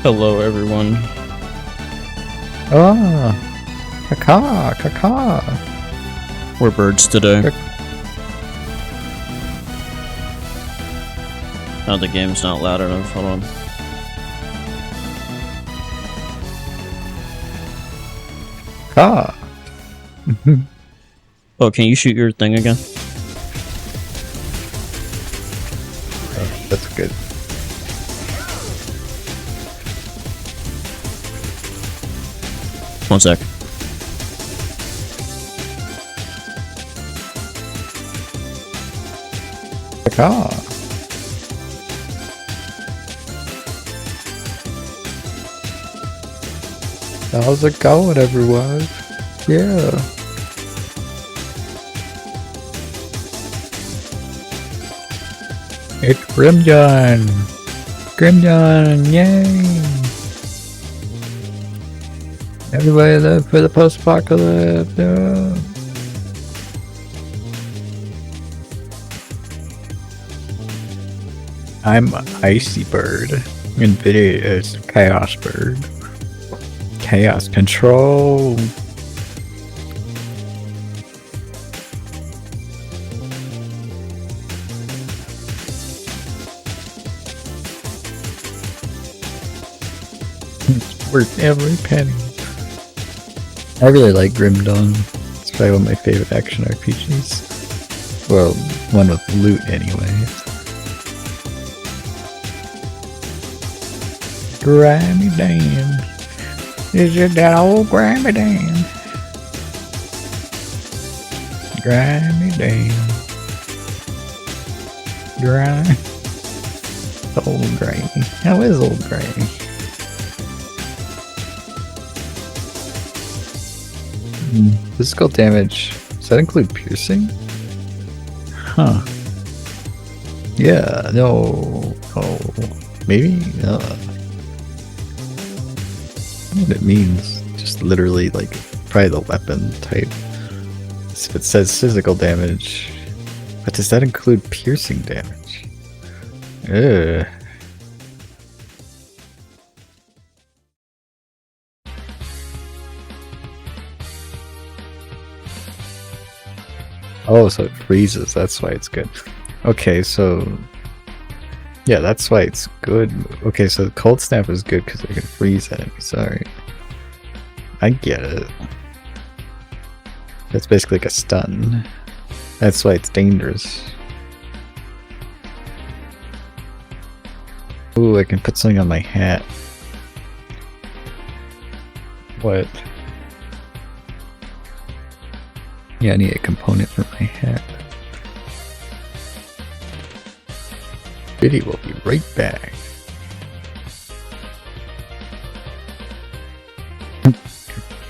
Hello, everyone. Ah, caca, caca. We're birds today. Oh, the game's not loud enough. Hold on. Caw. Oh, can you shoot your thing again? Oh, that's good. One sec. Caca. How's it going, everyone? Yeah. It's Grimjon! Grimjon, yay! Everybody live for the post-apocalypse! No. I'm Icy Bird. NVIDIA is Chaos Bird. Chaos Control! Worth every penny. I really like Grim Dawn. It's probably one of my favorite action RPGs. Well, one with loot anyway. Grimy Dan. Is it that old Grimy Dan? Grimy Dan. Grimy. Old Grimy. How is old Grimy? Physical damage. Does that include piercing? Huh. Yeah, no. Oh. Maybe? I don't know what it means. Just literally, like, probably the weapon type. If it says physical damage. But does that include piercing damage? Ugh. Oh, so it freezes. That's why it's good. Okay, so... yeah, that's why it's good. Okay, so the Cold Snap is good because it can freeze enemies. Sorry. I get it. That's basically like a stun. That's why it's dangerous. Ooh, I can put something on my hat. What? Yeah, I need a component for my hat. Biddy will be right back.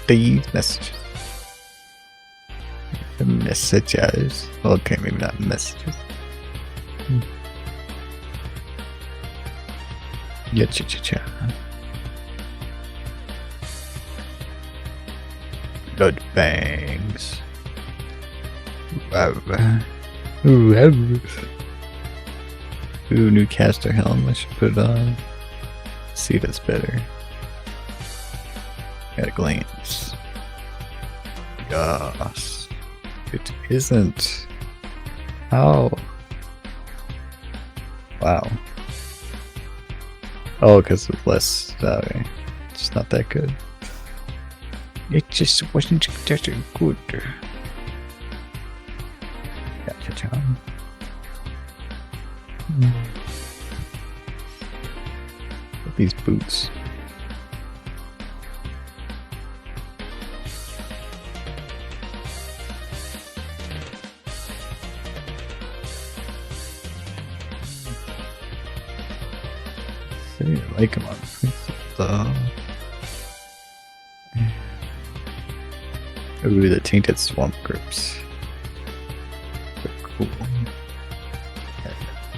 These messages. Messages. Okay, maybe not messages. Yeah, cha-cha-cha. Blood bangs. Ooh, new caster helm. I should put it on. See if it's better. At a glance. Yes. It isn't. How? Wow. Oh, because of less. Sorry. It's not that good. It just wasn't that good. Gotcha. These boots. I didn't like them on ooh, the tainted swamp grips. They're cool.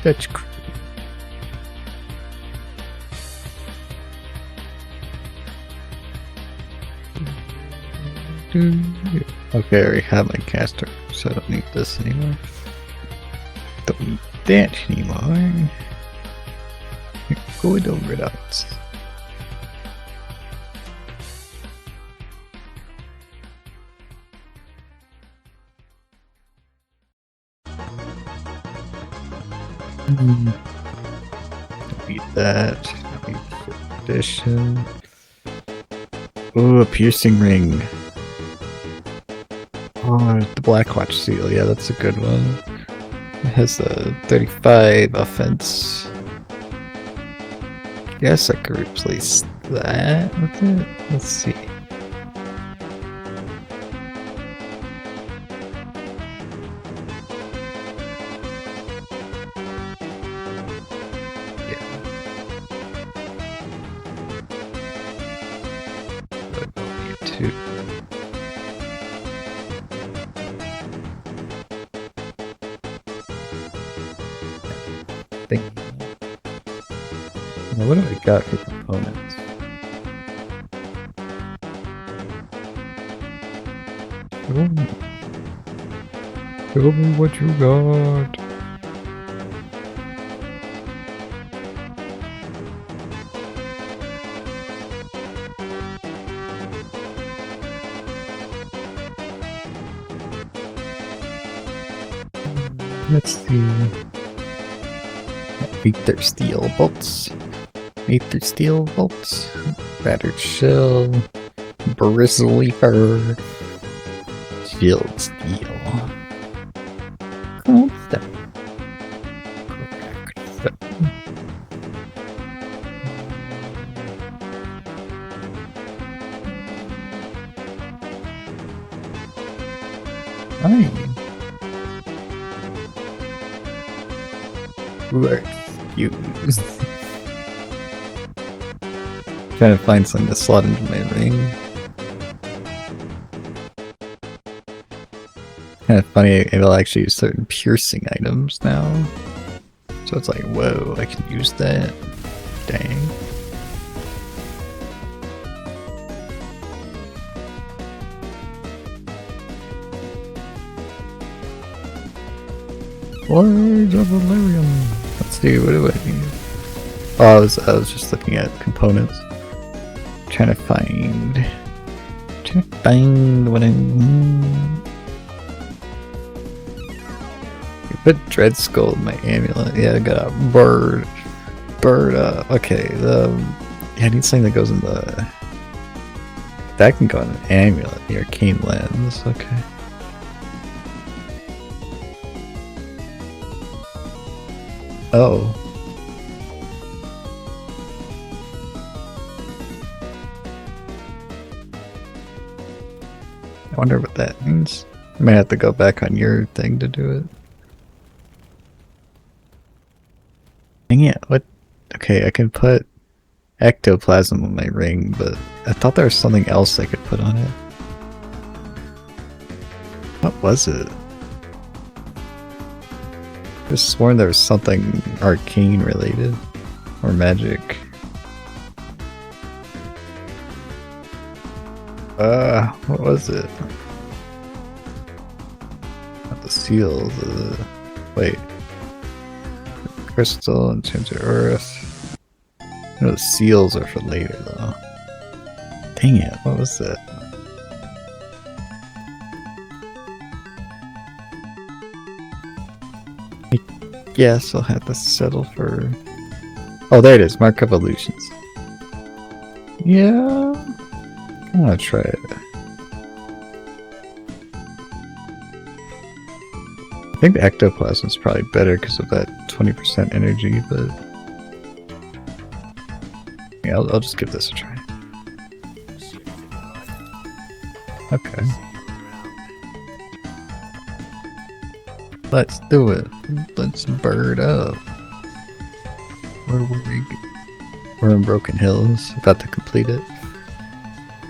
That's cool. Okay, I already have my caster, so I don't need this anymore. Don't need that anymore. Good over it out. Don't need that. Don't need addition. Ooh, a piercing ring. Oh, the Blackwatch seal. Yeah, that's a good one. It has a 35 offense. Guess I could replace that with it. Let's see. Two. Now what do I got for components? Show me what you got. Let's see. Aether steel bolts. Aether steel bolts. Battered shell. Bristly fur. Shield steel. Cold stuff. Correct stuff. Hi. Excuse. Trying to find something to slot into my ring. Kind of funny, it'll actually use certain piercing items now. So it's like, whoa, I can use that. Dang. Words of Valerium. Let's see, what do I need? Oh, I was just looking at components. Trying to find what I need. You put Dread Skull in my amulet. Yeah, I got a bird. Okay, yeah, I need something that goes in the... That can go in an amulet. The Arcane Lens, okay. Oh. I wonder what that means. I might have to go back on your thing to do it. Dang it, what? Okay, I can put ectoplasm on my ring, but I thought there was something else I could put on it. What was it? I just sworn there was something arcane related. Or magic. What was it? Not the seals. Wait. Crystal and change to earth. No, the seals are for later though. Dang it, what was that? I guess I'll have to settle for... Oh, there it is, Mark of Illusions. Yeah, I want to try it. I think the ectoplasm is probably better because of that 20% energy, but yeah, I'll just give this a try. Okay. Let's do it. Let's bird up. Where were we? We're in Broken Hills, about to complete it.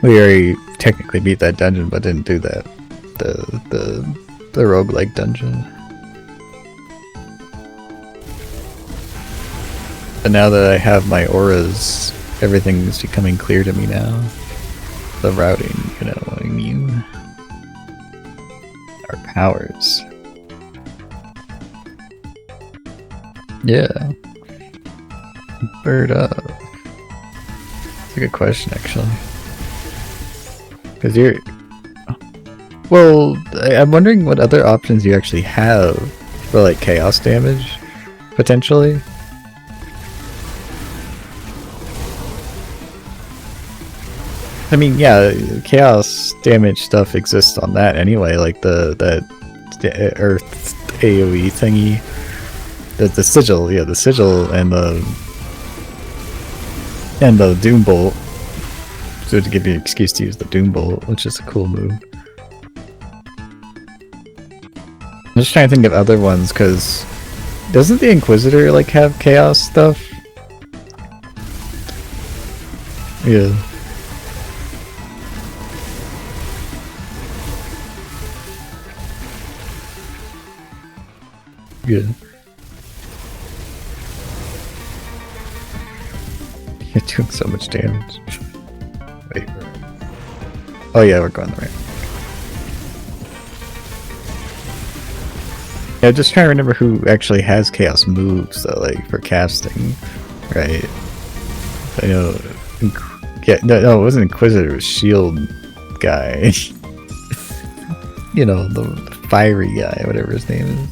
We already technically beat that dungeon, but didn't do that. The roguelike dungeon. But now that I have my auras, everything's becoming clear to me now. The routing, you know what I mean. Our powers. Yeah. Bird up. That's a good question, actually. Because you're... Well, I'm wondering what other options you actually have for, like, chaos damage. potentially. I mean, yeah, chaos damage stuff exists on that anyway, like the Earth AoE thingy. The sigil, yeah, the sigil and the Doom Bolt. So to give you an excuse to use the Doom Bolt, which is a cool move. I'm just trying to think of other ones, because doesn't the Inquisitor like have chaos stuff? Yeah. Good. You're doing so much damage. Wait. Oh yeah, we're going the right. Yeah, just trying to remember who actually has chaos moves though, like for casting, right? I know. Yeah, no, it wasn't Inquisitor. It was Shield guy. You know, the fiery guy, whatever his name is.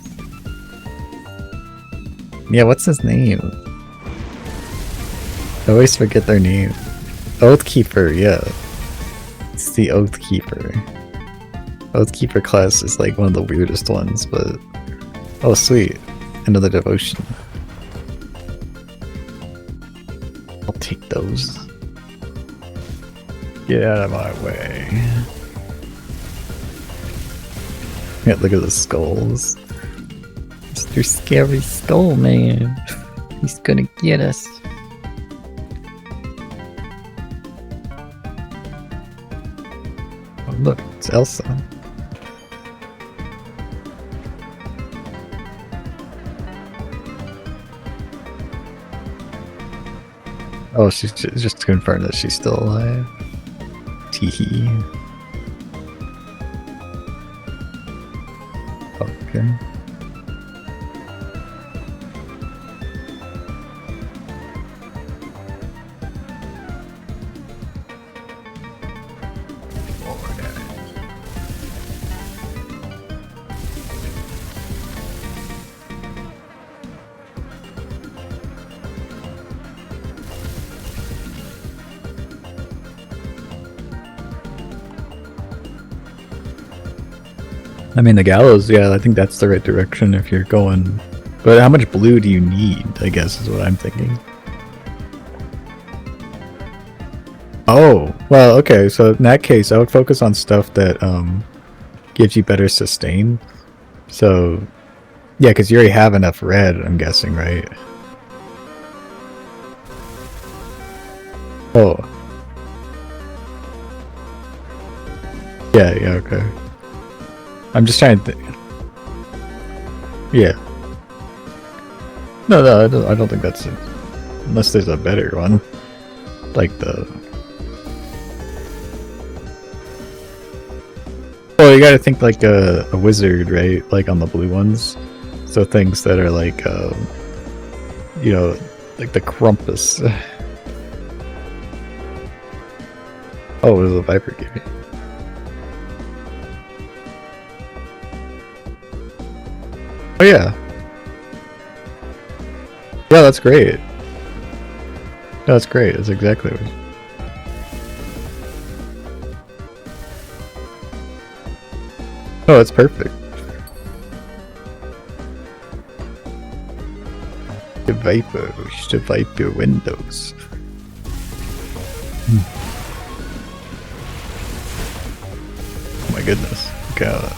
Yeah, what's his name? I always forget their name. Oathkeeper, yeah. It's the Oathkeeper. Oathkeeper class is like one of the weirdest ones, but... Oh, sweet. Another devotion. I'll take those. Get out of my way. Yeah, look at the skulls. Mr. Scary Skull Man. He's gonna get us. Oh, look, it's Elsa. Oh, she's just to confirm that she's still alive. Teehee. Okay. I mean, the gallows, yeah, I think that's the right direction if you're going. But how much blue do you need, I guess, is what I'm thinking. Oh, well, okay, so in that case, I would focus on stuff that gives you better sustain. So, yeah, because you already have enough red, I'm guessing, right? Oh. Yeah, okay. I'm just trying to think. Yeah. No, I don't think that's it. Unless there's a better one. Like the... Well, you gotta think like a wizard, right? Like on the blue ones. So things that are like, you know, like the Krampus. Oh, what does the Viper give you? Oh yeah. Yeah, that's great. No, that's great. That's exactly what... Oh, that's perfect. The Viper, we should wipe your windows. Oh my goodness. God.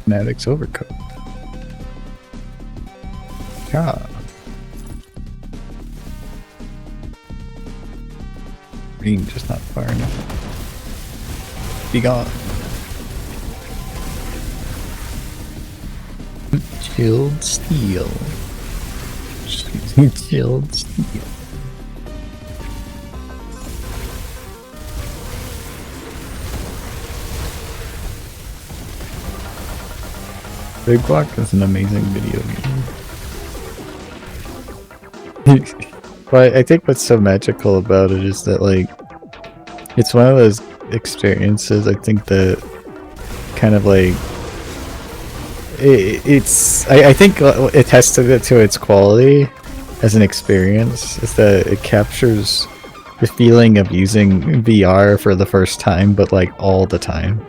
Fanatic's overcoat. Yeah. Green, just not far enough. Be gone. Chilled steel. Chilled steel. Big Block is an amazing video game. But I think what's so magical about it is that, like, it's one of those experiences. I think that kind of like I think it tested it to its quality as an experience is that it captures the feeling of using VR for the first time, but like all the time.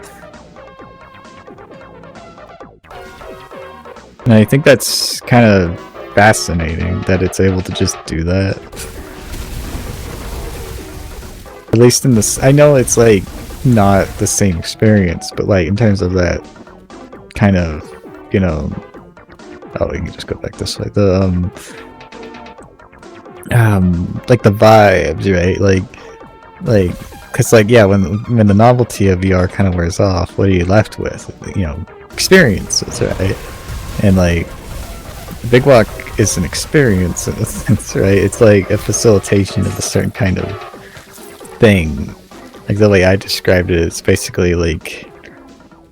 And I think that's kind of fascinating that it's able to just do that. At least in this, I know it's like not the same experience, but like in terms of that kind of, you know, oh, we can just go back this way. The like the vibes, right? Like, cause like yeah, when the novelty of VR kind of wears off, what are you left with? You know, experiences, right? And like, Big Walk is an experience in a sense, right? It's like a facilitation of a certain kind of thing. Like the way I described it, it's basically like,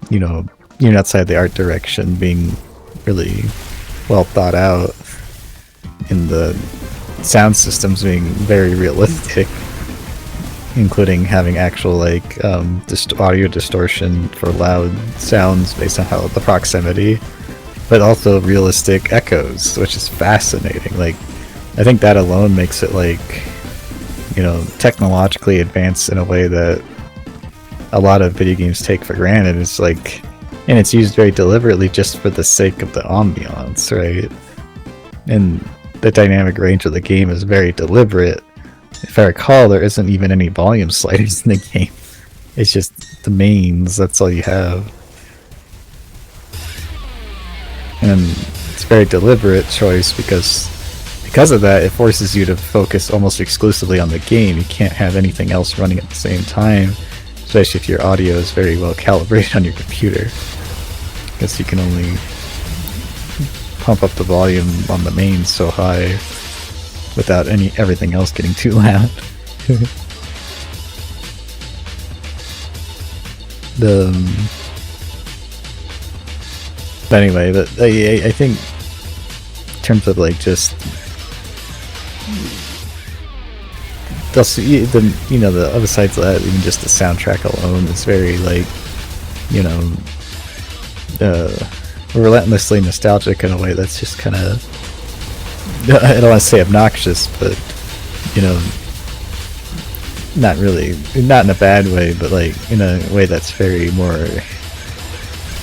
you know, even outside the art direction being really well thought out, in the sound systems being very realistic, including having actual like audio distortion for loud sounds based on how the proximity, but also realistic echoes, which is fascinating. Like, I think that alone makes it like, you know, technologically advanced in a way that a lot of video games take for granted. It's like, and it's used very deliberately just for the sake of the ambiance, right? And the dynamic range of the game is very deliberate. If I recall, there isn't even any volume sliders in the game. It's just the mains, that's all you have. And it's a very deliberate choice because of that, it forces you to focus almost exclusively on the game. You can't have anything else running at the same time, especially if your audio is very well calibrated on your computer. Because you can only pump up the volume on the mains so high without everything else getting too loud. But anyway, I think in terms of like just the other sides of that, even just the soundtrack alone is very like, you know, relentlessly nostalgic in a way that's just kind of, I don't want to say obnoxious, but you know, not really, not in a bad way, but like in a way that's very more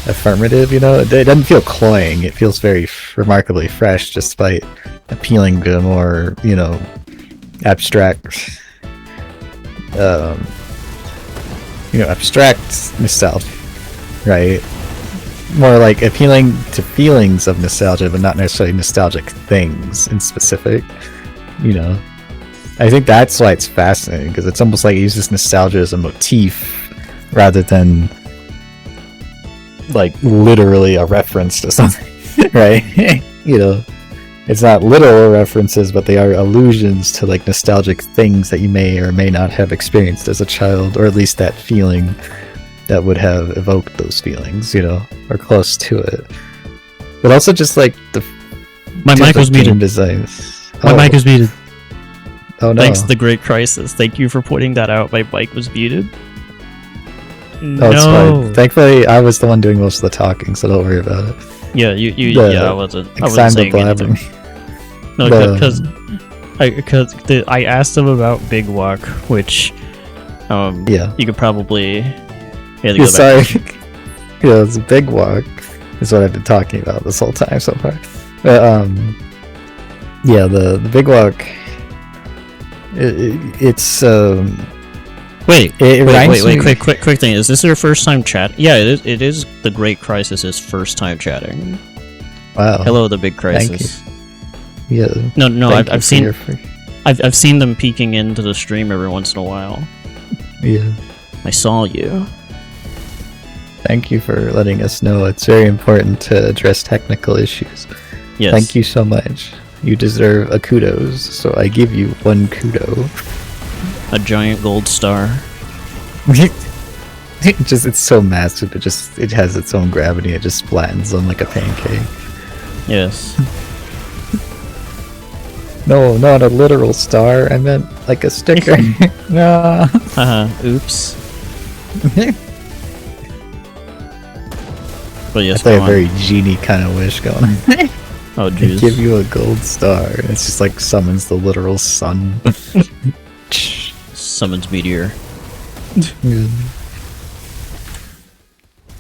affirmative, you know. It doesn't feel cloying, it feels very remarkably fresh despite appealing to a more, you know, abstract abstract nostalgia, right? More like appealing to feelings of nostalgia, but not necessarily nostalgic things in specific, you know. I think that's why it's fascinating, because it's almost like it uses nostalgia as a motif rather than like literally a reference to something, right? You know, it's not literal references, but they are allusions to like nostalgic things that you may or may not have experienced as a child, or at least that feeling that would have evoked those feelings, you know, or close to it. But also just like my mic was muted. Designs. My mic was muted. Oh no! Thanks to the Great Crisis. Thank you for pointing that out. My mic was muted. No, it's fine. Thankfully, I was the one doing most of the talking, so don't worry about it. Yeah, I wasn't saying anything. No, because I asked him about Big Walk, which yeah, you could probably. Yeah, sorry. Yeah, it's a Big Walk is what I've been talking about this whole time so far. But yeah, the Big Walk. It's Wait, quick thing. Is this your first time chat? Yeah, it is the Great Crisis's first time chatting. Wow. Hello, the Big Crisis. Thank you. Yeah. No, I've seen them peeking into the stream every once in a while. Yeah. I saw you. Thank you for letting us know. It's very important to address technical issues. Yes. Thank you so much. You deserve a kudos, so I give you one kudo. A giant gold star. It's so massive. It has its own gravity. It just flattens them like a pancake. Yes. No, not a literal star. I meant like a sticker. No. Oops. But yes, That's like a very genie kind of wish going on. Oh, They jeez. give you a gold star. It's just like summons the literal sun. Summons meteor.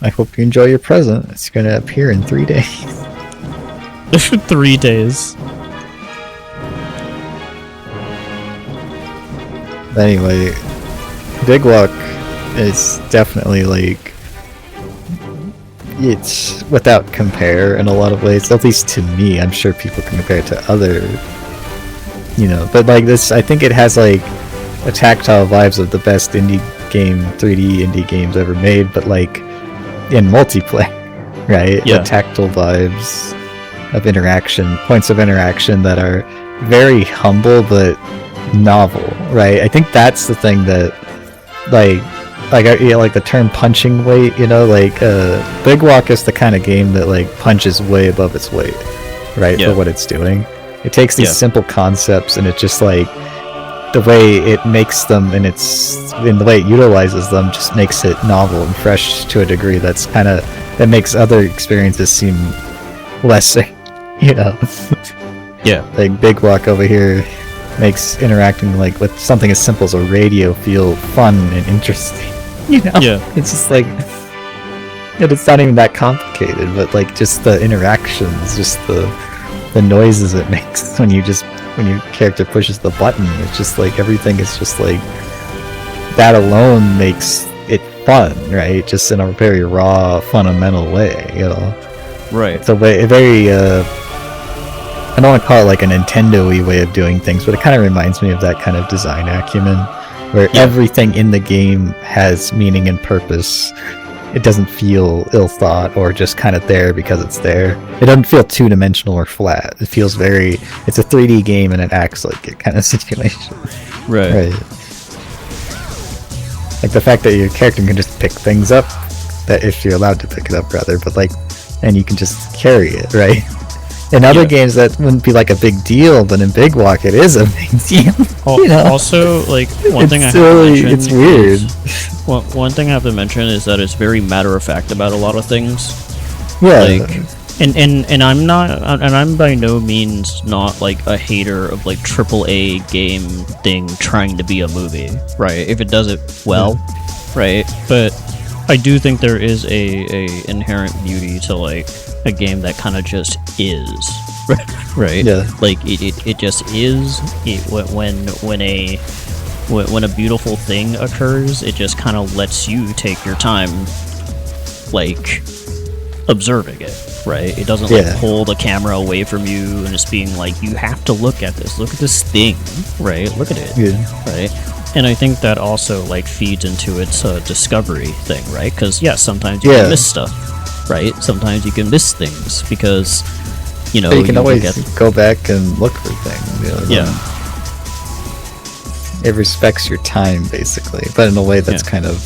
I hope you enjoy your present. It's gonna appear in 3 days. 3 days. Anyway, Big Walk is definitely like, it's without compare in a lot of ways, at least to me. I'm sure people can compare it to other, but like this, I think it has like a tactile vibes of the best indie game, 3D indie games ever made, but like in multiplayer, right? Yeah. The tactile vibes of interaction, points of interaction that are very humble but novel, right? I think that's the thing that, like the term punching weight, Big Walk is the kind of game that like punches way above its weight, right? Yeah. For what it's doing. It takes these Yeah. simple concepts and it just like the way it makes them and the way it utilizes them just makes it novel and fresh to a degree that makes other experiences seem lesser, Yeah. Like Big Walk over here makes interacting like with something as simple as a radio feel fun and interesting. Yeah. It's just like, it's not even that complicated, but like just the interactions, just the noises it makes when your character pushes the button. It's just like everything is just like that alone makes it fun, right? Just in a very raw, fundamental way, Right. It's a very I don't want to call it like a Nintendo-y way of doing things, but it kind of reminds me of that kind of design acumen, where everything in the game has meaning and purpose. It doesn't feel ill-thought or just kind of there because it's there. It doesn't feel two-dimensional or flat. It feels it's a 3D game and it acts like it kind of situation. Right. Like the fact that your character can just pick things up, that if you're allowed to pick it up rather, but like, and you can just carry it, right? In other games that wouldn't be like a big deal, but in Big Walk it is a big deal. Also, like one thing I have to mention it's weird. One thing I have to mention is that it's very matter of fact about a lot of things. Yeah. Like, and I'm by no means not like a hater of like AAA game thing trying to be a movie, right? If it does it well, right? But I do think there is a inherent beauty to like a game that kind of just is, right? Yeah. Like it just is. When a beautiful thing occurs, it just kind of lets you take your time, like observing it, right? It doesn't like pull the camera away from you and just being like, you have to look at this thing, right? Look at it, right? And I think that also like feeds into its discovery thing, right? Because sometimes you can miss stuff, right? Sometimes you can miss things because you can always go back and look for things. It respects your time basically, but in a way that's kind of,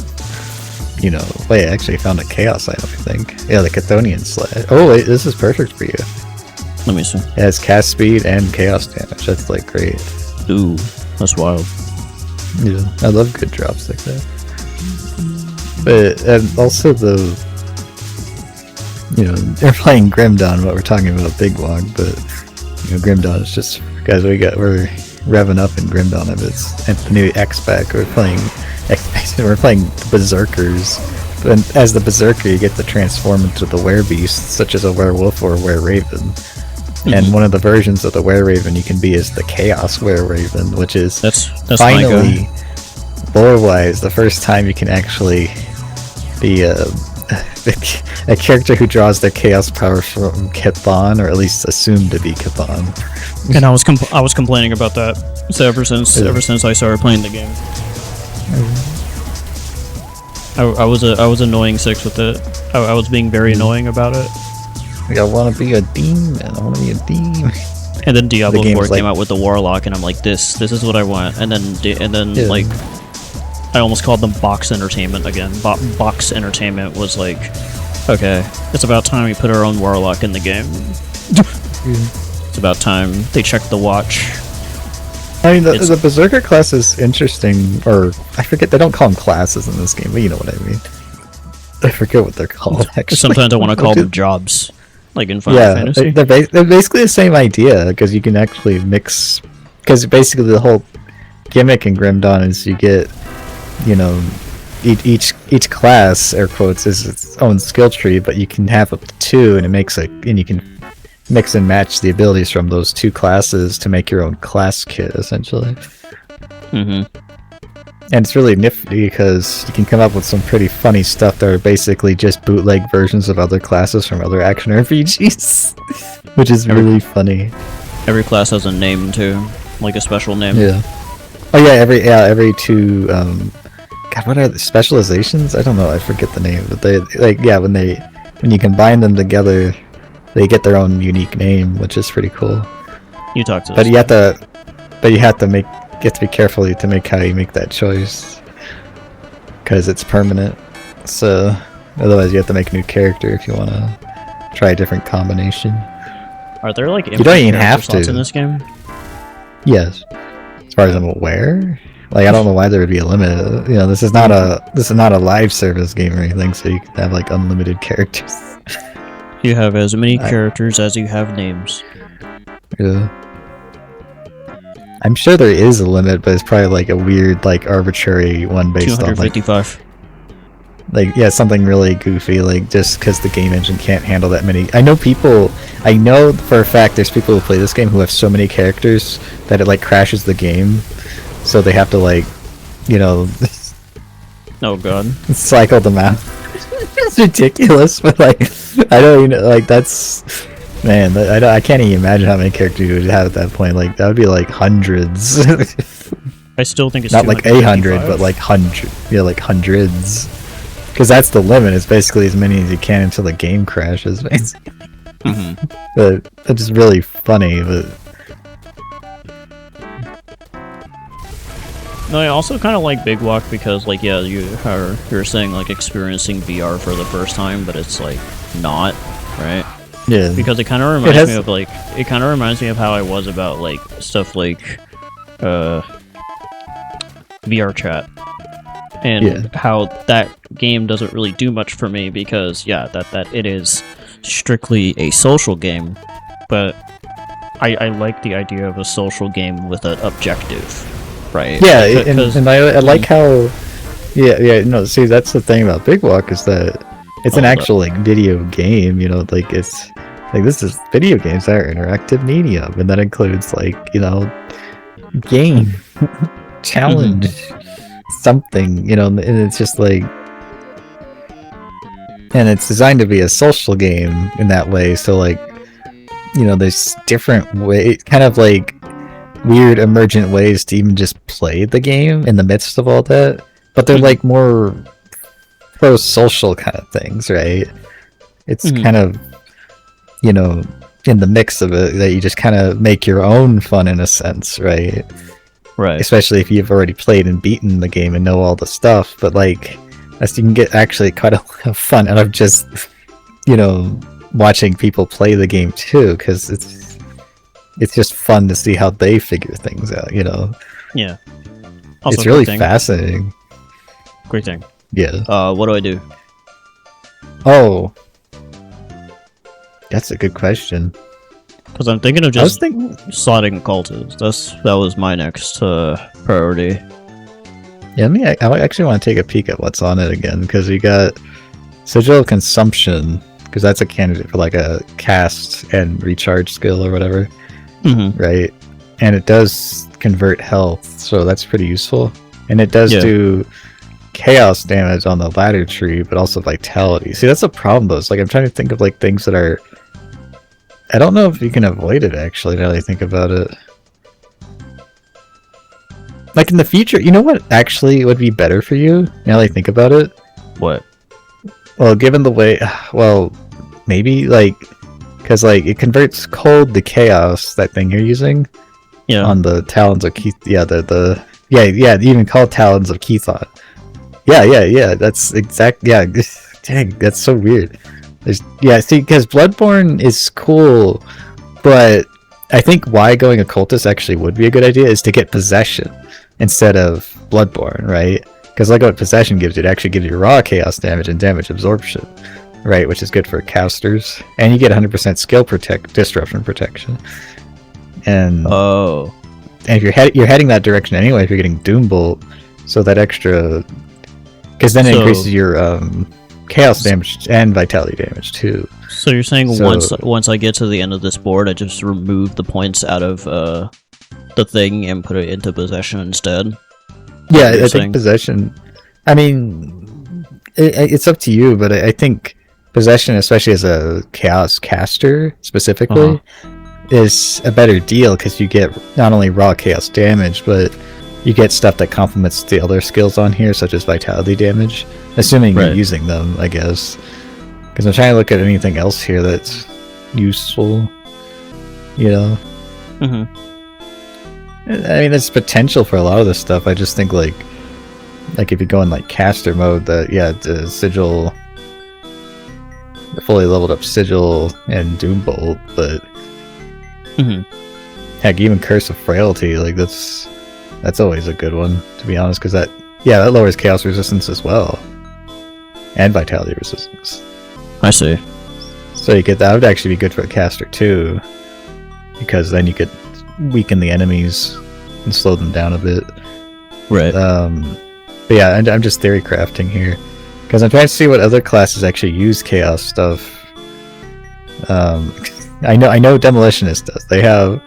wait, I actually found a chaos item, I think. Yeah, the Chthonian Slash. Oh wait, this is perfect for you. Let me see. It has cast speed and chaos damage. That's like great. Ooh, that's wild. Yeah, I love good drops like that. But and also they're playing Grim Dawn, but we're talking about Big Walk. But Grim Dawn is just, guys, we're revving up in Grim Dawn of the new X pack. We're playing Berserkers. But as the Berserker, you get to transform into the Werebeast, such as a werewolf or a Wereraven. And one of the versions of the Wereraven you can be is the Chaos Wereraven, which is that's finally, lore-wise, the first time you can actually be a character who draws their chaos power from Chthon, or at least assumed to be Chthon. And I was complaining about that. So ever since I started playing the game, I was annoying 6 with it. I was being very annoying about it. Like, I want to be a demon. And then Diablo 4 came came out with the Warlock, and I'm like, this is what I want. And then like, I almost called them Box Entertainment again. Box Entertainment was like, okay, it's about time we put our own Warlock in the game. It's about time they checked the watch. I mean, the Berserker class is interesting, or I forget, they don't call them classes in this game, but you know what I mean. I forget what they're called, actually. Sometimes I want to call them jobs, like in Final Fantasy. They're basically the same idea, because you can actually mix... Because basically the whole gimmick in Grim Dawn is you get, you know, each class, air quotes, is its own skill tree, but you can have up to 2, and it makes and you can mix and match the abilities from those 2 classes to make your own class kit, essentially. Mm-hmm. And it's really nifty because you can come up with some pretty funny stuff that are basically just bootleg versions of other classes from other action RPGs, which is really funny. Every class has a name too, like a special name. Yeah. Oh yeah, every 2. God, what are the specializations? I don't know. I forget the name, but they when you combine them together, they get their own unique name, which is pretty cool. You talk to. But you have to be careful to make how you make that choice, because it's permanent. So otherwise, you have to make a new character if you want to try a different combination. Are there like you don't even have to in this game? Yes, as far as I'm aware. Like, I don't know why there would be a limit. You know, this is not a live service game or anything, so you can have like unlimited characters. You have as many characters as you have names. Yeah. I'm sure there is a limit, but it's probably like a weird, like arbitrary one based on like 255. Like, yeah, something really goofy, like just because the game engine can't handle that many. I know for a fact there's people who play this game who have so many characters that it like crashes the game. So they have to, like, you know... Oh god. Cycle them out. It's ridiculous, but, like, I don't even... Like, that's... Man, I can't even imagine how many characters you would have at that point. Like, that would be, like, hundreds. I still think it's not like 800, but, like, like, hundreds. Because that's the limit. It's basically as many as you can until the game crashes, basically. Mm-hmm. But it's just really funny, but... No, I also kind of like Big Walk because, like, yeah, you're saying, like, experiencing VR for the first time, but it's, like, not, right? Yeah. Because it kind of reminds me of, like, it kind of reminds me of how I was about, like, stuff like, VR chat. And how that game doesn't really do much for me because, yeah, that it is strictly a social game, but I like the idea of a social game with an objective. Right. Yeah, and I like how... Yeah, no, see, that's the thing about Big Walk is that it's an actual, like, video game, you know, like, it's... Like, this is... Video games are interactive medium, and that includes, like, you know, game, challenge, something, you know, and it's just, like... And it's designed to be a social game in that way, so, like, you know, there's different ways, kind of, like... weird emergent ways to even just play the game in the midst of all that, but they're like more pro-social kind of things, right? It's kind of, you know, in the mix of it that you just kind of make your own fun in a sense, right? Right. Especially if you've already played and beaten the game and know all the stuff, but like, as you can get actually quite a lot of fun out of just, you know, watching people play the game too, because it's just fun to see how they figure things out, you know? Yeah. Also, it's really fascinating. Great thing. Yeah. What do I do? Oh. That's a good question. Because I'm thinking of just slotting cultists. That was my next priority. Yeah, I actually want to take a peek at what's on it again, because you got Sigil of Consumption, because that's a candidate for like a cast and recharge skill or whatever. Right, and it does convert health, so that's pretty useful, and it does do chaos damage on the ladder tree, but also vitality. See, that's a problem though. It's like I'm trying to think of like things that are... I don't know if you can avoid it actually, now that I think about it. Like in the future, you know what actually would be better for you, now that I think about it? What? Well, given the way... Well, maybe like... Because, like, it converts cold to chaos, that thing you're using. Yeah. On the Talons of Keith... Yeah, even called Talons of Kethon. Yeah, that's exact... Yeah, dang, that's so weird. See, because Bloodborne is cool, but I think why going occultist actually would be a good idea is to get possession instead of Bloodborne, right? Because like what possession gives you, it actually gives you raw chaos damage and damage absorption, right? Which is good for casters, and you get 100% skill disruption protection. And if you're heading that direction anyway, if you're getting Doombolt, so that extra, because then it increases your chaos damage and vitality damage too. So you're saying once I get to the end of this board, I just remove the points out of the thing and put it into possession instead? Yeah, I think possession. I mean, it's up to you, but I think possession, especially as a chaos caster specifically, is a better deal because you get not only raw chaos damage, but you get stuff that complements the other skills on here, such as vitality damage, assuming you're using them, I guess. Because I'm trying to look at anything else here that's useful, you know? I mean, there's potential for a lot of this stuff. I just think, like if you go in, like, caster mode, the Sigil, the fully leveled up Sigil and Doombolt, but heck, even Curse of Frailty, like, that's always a good one, to be honest, because that lowers chaos resistance as well. And vitality resistance. I see. So that would actually be good for a caster, too, because then you could weaken the enemies and slow them down a bit. Right. But yeah, I'm just theory crafting here because I'm trying to see what other classes actually use chaos stuff. I know Demolitionist does. They have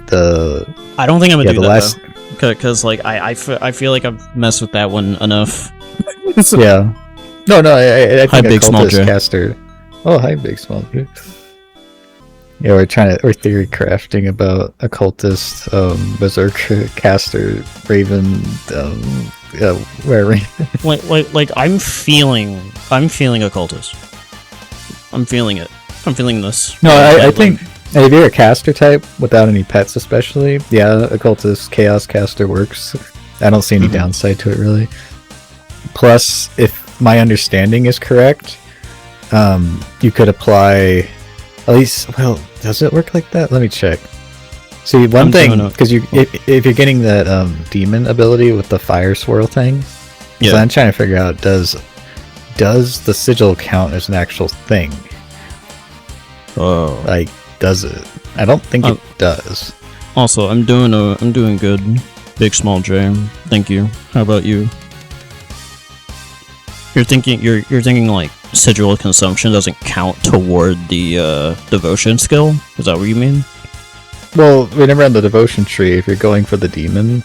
the. I don't think I'm gonna do that because like I feel like I've messed with that one enough. Yeah. No, I think hi, big small J. caster. Oh, hi, big small J. Yeah, we're theory crafting about occultist, berserker, caster, raven, where raven. like I'm feeling occultist. I'm feeling it. I'm feeling this. No, I think if you're a caster type without any pets, especially, yeah, occultist, chaos caster works. I don't see any downside to it really. Plus, if my understanding is correct, you could apply. At least, well, does it work like that? Let me check. See, one thing, because if you're getting that demon ability with the fire swirl thing, so I'm trying to figure out does the sigil count as an actual thing? Oh, like, does it? I don't think it does. Also, I'm doing good. Big small J. Thank you. How about you? You're thinking like sigil consumption doesn't count toward the devotion skill? Is that what you mean? Well, remember on the devotion tree, if you're going for the demon,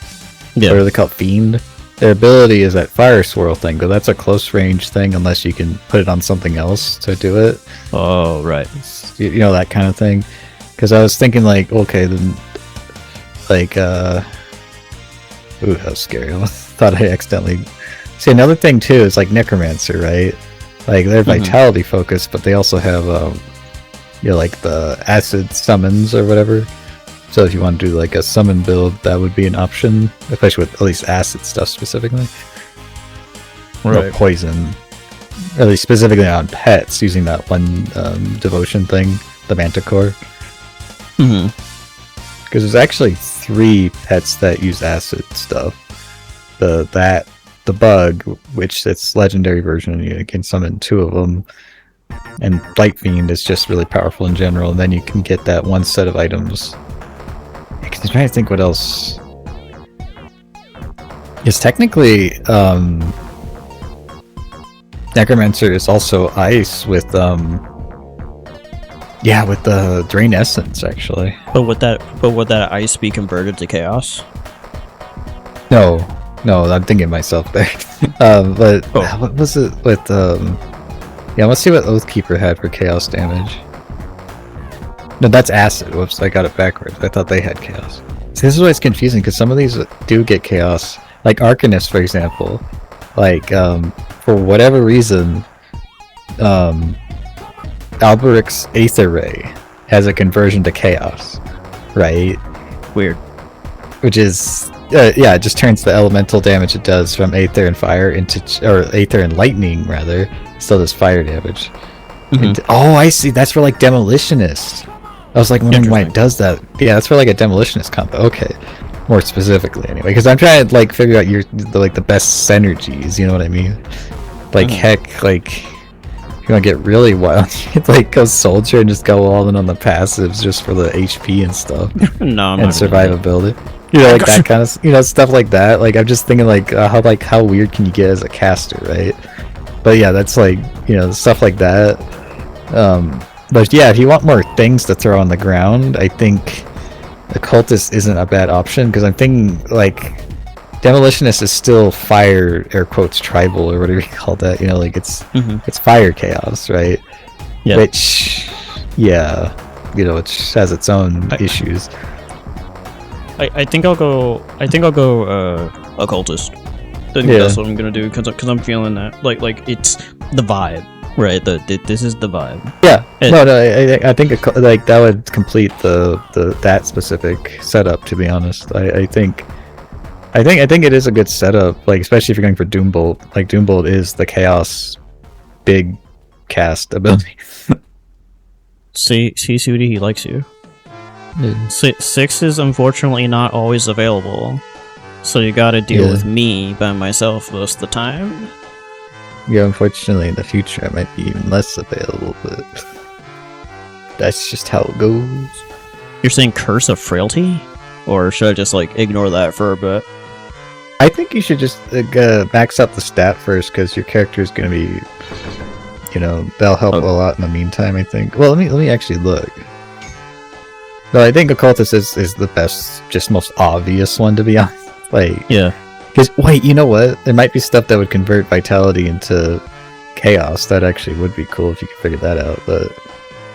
what are they called? Fiend? Their ability is that fire swirl thing, but that's a close range thing unless you can put it on something else to do it. Oh, right. You know, that kind of thing. Because I was thinking like, okay, then, like, ooh, that was scary. I thought I accidentally... See, another thing too is like Necromancer, right? Like they're vitality focused, but they also have, you know, like the acid summons or whatever. So if you want to do like a summon build, that would be an option, especially with at least acid stuff specifically. Right. Or poison, or at least specifically on pets, using that one devotion thing, the Manticore. Because there's actually 3 pets that use acid stuff. The bug, which it's legendary version, you can summon 2 of them, and Blight Fiend is just really powerful in general, and then you can get that one set of items. I'm trying to think what else. It's technically, Necromancer is also ice with, with the Drain Essence, actually. But would that ice be converted to chaos? No, I'm thinking myself there. But what was it with let's see what Oathkeeper had for chaos damage. No, that's acid. Whoops, I got it backwards. I thought they had chaos. See, this is why it's confusing, because some of these do get chaos. Like Arcanist, for example. Like, for whatever reason, Alberic's Aether Ray has a conversion to chaos. Right? Weird. Which is... it just turns the elemental damage it does from Aether and Fire or Aether and Lightning, rather. Still does fire damage. Oh, I see. That's for, like, Demolitionist. I was like wondering why it does that. Yeah, that's for like a demolitionist combo. Okay, more specifically anyway, because I'm trying to like figure out the best synergies. You know what I mean? Like heck, like you want to get really wild, you could like go soldier and just go all in on the passives just for the HP and stuff. No, I'm and survivability. You know, like that kind of stuff like that. Like I'm just thinking how weird can you get as a caster, right? But yeah, that's like stuff like that. But yeah, if you want more things to throw on the ground, I think Occultist isn't a bad option, because I'm thinking like Demolitionist is still fire, air quotes, tribal, or whatever you call that. Like it's fire chaos, right? Yeah. Which has its own issues. I think I'll go Occultist. I think that's what I'm gonna do, because I'm feeling that like it's the vibe. Right, this is the vibe. Yeah, I think like that would complete that specific setup. To be honest, I think it is a good setup. Like especially if you're going for Doombolt. Like Doombolt is the chaos big cast ability. See, Sudi, he likes you. 6 is unfortunately not always available, so you got to deal with me by myself most of the time. Yeah, unfortunately in the future it might be even less available, but that's just how it goes. You're saying Curse of Frailty? Or should I just like ignore that for a bit? I think you should just max out the stat first, because your character is going to be, that'll help a lot in the meantime, I think. Well, let me actually look. No, I think Occultist is the best, just most obvious one, to be honest. Like, yeah. Because, wait, you know what? There might be stuff that would convert Vitality into Chaos. That actually would be cool if you could figure that out. But,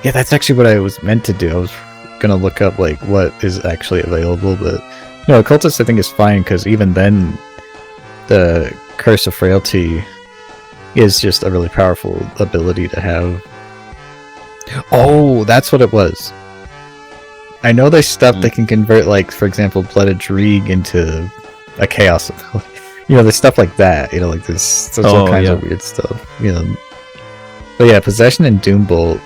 yeah, that's actually what I was meant to do. I was going to look up, like, what is actually available. But, Occultist, I think, is fine, because even then, the Curse of Frailty is just a really powerful ability to have. Oh, that's what it was. I know there's stuff that can convert, like, for example, Blooded Dreeg into a chaos ability. There's stuff like that. Like there's all kinds of weird stuff. But yeah, Possession and Doombolt,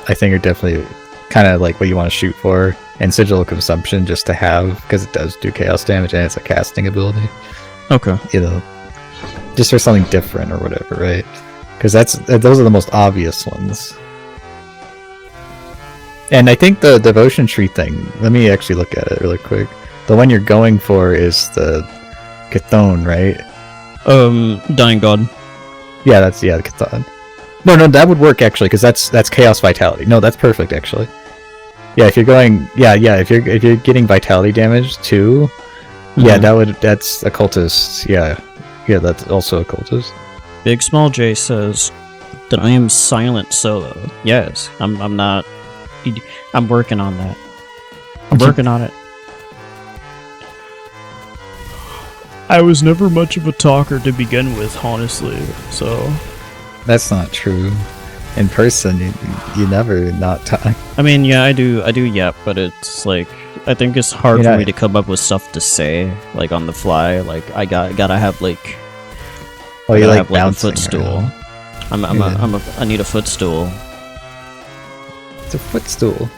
I think, are definitely kind of like what you want to shoot for, and Sigil of Consumption just to have, because it does do chaos damage and it's a casting ability. Okay. Just for something different or whatever, right? Because those are the most obvious ones. And I think the Devotion Tree thing, let me actually look at it really quick. The one you're going for is the Chthon, right? Dying God. Yeah, the Chthon. No, that would work actually, because that's Chaos Vitality. No, that's perfect actually. Yeah, if you're going, if you're getting Vitality damage too, that's Occultist. Yeah, that's also Occultist. Big Small J says that I am silent solo. Yes, I'm not. I'm working on that. I'm working on it. I was never much of a talker to begin with, honestly, so... That's not true. In person, you never not talk. I mean, yeah, I do, but it's like... I think it's hard for me to come up with stuff to say, like, on the fly. Like, I gotta have, like... Oh, you like a footstool. I need a footstool. It's a footstool.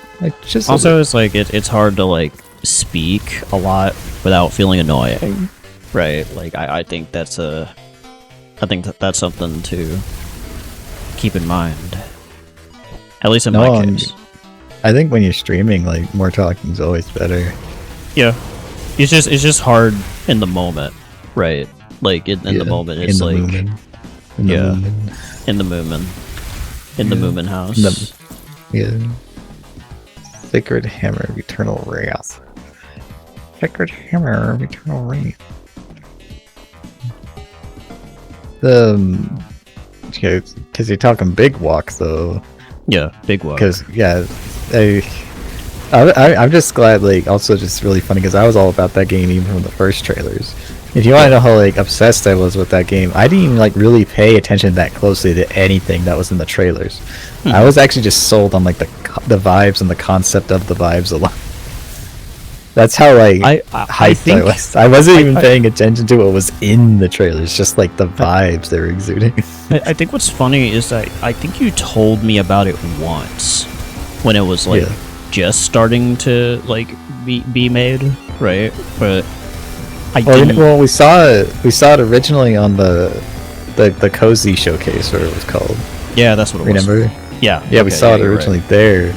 Also, it's like, it's hard to, like, speak a lot without feeling annoying. Right, like I think that's something to keep in mind. At least in my case. I think when you're streaming, like, more talking is always better. Yeah, it's just hard in the moment, right? Like in the moment, it's like in the Moomin house. Sacred Hammer of Eternal Wrath. Sacred Hammer of Eternal Wrath. Because you're talking big walk though. Yeah, big walk. Because I'm just glad, like, also just really funny, because I was all about that game even from the first trailers. If you want to know how, like, obsessed I was with that game, I didn't even, like, really pay attention that closely to anything that was in the trailers. I was actually just sold on, like, the vibes and the concept of the vibes alone. That's how, like, hyped I was. I wasn't even paying attention to what was in the trailers, just, like, the vibes they were exuding. I think what's funny is that I think you told me about it once, when it was, like, just starting to like be made, right? But well, we saw it originally on the Cozy showcase, or it was called. Yeah, that's what it was. Remember? Yeah. Yeah, we saw it originally there,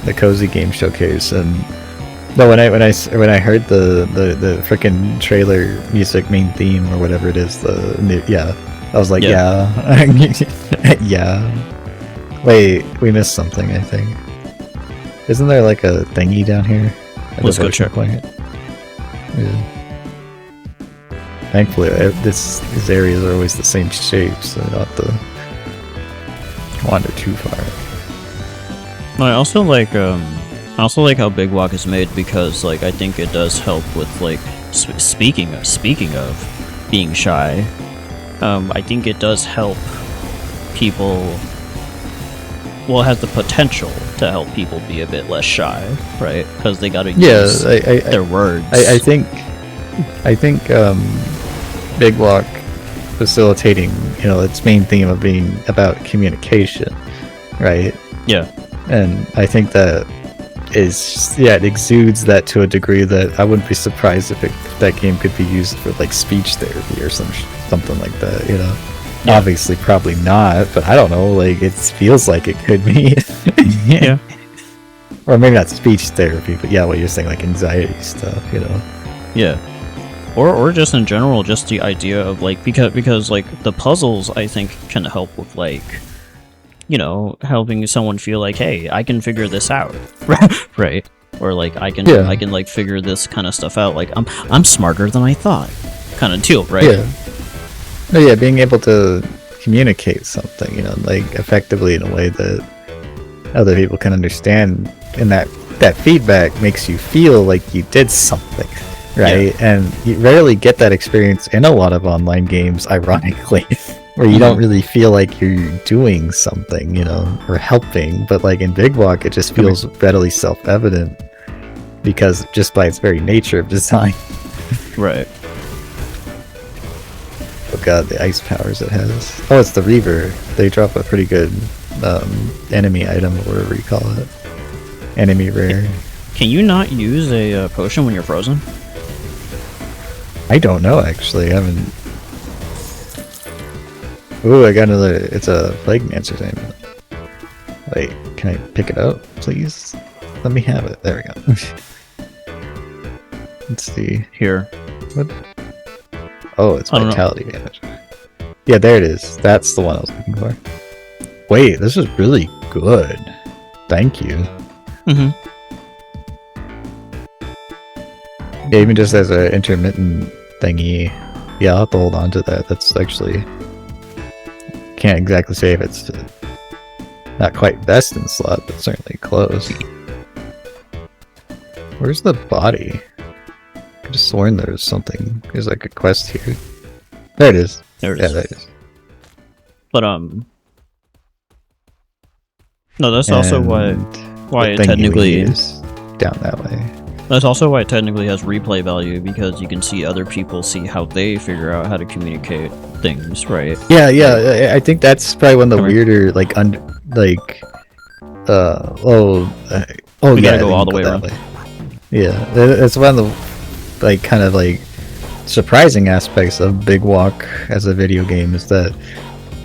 the Cozy game showcase, and no, when I heard the freaking trailer music main theme or whatever it is, I was like, yeah. Wait, we missed something, I think. Isn't there like a thingy down here? Let's go check. Yeah. Thankfully, these areas are always the same shape, so you don't have to wander too far. I also like how Big Walk is made, because like I think it does help with like speaking of being shy. I think it does help people. Well, it has the potential to help people be a bit less shy, right? Because they got to use their words. I think Big Walk facilitating, its main theme of being about communication, right? Yeah. And I think that it exudes that to a degree that I wouldn't be surprised if that game could be used for like speech therapy or something like that, Yeah. Obviously, probably not, but I don't know. Like, it feels like it could be. Yeah. Or maybe not speech therapy, but yeah, what you're saying, like anxiety stuff, Yeah. Or just in general, just the idea of like because like the puzzles I think can help with like, helping someone feel like, hey, I can figure this out, right? Or like I can like figure this kind of stuff out. Like I'm smarter than I thought, kind of deal, right? Yeah. No, yeah, being able to communicate something, like effectively in a way that other people can understand, and that feedback makes you feel like you did something, right? Yeah. And you rarely get that experience in a lot of online games, ironically, where you don't really feel like you're doing something, or helping. But like in Big Walk, it just feels readily self-evident, because just by its very nature of design. Right. Oh god, the ice powers it has. Oh, it's the Reaver. They drop a pretty good enemy item, or whatever you call it. Enemy rare. Can you not use a potion when you're frozen? I don't know, actually. I haven't... Ooh, I got another... It's a Plague Dancer's amulet. Wait, can I pick it up, please? Let me have it. There we go. Let's see. Here. What? Oh, it's vitality damage. Yeah, there it is. That's the one I was looking for. Wait, this is really good. Thank you. Mm-hmm. Yeah, even just as an intermittent thingy. Yeah, I'll have to hold on to that. That's actually... Can't exactly say if it's not quite best in slot, but certainly close. Where's the body? I could have sworn there was something. There's like a quest here. There it is. There it is. Yeah, there it is. But no, that's also why it technically is down that way. That's also why it technically has replay value, because you can see other people see how they figure out how to communicate things, right? Yeah. I think that's probably one of the weirder, like, we gotta go all the way around. Yeah, it's one of the, like, kind of like surprising aspects of Big Walk as a video game is that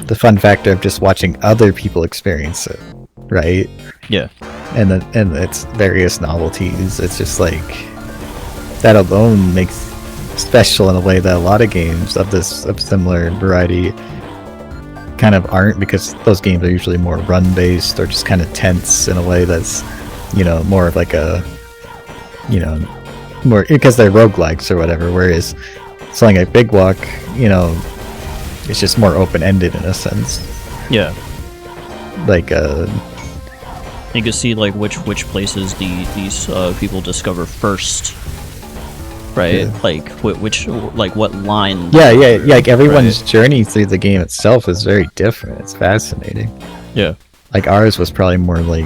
the fun factor of just watching other people experience it, right? Yeah. And its various novelties. It's just like that alone makes special in a way that a lot of games of similar variety kind of aren't, because those games are usually more run based or just kind of tense in a way that's, more of like a, more because they're roguelikes or whatever, whereas something like Big Walk, it's just more open ended in a sense. Yeah. Like you can see like which places these people discover first, right? Yeah. Like which like what line. Yeah. Like everyone's journey through the game itself is very different. It's fascinating. Yeah. Like ours was probably more like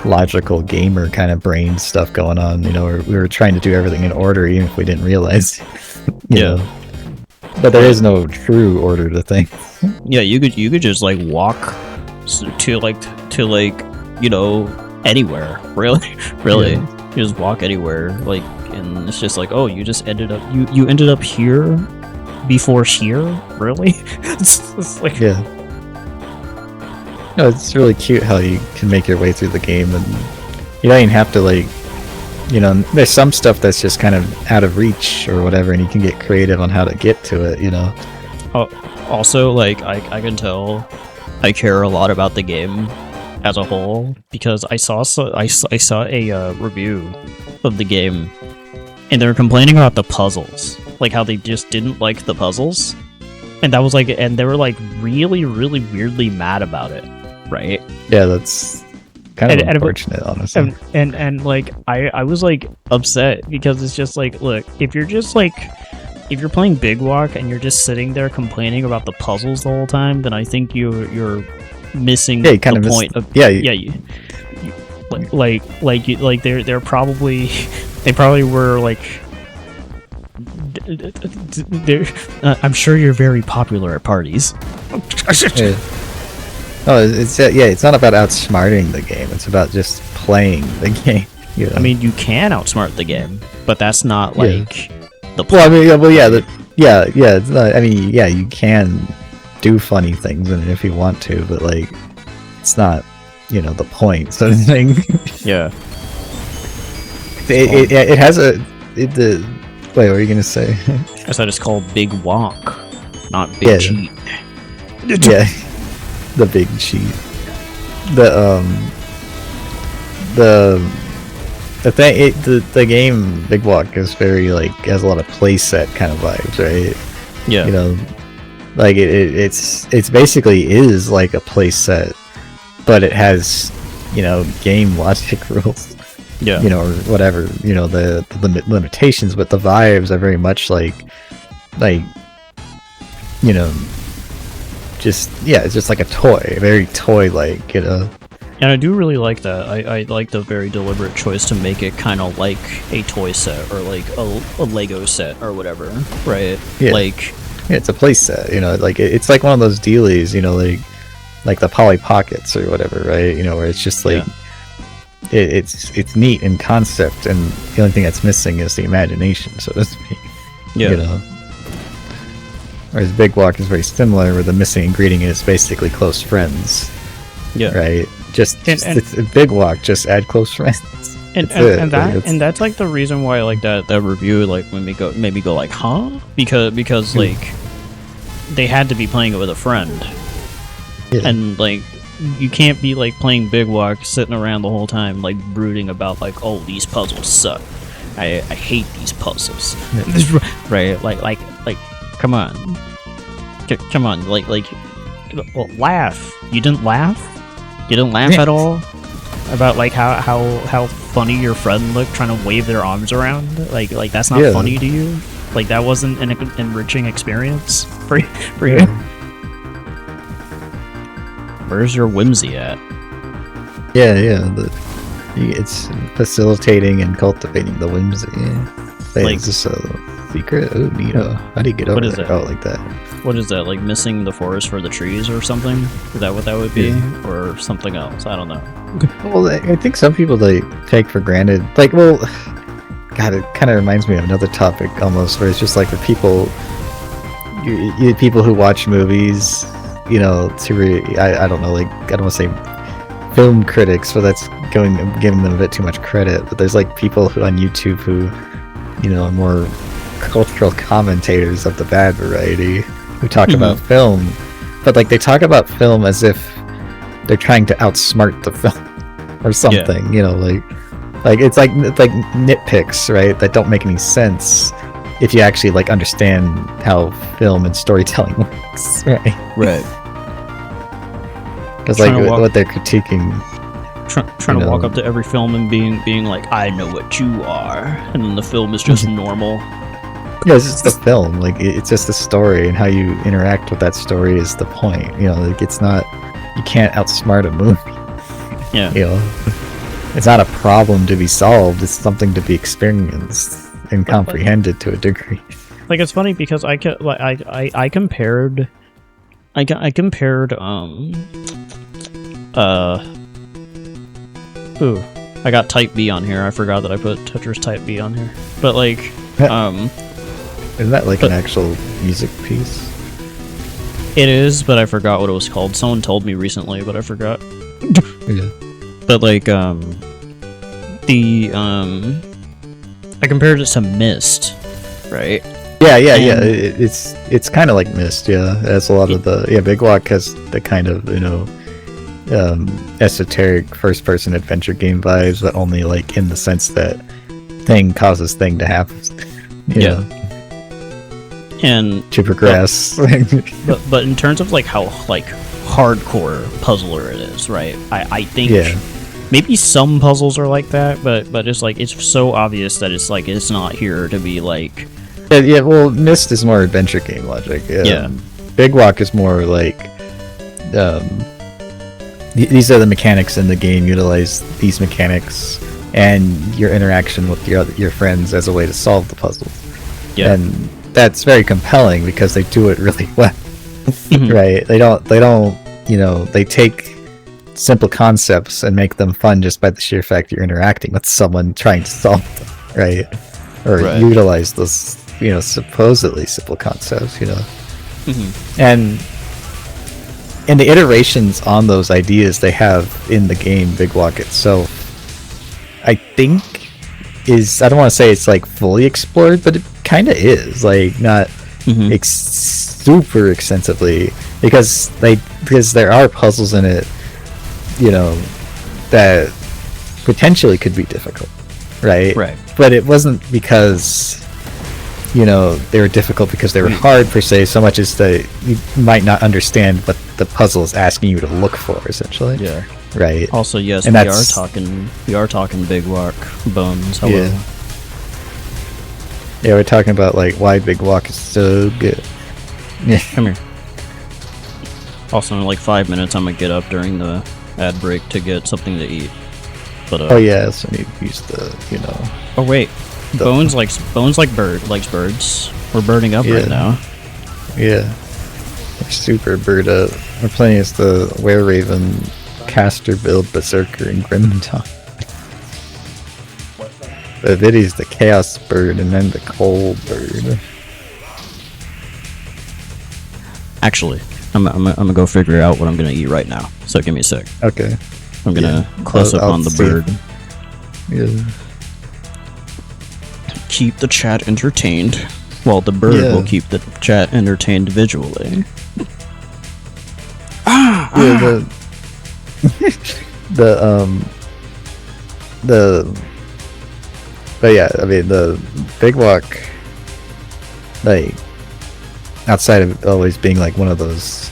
logical gamer kind of brain stuff going on. We were trying to do everything in order, even if we didn't realize. You know. But there is no true order to things. Yeah, you could just like walk to anywhere, really. Really. Yeah. You just walk anywhere, like, and it's just like, oh, you just ended up you ended up here before here, really? It's like, yeah. No, it's really cute how you can make your way through the game, and you don't even have to, like, you know, there's some stuff that's just kind of out of reach or whatever, and you can get creative on how to get to it, you know. Also, like, I can tell I care a lot about the game as a whole, because I saw a review of the game, and they were complaining about the puzzles, like how they just didn't like the puzzles, and that was like, and they were like really, really weirdly mad about it, right? Yeah, that's kind of unfortunate, honestly. And like, I was like upset, because it's just like, look, if you're playing Big Walk and you're just sitting there complaining about the puzzles the whole time, then I think you're missing the point of they're probably they probably were like, I'm sure you're very popular at parties. Yeah. Oh, it's not about outsmarting the game, it's about just playing the game, you know? I mean, you can outsmart the game, but that's not like the point. Well, I mean, it's not, I mean, yeah, you can do funny things in it if you want to, but like, it's not, you know, the point sort of thing. Yeah. It has a wait, what are you gonna say? I said it's called Big Walk, not Big Cheat. Yeah, the Big Cheat. The game Big Walk is very, like, has a lot of playset kind of vibes, right? Yeah. You know, like it's basically is like a playset, but it has, you know, game logic rules. Yeah. You know, or whatever, you know, the limitations, but the vibes are very much like, you know, just, yeah, it's just like a toy, very toy-like, you know. And I do really like that. I like the very deliberate choice to make it kind of like a toy set, or like a Lego set or whatever, right? Yeah. Like, yeah, it's a play set, you know, like it's like one of those dealies, you know, like the Polly Pockets or whatever, right? You know, where it's just like, it's neat in concept, and the only thing that's missing is the imagination, so to speak. Yeah. You know. Whereas Big Walk is very similar, where the missing ingredient is basically close friends. Yeah. Right. It's a Big Walk. Just add close friends. And that's like the reason why, like, that review, like, made me go like, huh? Because like, they had to be playing it with a friend. Yeah. And like, you can't be like playing Big Walk sitting around the whole time like brooding about like, oh, these puzzles suck. I hate these puzzles. Yeah. Right? Like come on. Come on, like laugh. You didn't laugh? You didn't laugh at all about like how funny your friend looked trying to wave their arms around? Like that's not funny to you? Like that wasn't an enriching experience for you? Where's your whimsy at? Yeah. It's facilitating and cultivating the whimsy. Wait, like, is this a secret? Oh, neato. How do you get over it? Oh, like that. What is that? Like missing the forest for the trees or something? Is that what that would be? Yeah. Or something else? I don't know. Well, I think some people, like, take for granted. Like, well, God, it kind of reminds me of another topic almost, where it's just like the people, people who watch movies, you know, I don't know, like, I don't want to say film critics, but that's giving them a bit too much credit. But there's like people on YouTube who, you know, are more cultural commentators of the bad variety, who talk about film, but like they talk about film as if they're trying to outsmart the film or something. You know, like it's like nitpicks, right, that don't make any sense if you actually like understand how film and storytelling works, right? Because like what they're critiquing, trying to walk up to every film and being like, I know what you are, and then the film is just normal. Yeah, it's just the film. Like, it's just the story, and how you interact with that story is the point. You know, like, it's not, you can't outsmart a movie. Yeah. You know, it's not a problem to be solved. It's something to be experienced and comprehended to a degree. Like, it's funny because I compared Ooh, I got Type B on here. I forgot that I put Tetris Type B on here. But like, isn't that like an actual music piece? It is, but I forgot what it was called. Someone told me recently, but I forgot. Yeah. But like, I compared it to Myst, right? Yeah. It's kind of like Myst. Yeah, that's a lot of the Big Walk has the kind of esoteric first-person adventure game vibes, but only like in the sense that thing causes thing to happen. Yeah. And to progress. But in terms of like how like hardcore puzzler it is, right? I think maybe some puzzles are like that, but it's like it's so obvious that it's like it's not here to be like. Yeah. Well, Myst is more adventure game logic. Yeah. Big Walk is more like these are the mechanics in the game. Utilize these mechanics and your interaction with your friends as a way to solve the puzzles. Yeah. And that's very compelling because they do it really well. Right? They don't they take simple concepts and make them fun just by the sheer fact you're interacting with someone trying to solve them, right? Or utilize those supposedly simple concepts, and the iterations on those ideas they have in the game Big Walk itself, I think I don't want to say it's like fully explored, but it kind of is, like not super extensively, because there are puzzles in it that potentially could be difficult, right? But it wasn't because they were difficult because they were hard per se, so much as that you might not understand what the puzzle is asking you to look for, essentially. Yeah. Right. Also, yes, and we are talking Big Walk. Bones. Hello. Yeah, we're talking about like why Big Walk is so good. Yeah. Come here. Also, in like 5 minutes, I'm gonna get up during the ad break to get something to eat. But oh yeah, so I need to use the Oh wait, Bones likes birds. We're birding up right now. Yeah, we're super bird up. We're playing as the Wereraven, Caster build, Berserker, and Grimdon. The Viddy's the Chaos Bird, and then the Cold Bird. Actually, I'm gonna go figure out what I'm gonna eat right now. So give me a sec. Okay. I'm gonna close up on the bird. Yeah. Keep the chat entertained, while the bird will keep the chat entertained visually. But yeah, I mean the Big Walk, like outside of always being like one of those,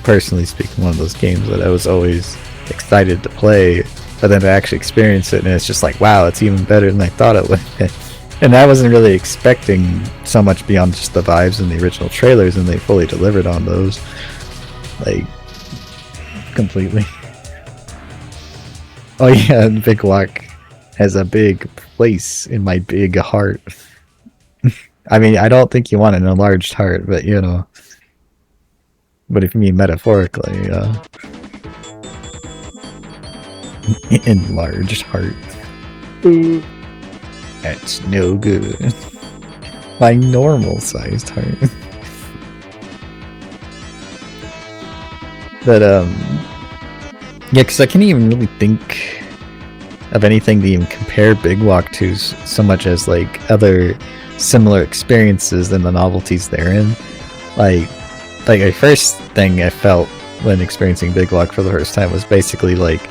personally speaking, one of those games that I was always excited to play, but then to actually experience it, and it's just like, wow, it's even better than I thought it would. And I wasn't really expecting so much beyond just the vibes in the original trailers, and they fully delivered on those, like, completely. Oh yeah, and Big Walk has a big place in my big heart. I mean, I don't think you want an enlarged heart, but but if you mean metaphorically, enlarged heart. That's no good. My normal sized heart. But yeah, because I can't even really think of anything to even compare Big Walk to so much as like other similar experiences and the novelties therein. Like the first thing I felt when experiencing Big Walk for the first time was basically like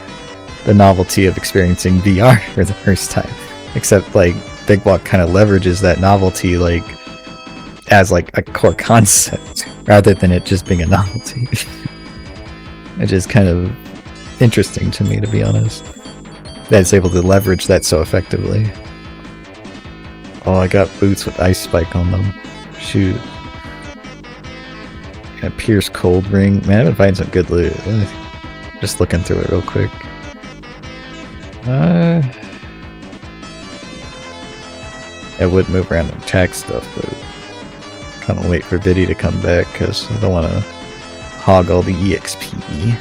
the novelty of experiencing VR for the first time. Except like Big Walk kind of leverages that novelty like as like a core concept rather than it just being a novelty. Which is kind of interesting to me, to be honest. That it's able to leverage that so effectively. Oh, I got boots with ice spike on them. Shoot. Got Pierce Cold Ring. Man, I've been finding some good loot. Just looking through it real quick. I would move around and attack stuff, but kind of wait for Biddy to come back because I don't want to hog all the EXP.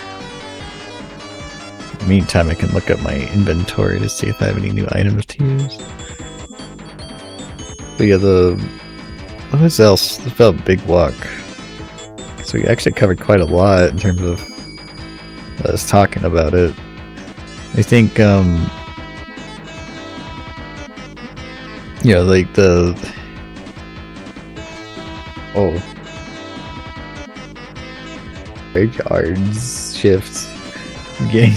the meantime, I can look up my inventory to see if I have any new items to use. But yeah, what else? About Big Walk. So we actually covered quite a lot in terms of us talking about it. I think, you know, like graveyards shifts game.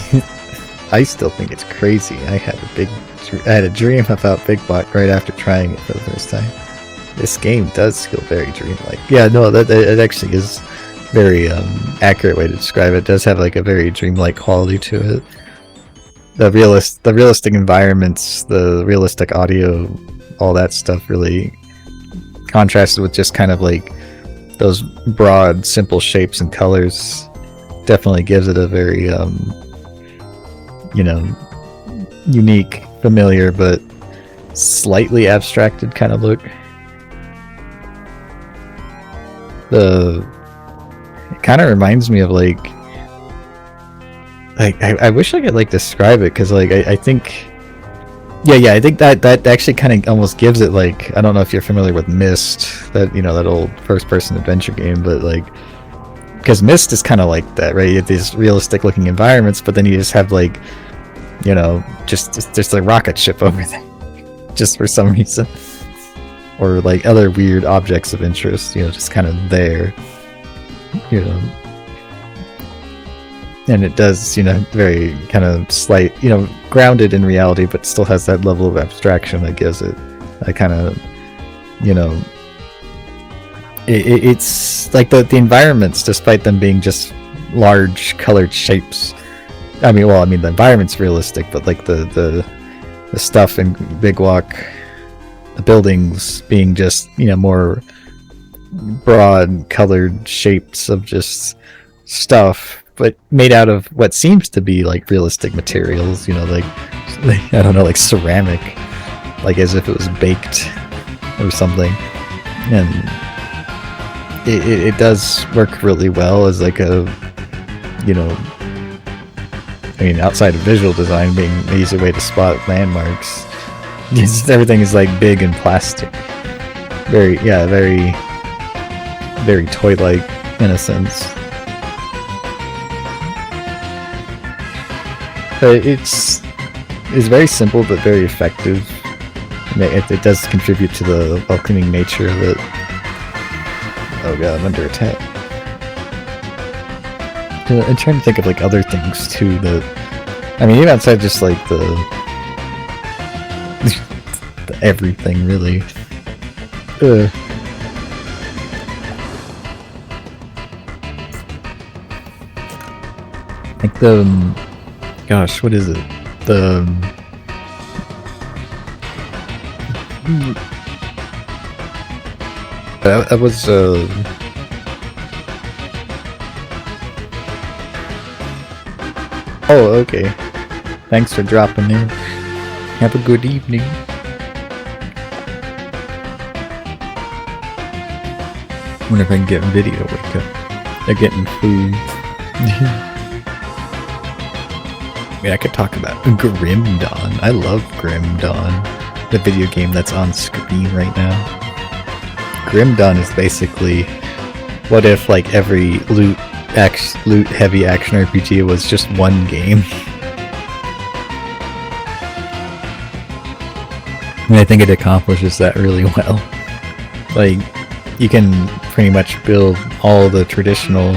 I still think it's crazy. I had a dream about Big Walk right after trying it for the first time. This game does feel very dreamlike. Yeah, no, that it actually is very accurate way to describe it. It does have like a very dreamlike quality to it. The realistic environments, the realistic audio, all that stuff really contrasted with just kind of like those broad, simple shapes and colors. Definitely gives it a very, you know, unique, familiar, but slightly abstracted kind of look. It kind of reminds me of like I wish I could like describe it, because like I think I think that actually kind of almost gives it like, I don't know if you're familiar with Myst, that, you know, that old first-person adventure game, but like, because Myst is kind of like that, right? You have these realistic looking environments, but then you just have like, you know, just a rocket ship over there just for some reason, or like other weird objects of interest, you know, just kind of there, you know. And it does, you know, very kind of slight, you know, grounded in reality, but still has that level of abstraction that gives it that kind of, you know, it's like the environments, despite them being just large colored shapes. I mean, the environment's realistic, but like the stuff in Big Walk, the buildings being just, you know, more broad colored shapes of just stuff, but made out of what seems to be like realistic materials, you know, like I don't know, like ceramic, like as if it was baked or something. And it does work really well as like a, you know, I mean, outside of visual design being an easy way to spot landmarks, everything is like big and plastic, very toy-like in a sense. It's very simple but very effective. It does contribute to the welcoming nature of it. Oh god, I'm under attack. I'm trying to think of like other things too that, I mean, even outside just like the everything really. Like gosh, what is it? I was oh, okay. Thanks for dropping in. Have a good evening. Wonder if I can get video wake up. They're getting food. Yeah, I could talk about Grim Dawn. I love Grim Dawn, the video game that's on screen right now. Grim Dawn is basically, what if like every loot heavy action RPG was just one game? And I think it accomplishes that really well. Like, you can pretty much build all the traditional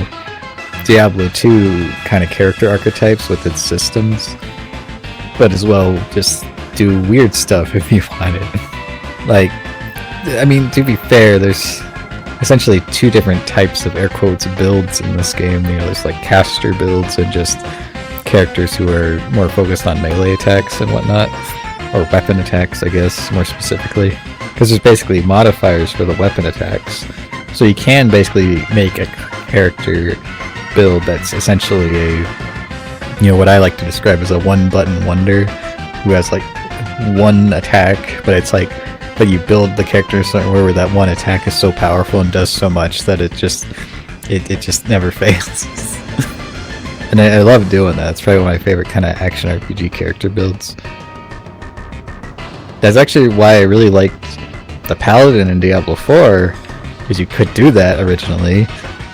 Diablo 2 kind of character archetypes with its systems, but as well just do weird stuff if you want it. Like, I mean, to be fair, there's essentially two different types of air quotes builds in this game. You know, there's like caster builds and just characters who are more focused on melee attacks and whatnot, or weapon attacks, I guess, more specifically, because there's basically modifiers for the weapon attacks. So you can basically make a character build that's essentially a, you know, what I like to describe as a one-button wonder, who has like one attack, but it's like, but you build the character in a certain way where that one attack is so powerful and does so much that it just never fails. And I love doing that. It's probably one of my favorite kind of action RPG character builds. That's actually why I really liked the Paladin in Diablo 4, because you could do that originally,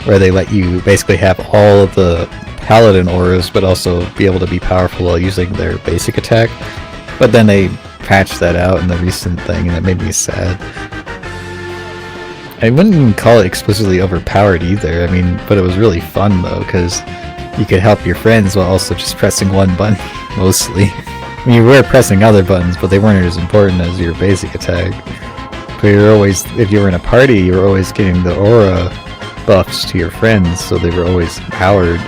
where they let you basically have all of the Paladin auras, but also be able to be powerful while using their basic attack. But then they patched that out in the recent thing, and it made me sad. I wouldn't even call it explicitly overpowered either. I mean, but it was really fun though, because you could help your friends while also just pressing one button, mostly. I mean, you were pressing other buttons, but they weren't as important as your basic attack. But you're always, if you were in a party, you were always getting the aura buffs to your friends, so they were always powered.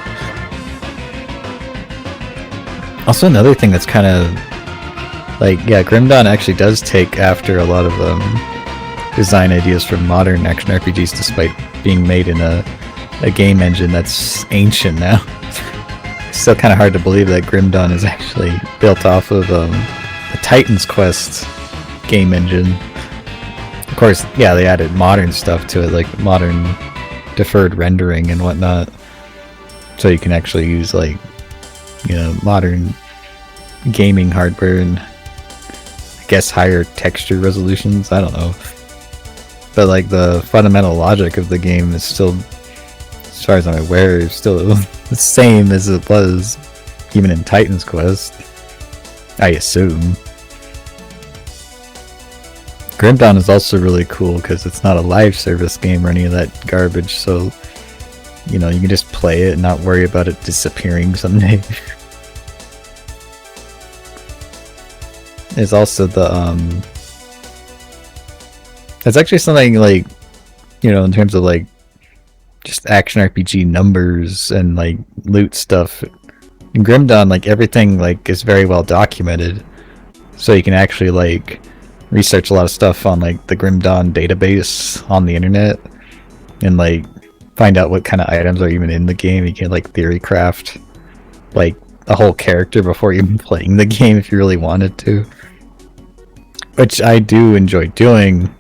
Also, another thing that's kind of like, yeah, Grim Dawn actually does take after a lot of design ideas from modern action RPGs, despite being made in a game engine that's ancient now. It's still kind of hard to believe that Grim Dawn is actually built off of the Titan's Quest game engine. Of course, yeah, they added modern stuff to it, like modern deferred rendering and whatnot, so you can actually use, like, you know, modern gaming hardware and I guess higher texture resolutions. I don't know, but like the fundamental logic of the game is still, as far as I'm aware, is still the same as it was even in Titan's Quest, I assume. Grim Dawn is also really cool because it's not a live service game or any of that garbage, so you know, you can just play it and not worry about it disappearing someday. There's also the it's actually something like, you know, in terms of like just action RPG numbers and like loot stuff. In Grim Dawn, like everything like is very well documented, so you can actually like research a lot of stuff on like the Grim Dawn database on the internet and like find out what kind of items are even in the game. You can like theory craft like a whole character before even playing the game if you really wanted to, which I do enjoy doing.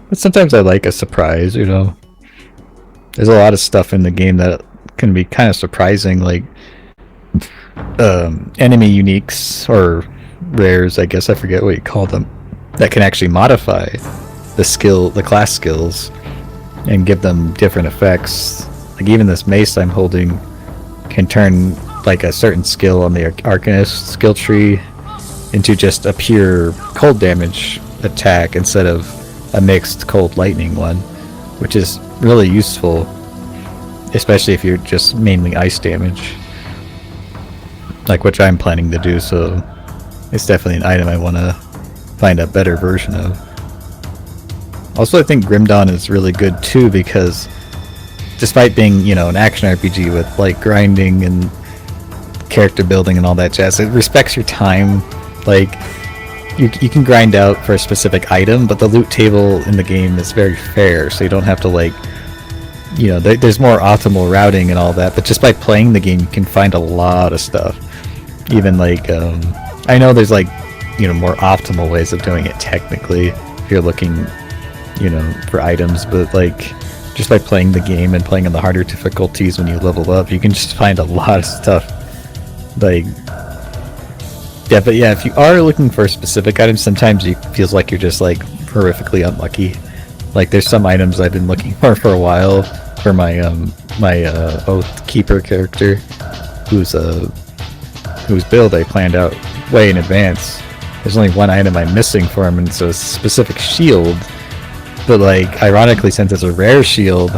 But sometimes I like a surprise, you know. There's a lot of stuff in the game that can be kind of surprising, like enemy uniques or rares, I guess, I forget what you call them, that can actually modify the class skills and give them different effects. Like even this mace I'm holding can turn like a certain skill on the Arcanist skill tree into just a pure cold damage attack instead of a mixed cold lightning one, which is really useful, especially if you're just mainly ice damage, like which I'm planning to do. So it's definitely an item I want to find a better version of. Also, I think Grim Dawn is really good too, because despite being, you know, an action RPG with like grinding and character building and all that jazz, it respects your time. Like you can grind out for a specific item, but the loot table in the game is very fair, so you don't have to like, you know, there's more optimal routing and all that, but just by playing the game you can find a lot of stuff. Even like I know there's like, you know, more optimal ways of doing it technically if you're looking, you know, for items, but like just by playing the game and playing on the harder difficulties when you level up, you can just find a lot of stuff. Like, yeah, but yeah, if you are looking for specific items, sometimes it feels like you're just like horrifically unlucky. Like there's some items I've been looking for a while for my Oath Keeper character, whose build I planned out way in advance. There's only one item I'm missing for him, and it's a specific shield. But like, ironically, since it's a rare shield,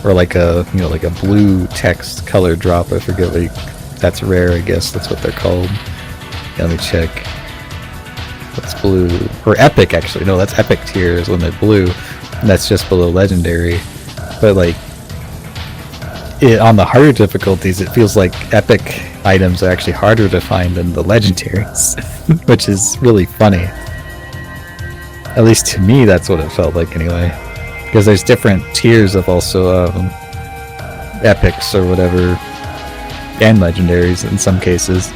or like a, you know, like a blue text color drop, I forget what that's rare, I guess that's what they're called. Yeah, let me check. What's blue? Or epic, actually. No, that's epic tier is when they're blue, and that's just below legendary. But like, on the harder difficulties, it feels like epic items are actually harder to find than the legendaries, which is really funny. At least to me, that's what it felt like anyway. Because there's different tiers of also epics or whatever, and legendaries in some cases,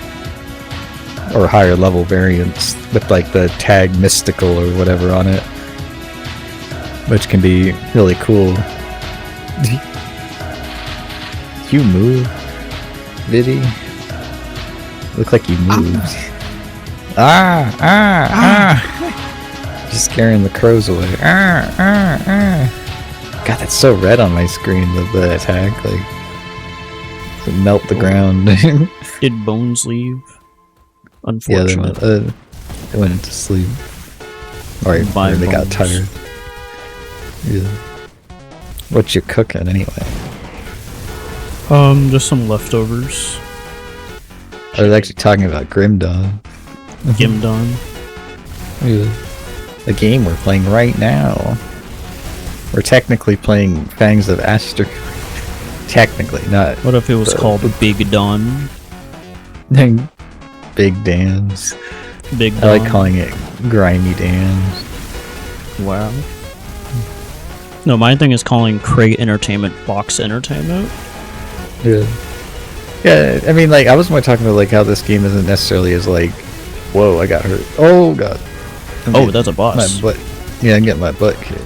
or higher level variants with like the tag mystical or whatever on it, which can be really cool. You move? Viddy. Look like you moved. Just scaring the crows away. God, that's so red on my screen, the attack. Like, to melt the ground. Did Bones leave? Unfortunately. Yeah, they went into sleep. Or they got tired. Yeah. What you cooking anyway? Just some leftovers. I was actually talking about Grim Dawn. Gimdon. Yeah. The game we're playing right now. We're technically playing Fangs of Aster. Technically, not. What if it was called Big Dawn? Big Dams. Big Dawn. I like calling it Grimy Dams. Wow. No, my thing is calling Crate Entertainment Box Entertainment. Yeah. Yeah, I mean, like, I was more talking about, like, how this game isn't necessarily as, like, whoa, I got hurt. Oh, God. That's a boss. My butt. Yeah, I'm getting my butt kicked.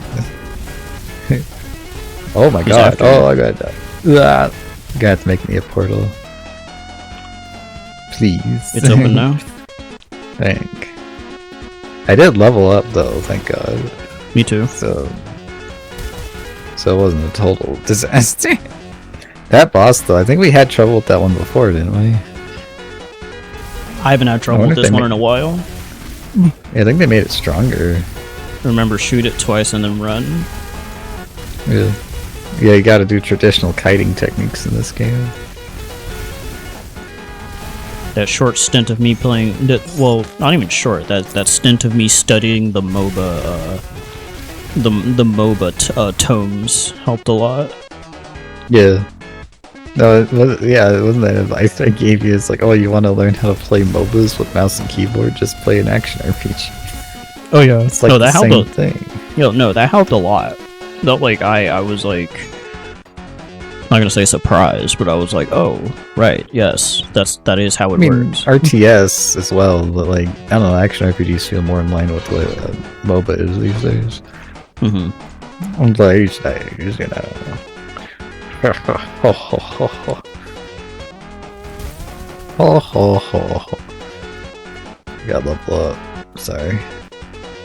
Oh, my God. Oh, I got that. Ah. You got to make me a portal. Please. It's open now. Thank. I did level up, though, thank God. Me too. So it wasn't a total disaster. That boss, though, I think we had trouble with that one before, didn't we? I haven't had trouble with this one in a while. Yeah, I think they made it stronger. Remember, shoot it twice and then run. Yeah. Yeah, you gotta do traditional kiting techniques in this game. That short stint of me playing... well, not even short. That stint of me studying the MOBA... the MOBA tomes helped a lot. Yeah. No, it wasn't that advice I gave you. It's like, oh, you want to learn how to play MOBAs with mouse and keyboard? Just play an action RPG. Oh yeah, it's like no, that the helped same thing. No, that helped a lot. Not like I was like, not gonna say surprised, but I was like, oh, right, yes, that is how it works. RTS as well, but like, I don't know, action RPGs feel more in line with what MOBA is these days. Mm-hmm. On these days, you know. Gotta level up. Sorry.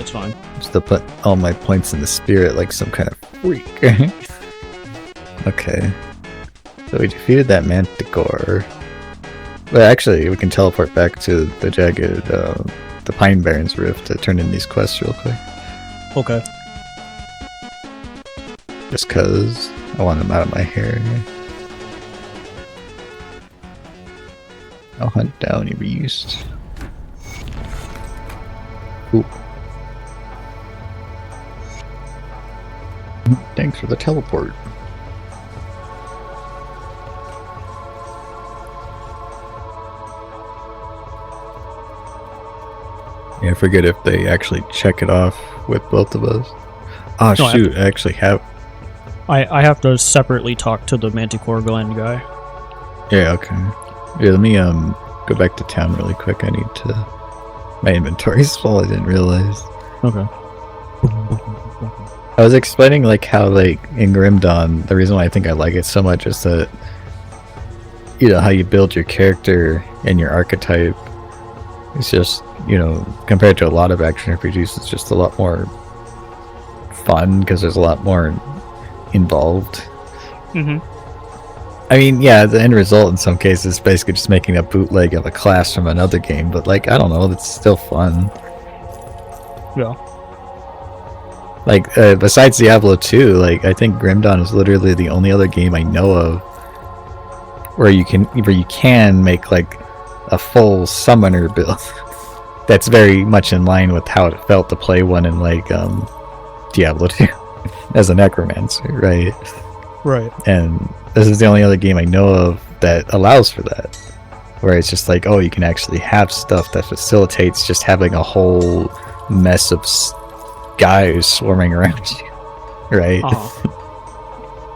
It's fine. Just to put all my points in the spirit like some kind of freak. Okay. So we defeated that Manticore. But actually, we can teleport back to the Jagged, the Pine Barrens Rift to turn in these quests real quick. Okay. Just cause I want them out of my hair. I'll hunt down your beast. Ooh. Thanks for the teleport. Yeah, I forget if they actually check it off with both of us. Oh no, shoot, I actually have... I have to separately talk to the Manticore Glen guy. Yeah, okay. Yeah, let me go back to town really quick. I need to... My inventory's full, I didn't realize. Okay. I was explaining like how like in Grim Dawn, the reason why I think I like it so much is that, you know, how you build your character and your archetype. It's just, you know, compared to a lot of action RPGs, it's just a lot more fun because there's a lot more involved. Mm-hmm. I mean, yeah, the end result in some cases is basically just making a bootleg of a class from another game, but like, I don't know, it's still fun. Yeah. Like, besides Diablo 2, like, I think Grim Dawn is literally the only other game I know of where you can make like a full summoner build that's very much in line with how it felt to play one in like Diablo 2 as a necromancer, right? Right. And this is the only other game I know of that allows for that, where it's just like, oh, you can actually have stuff that facilitates just having a whole mess of guys swarming around you, right?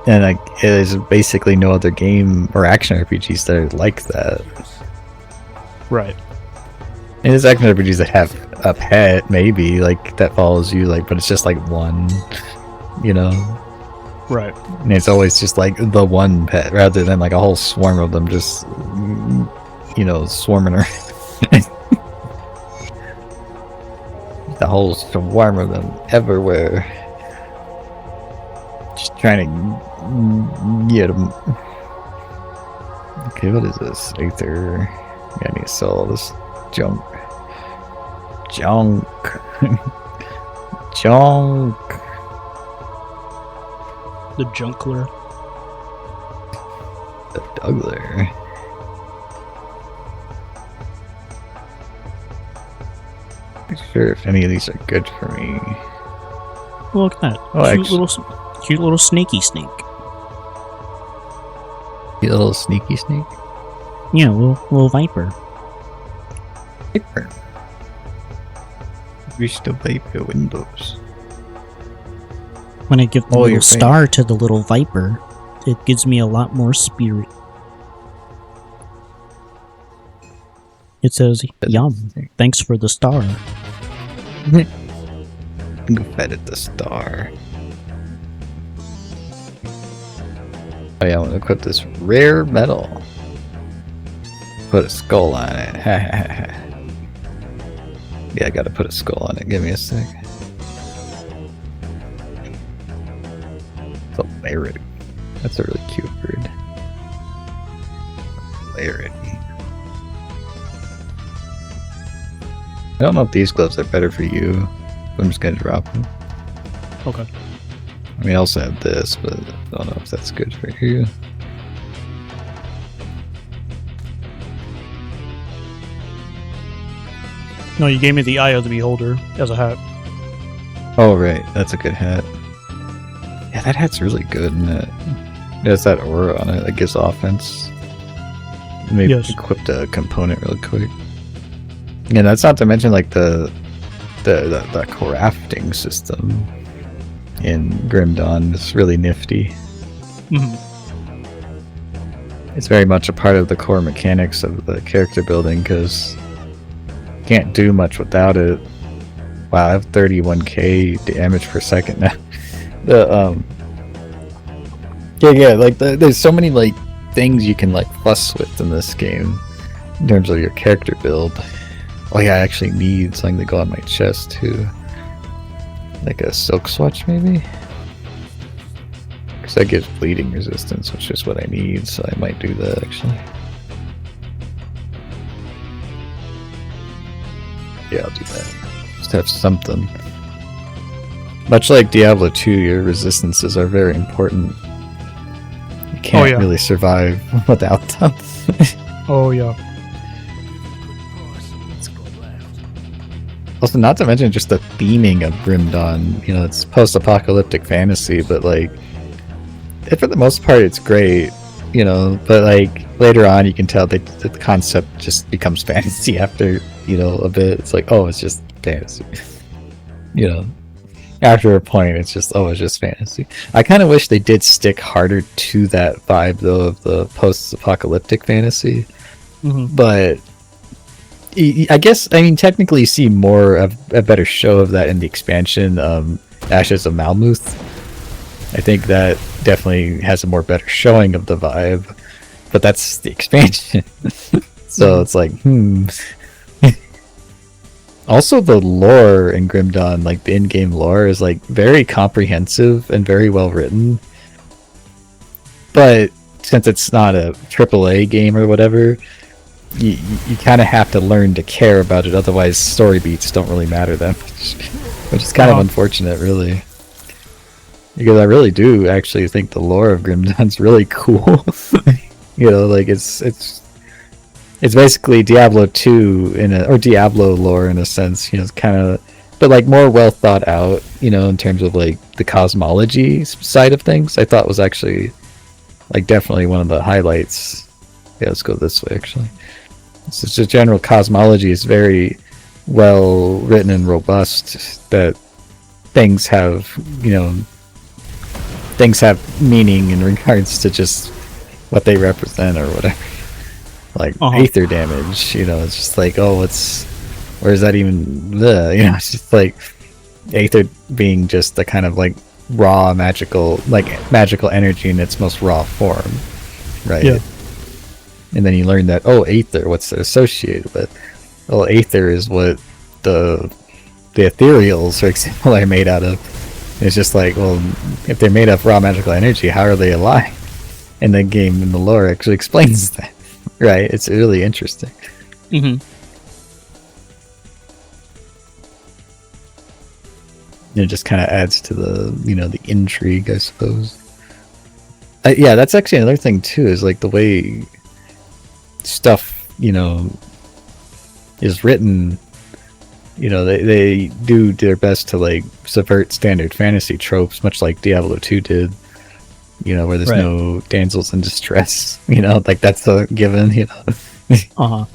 And like, there's basically no other game or action RPGs that are like that. Right. And there's action RPGs that have a pet, maybe, like, that follows you, like, but it's just like one, you know? Right. And it's always just like the one pet rather than like a whole swarm of them just, swarming around. The whole swarm of them everywhere. Just trying to get them. Okay, what is this? Aether. Yeah, I need to sell all this junk. Junk. Junk. The Junkler. The Dougler. Not sure if any of these are good for me. Well, look at that. Oh, cute little snaky snake. You little sneaky snake? Yeah, little viper. Viper. Wish to vape your windows. When I give the your little star to the little viper, it gives me a lot more spirit. It says, "Yum, thanks for the star." Go fed at the star. Oh yeah, I want to equip this rare metal. Put a skull on it. Yeah, I gotta put a skull on it. Give me a sec. It's a Larry. That's a really cute bird. Larry. I don't know if these gloves are better for you. I'm just gonna drop them. Okay. I mean, I also have this, but I don't know if that's good for you. No, you gave me the Eye of the Beholder as a hat. Oh, right. That's a good hat. Yeah, that hat's really good, isn't it? It has that aura on it that gives offense. Maybe equip a component really quick. Yeah, that's not to mention like the crafting system in Grim Dawn is really nifty. Mm-hmm. It's very much a part of the core mechanics of the character building because you can't do much without it. Wow, I have 31k damage per second now. There's so many like things you can like fuss with in this game in terms of your character build. Oh yeah, I actually need something to go on my chest too. Like a silk swatch maybe? Because that gives bleeding resistance, which is what I need, so I might do that actually. Yeah, I'll do that. Just have something. Much like Diablo 2, your resistances are very important. You can't really survive without them. Oh yeah. Also, not to mention just the theming of Grim Dawn. You know, it's post-apocalyptic fantasy, but like, for the most part, it's great. You know, but like later on, you can tell that the concept just becomes fantasy after a bit. It's like, oh, it's just fantasy. After a point, it's just fantasy. I kind of wish they did stick harder to that vibe though of the post-apocalyptic fantasy, but. I guess, technically you see a better show of that in the expansion, Ashes of Malmuth. I think that definitely has a more better showing of the vibe, but that's the expansion. So it's like, Also, the lore in Grim Dawn, like the in-game lore, is like very comprehensive and very well written. But since it's not a AAA game or whatever, you kind of have to learn to care about it, otherwise story beats don't really matter that much. Which is kind of unfortunate, really. Because I really do actually think the lore of Grim Dawn's really cool. It's basically Diablo 2 or Diablo lore in a sense, it's kind of, but like more well thought out, in terms of like the cosmology side of things. I thought was actually like definitely one of the highlights. Yeah, let's go this way actually. So just general cosmology is very well written and robust, that things have meaning in regards to just what they represent or whatever. Like aether damage, it's just like, where's that even it's just like aether being just a kind of like raw magical energy in its most raw form, right? Yeah. And then you learn that, oh, aether, what's it associated with? Well, aether is what the ethereals, for example, are made out of. It's just like, well, if they're made of raw magical energy, how are they alive? And the game in the lore actually explains that, right? It's really interesting. Mm-hmm. It just kind of adds to the, the intrigue, I suppose. Yeah, that's actually another thing too, is like the way stuff, is written. They do their best to like subvert standard fantasy tropes, much like Diablo 2 did. Where there's no damsels in distress. Like that's a given. Uh-huh.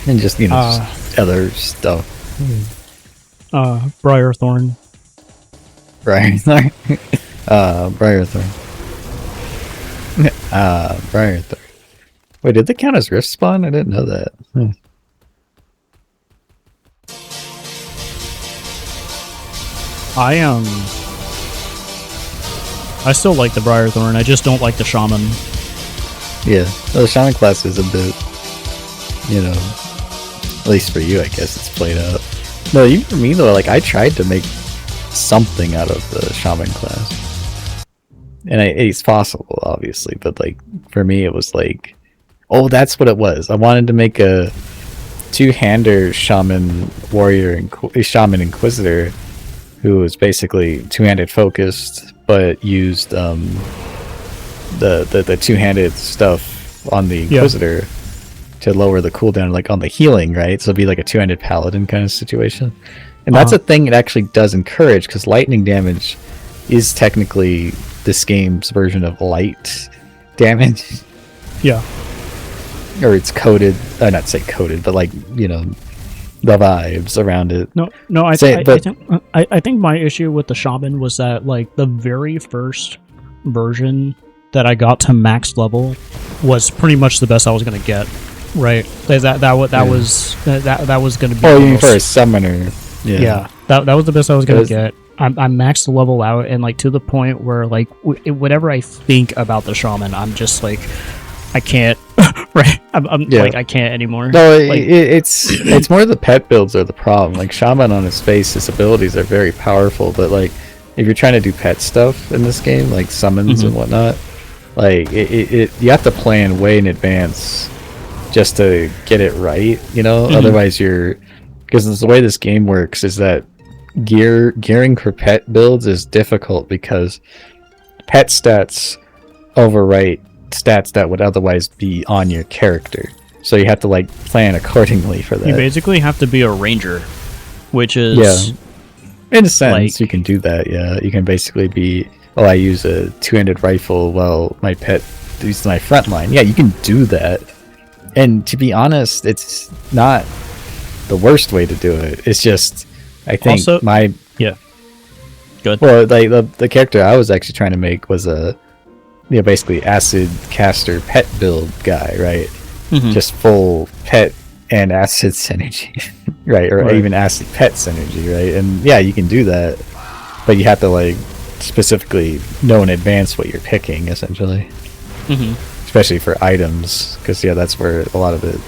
And just just other stuff. Briarthorn. Briarthorn. Briarthorn. Briarthorn. Wait, did they count as rift spawn? I didn't know that. I still like the Briarthorn. I just don't like the Shaman. Yeah, the Shaman class is a bit, at least for you, I guess it's played out. No, even for me though, like I tried to make something out of the Shaman class, and it's possible, obviously, but like for me, it was like, oh, that's what it was. I wanted to make a two-hander Shaman warrior and Shaman Inquisitor, who was basically two-handed focused, but used the two-handed stuff on the Inquisitor to lower the cooldown, like on the healing, right? So it'd be like a two-handed paladin kind of situation. And that's a thing it actually does encourage, because lightning damage is technically this game's version of light damage. Yeah. Or it's coded, not say coded, but like, the vibes around it. No, I think my issue with the Shaman was that like the very first version that I got to max level was pretty much the best I was gonna get. Right, that was gonna be. Oh, you mean for a summoner? Yeah, that was the best I was gonna get. I maxed the level out, and like to the point where like whatever I think about the Shaman, I'm just like, I can't. Right, I'm like I can't anymore. No, like, it's more the pet builds are the problem. Like Shaman on his face, his abilities are very powerful, but like if you're trying to do pet stuff in this game, like summons and whatnot, like you have to plan way in advance just to get it right, Otherwise because the way this game works is that gearing for pet builds is difficult, because pet stats overwrite stats that would otherwise be on your character, so you have to like plan accordingly for that. You basically have to be a ranger, which is in a sense, you can do that. You can basically be, I use a two-handed rifle while my pet uses my front line. You can do that. And to be honest, it's not the worst way to do it. It's just, I think also, good. Well, like the character I was actually trying to make was a, basically acid caster pet build guy, right? Just full pet and acid synergy, right? Or even acid pet synergy, right? And you can do that, but you have to like specifically know in advance what you're picking, essentially. Especially for items, because that's where a lot of the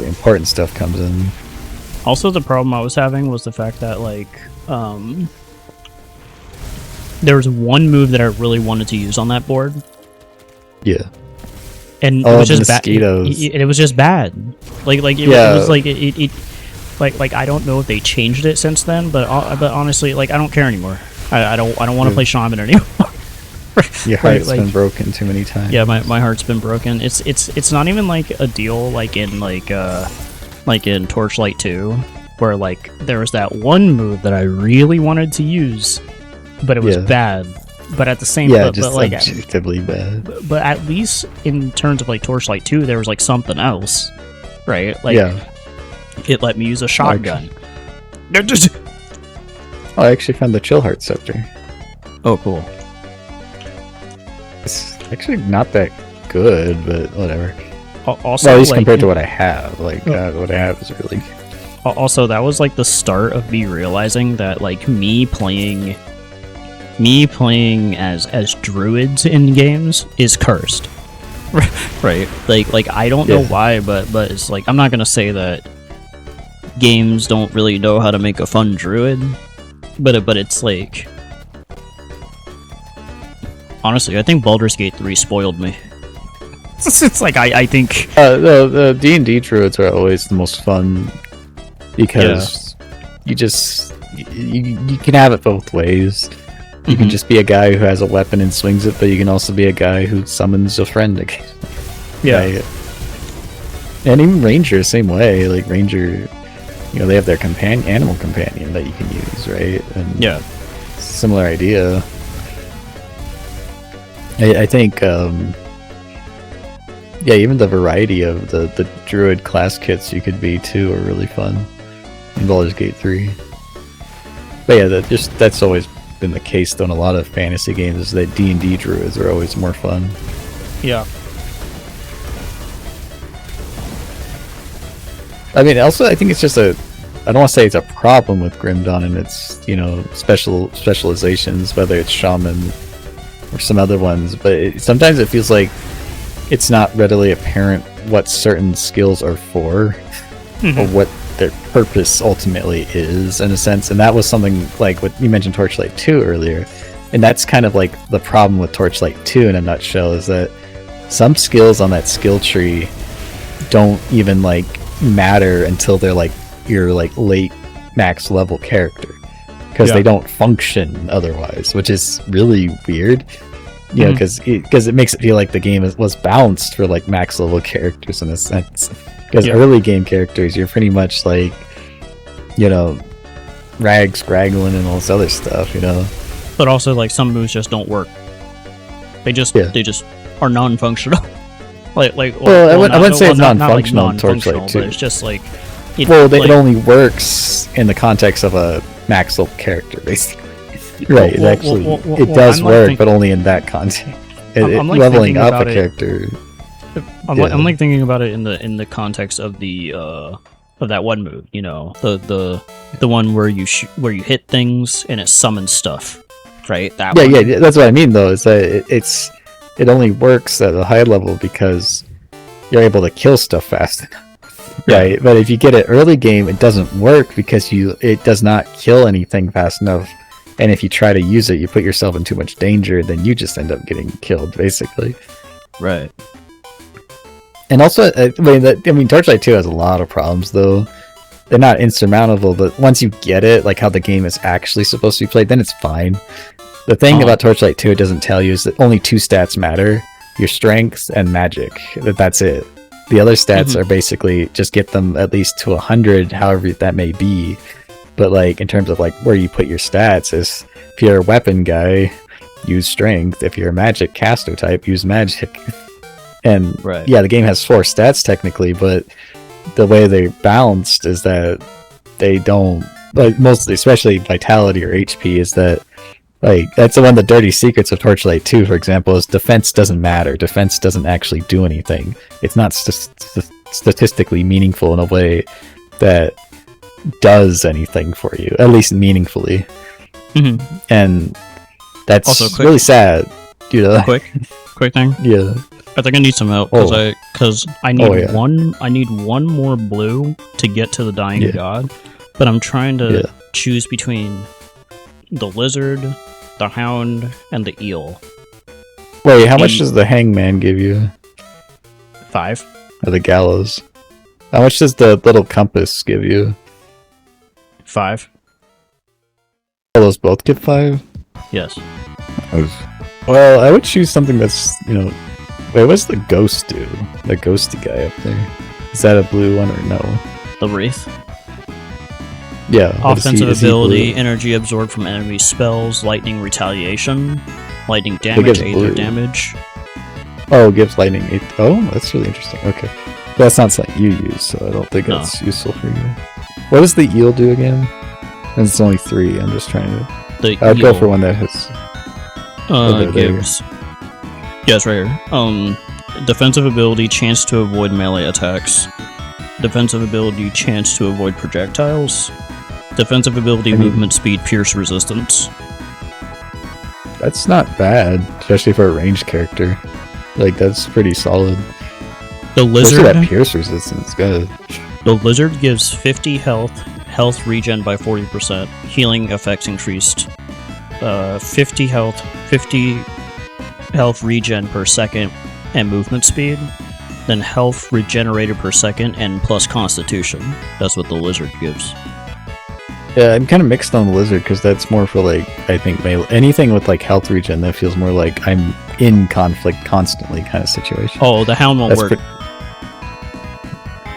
important stuff comes in. Also, the problem I was having was the fact that like there was one move that I really wanted to use on that board. Yeah. And it was just bad. It was just bad. It was like I don't know if they changed it since then, but honestly, like I don't care anymore. I don't want to play Shaman anymore. Your heart's been broken too many times. Yeah, my heart's been broken. It's not even like a deal like in Torchlight 2, where like there was that one move that I really wanted to use, but it was bad. But at the same time, just like objectively bad. But at least in terms of like Torchlight 2, there was like something else, right? Like it let me use a shotgun. I actually found the Chillheart Scepter. Oh, cool. It's actually not that good, but whatever. Also, at least compared to what I have. Like, what I have is really good. Also, that was like the start of me realizing that like me playing as druids in games is cursed. Right? Like I don't know why, but it's like I'm not gonna say that games don't really know how to make a fun druid, but it's like honestly, I think Baldur's Gate 3 spoiled me. It's like I think the D&D druids are always the most fun because you can have it both ways. You can just be a guy who has a weapon and swings it, but you can also be a guy who summons a friend again. Yeah. Right? And even Ranger, same way. Like Ranger, they have their animal companion that you can use, right? And similar idea. I think, even the variety of the druid class kits you could be too are really fun in Baldur's Gate 3. But yeah, that's always been the case though in a lot of fantasy games, is that D&D druids are always more fun. Yeah. I mean, also, I think it's just I don't want to say it's a problem with Grim Dawn and its, specializations, whether it's shaman or some other ones, but sometimes it feels like it's not readily apparent what certain skills are for, or what their purpose ultimately is, in a sense. And that was something like what you mentioned Torchlight 2 earlier, and that's kind of like the problem with Torchlight 2 in a nutshell, is that some skills on that skill tree don't even like matter until they're like your like late max level character, because they don't function otherwise, which is really weird. Because it makes it feel like the game was balanced for like max level characters in a sense. Because early game characters, you're pretty much like, Rags, Raglan, and all this other stuff, But also, like, some moves just don't work. They just are non-functional. I wouldn't say it's non-functional in Torchlight 2. But it's just like it only works in the context of a max level character, basically. Right, it does work, but only in that context. Leveling up a character. I'm like thinking about it in the context of the of that one move, the one where you hit things and it summons stuff, right? That one. That's what I mean though. Is that it only works at a high level because you're able to kill stuff fast enough, right? But if you get it early game, it doesn't work because it does not kill anything fast enough. And if you try to use it, you put yourself in too much danger, then you just end up getting killed, basically. Right. And also, Torchlight 2 has a lot of problems, though. They're not insurmountable, but once you get it, like how the game is actually supposed to be played, then it's fine. The thing about Torchlight 2 it doesn't tell you is that only two stats matter. Your strength and magic. That's it. The other stats are basically just get them at least to 100, however that may be. But like in terms of like where you put your stats is, if you're a weapon guy, use strength. If you're a magic caster type, use magic. And the game has 4 stats technically, but the way they're balanced is that they don't, like, mostly, especially vitality or HP, is that like that's one of the dirty secrets of Torchlight 2, for example, is defense doesn't matter. Defense doesn't actually do anything. It's not statistically meaningful in a way that does anything for you, at least meaningfully. And that's also really sad, quick thing. I think I need some help because I need one more blue to get to the Dying God, but I'm trying to choose between the lizard, the hound, and the eel. Wait, how much does the hangman give you? 5. Or the gallows? How much does the little compass give you? 5. All those both get 5? Yes. Well, I would choose something that's, Wait, what's the ghost do? The ghosty guy up there. Is that a blue one or no? The Wraith. Yeah. Offensive ability, energy absorbed from enemy spells, lightning retaliation, lightning damage, aether damage. Oh, it gives lightning. Oh, that's really interesting. Okay. That's not something you use, so I don't think that's useful for you. What does the eel do again? And it's only 3. I'm just trying to. I'd go for one that has. Gives. Yes, right here. Defensive ability, chance to avoid melee attacks. Defensive ability, chance to avoid projectiles. Defensive ability, movement speed, pierce resistance. That's not bad, especially for a ranged character. Like, that's pretty solid. The lizard. That pierce resistance, good. The lizard gives 50 health regen by 40%, healing effects increased. 50 health regen per second, and movement speed. Then health regenerated per second and plus constitution. That's what the lizard gives. Yeah, I'm kind of mixed on the lizard because that's more for like, I think melee. Anything with like health regen that feels more like I'm in conflict constantly kind of situation. Oh, the hound won't work.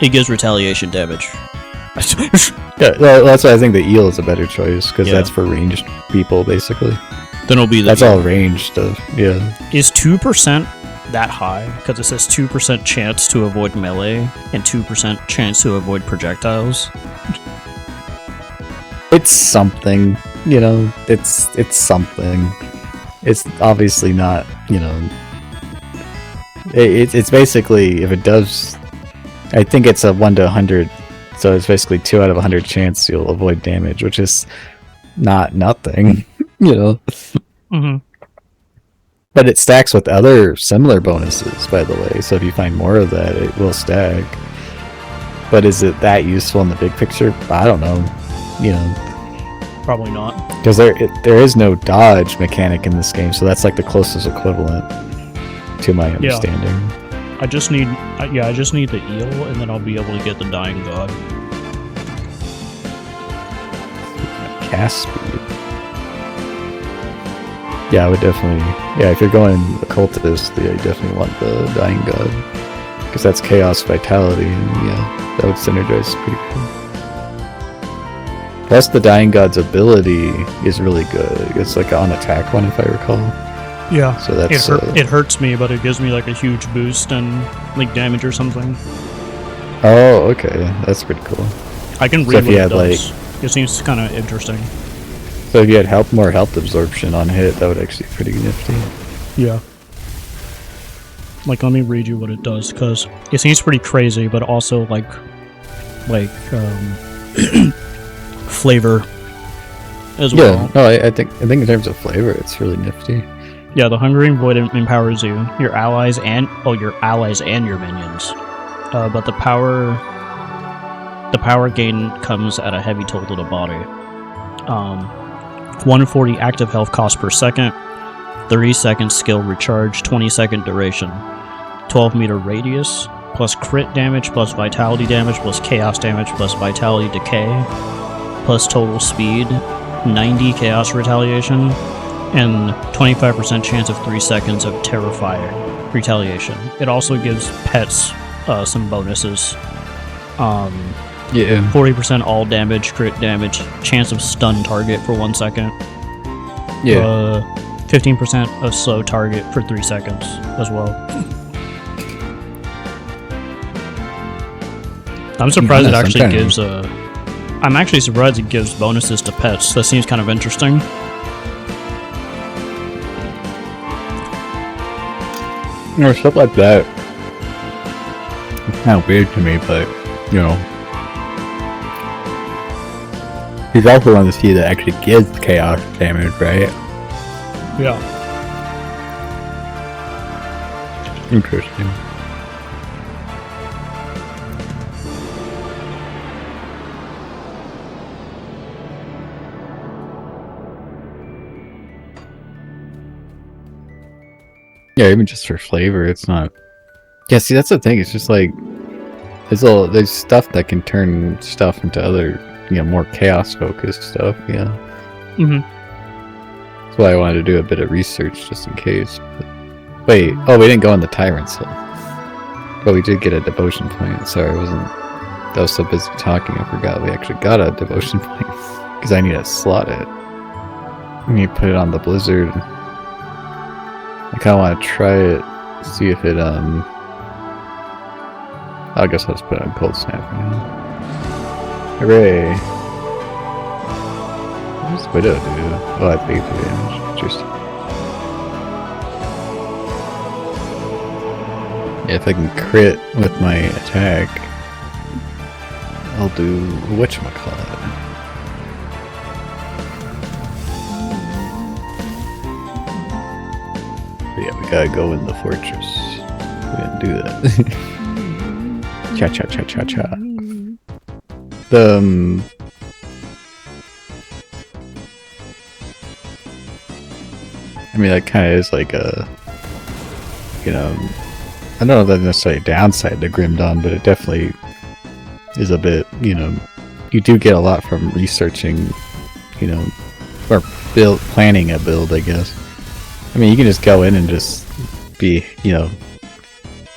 It gives retaliation damage. Yeah, well, that's why I think the eel is a better choice because that's for ranged people basically. Then it'll be the that's all ranged stuff. Yeah. Is 2% that high? Because it says 2% chance to avoid melee and 2% chance to avoid projectiles. It's something, you know. It's something. It's obviously not, you know. It's basically, if it does, I think it's a 1 to 100, so it's basically 2 out of 100 chance you'll avoid damage, which is not nothing, you know. Mm-hmm. But it stacks with other similar bonuses, by the way. So if you find more of that, it will stack. But is it that useful in the big picture? I don't know. You know, probably not. Because there is no dodge mechanic in this game, so that's like the closest equivalent to my understanding. Yeah. I just need the eel, and then I'll be able to get the Dying God. Cast speed. Yeah, I would definitely. Yeah, if you're going occultist, you definitely want the Dying God, because that's chaos vitality, and yeah, that would synergize pretty good. Plus, the Dying God's ability is really good. It's like on attack one, if I recall. Yeah. So that's it hurts me, but it gives me like a huge boost and like damage or something. Oh, okay, that's pretty cool. I can read what it does. It seems kind of interesting. So if you had more health absorption on hit, that would actually be pretty nifty. Yeah. Like, let me read you what it does, because it seems pretty crazy, but also like flavor as well. Yeah, no, I think in terms of flavor, it's really nifty. Yeah, the Hungering Void empowers you, your allies, and your minions. But the power gain comes at a heavy toll to the body. 140 active health cost per second, 30 seconds skill recharge, 20-second duration, 12-meter radius, plus crit damage, plus vitality damage, plus chaos damage, plus vitality decay, plus total speed, 90 chaos retaliation, and 25% chance of 3 seconds of Terrify retaliation. It also gives pets some bonuses. 40% all damage, crit damage, chance of stun target for 1 second. 15% of slow target for 3 seconds as well. I'm surprised it actually gives I'm actually surprised it gives bonuses to pets. That seems kind of interesting. You know, stuff like that. It's kind of weird to me, but, you know. He's also one to see that actually gives chaos damage, right? Yeah. Interesting. Yeah, even just for flavor, it's not. Yeah, see, that's the thing. It's just like there's stuff that can turn stuff into other, you know, more chaos-focused stuff. Yeah. Mhm. That's why I wanted to do a bit of research just in case. But wait, we didn't go on the Tyrant's Hill, but we did get a devotion point. Sorry, I was so busy talking, I forgot we actually got a devotion point because I need to slot it. I need to put it on the Blizzard. I kind of want to try it, see if it, I guess I'll just put it on Cold Snap for now. Hooray! What does Widow do? Oh, that's 83 damage. Interesting. Yeah, if I can crit with my attack, I'll do whatchamacallit. Yeah, we gotta go in the fortress. We didn't do that. Cha cha cha cha cha. I mean, that kind of is like a, you know, I don't know if that's necessarily a downside to Grim Dawn, but it definitely is a bit, you know, you do get a lot from researching, you know, or planning a build, I guess. I mean, you can just go in and just be, you know,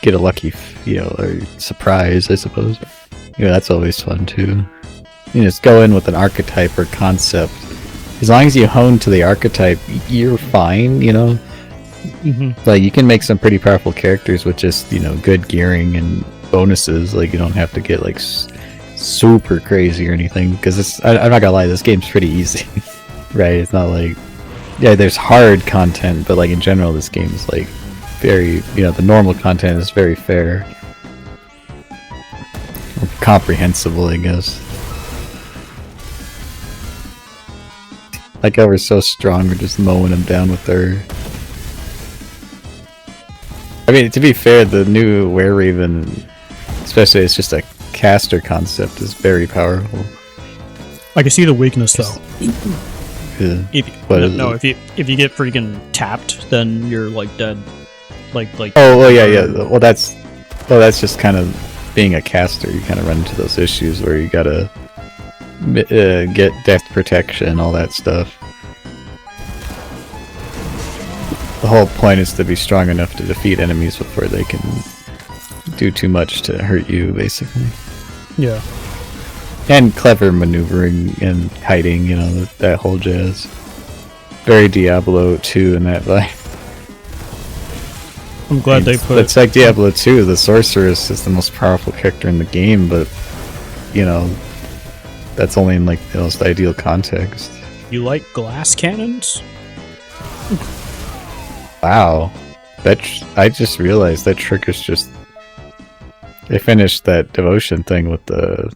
get a lucky, you know, or surprise, I suppose. You know, that's always fun too. You just go in with an archetype or concept. As long as you hone to the archetype, you're fine, you know? Like, you can make some pretty powerful characters with just, you know, good gearing and bonuses. Like, you don't have to get, like, super crazy or anything. Because I'm not gonna lie, this game's pretty easy. Right? It's not like... Yeah, there's hard content, but, like, in general, this game is, like, very... You know, the normal content is very fair. Or comprehensible, I guess. Like how we're so strong, we're just mowing them down with our... I mean, to be fair, the new Were-Raven, especially it's just a caster concept, is very powerful. I can see the weakness though. If you get freaking tapped, then you're like dead. Like. Oh well, yeah. Well, that's just kind of being a caster. You kind of run into those issues where you gotta get death protection, all that stuff. The whole point is to be strong enough to defeat enemies before they can do too much to hurt you, basically. Yeah. And clever maneuvering and hiding, you know, that whole jazz. Very Diablo 2 in that vibe. I'm glad they put... It's like Diablo 2, the sorceress is the most powerful character in the game, but, you know, that's only in, like, the most ideal context. You like glass cannons? Wow. I just realized that trick is just... They finished that devotion thing with the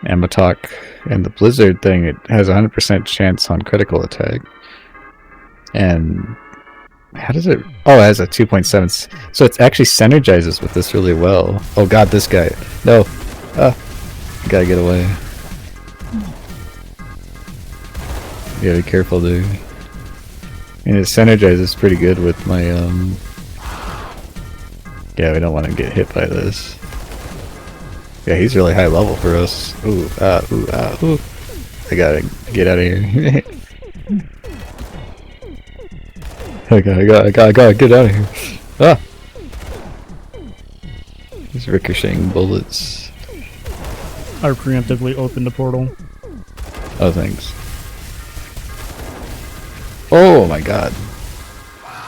Amatok and the Blizzard thing. It has a 100% chance on critical attack. And... How does it... Oh, it has a 2.7... So it actually synergizes with this really well. Oh god, this guy. No. Gotta get away. You gotta be careful, dude. And it synergizes pretty good with my, Yeah, we don't want to get hit by this. Yeah, he's really high level for us. Ooh. I gotta get out of here. I gotta get out of here. Ah! These ricocheting bullets. I preemptively opened the portal. Oh, thanks. Oh my god.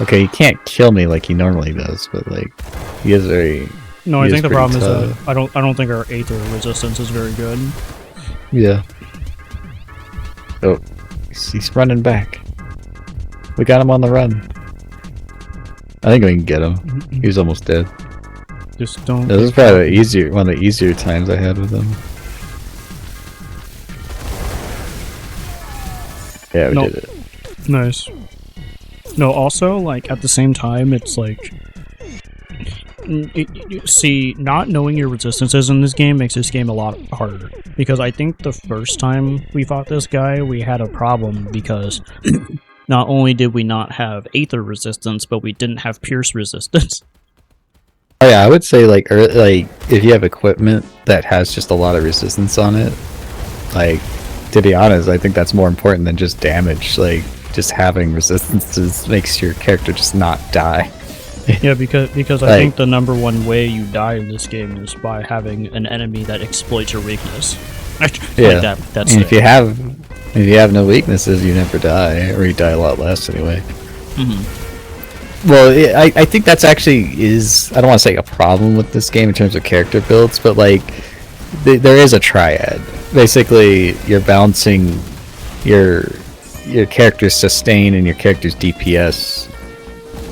Okay, he can't kill me like he normally does, but like, he is very... No, I think the problem is that I don't think our Aether resistance is very good. Yeah. Oh, he's running back. We got him on the run. I think we can get him. He's almost dead. Just don't... This is probably one of the easier times I had with him. Yeah, we did it. Nice. No, also, like, at the same time, it's like... See, not knowing your resistances in this game makes this game a lot harder. Because I think the first time we fought this guy, we had a problem because... Not only did we not have Aether resistance, but we didn't have Pierce resistance. Oh yeah, I would say like if you have equipment that has just a lot of resistance on it, like, to be honest, I think that's more important than just damage. Like, just having resistances makes your character just not die. Yeah, because I think the number one way you die in this game is by having an enemy that exploits your weakness. Yeah, like that's and if you have no weaknesses, you never die, or you die a lot less anyway. Well, I think that's actually is, I don't want to say a problem with this game in terms of character builds, but like, there is a triad. Basically, you're balancing your character's sustain and your character's DPS,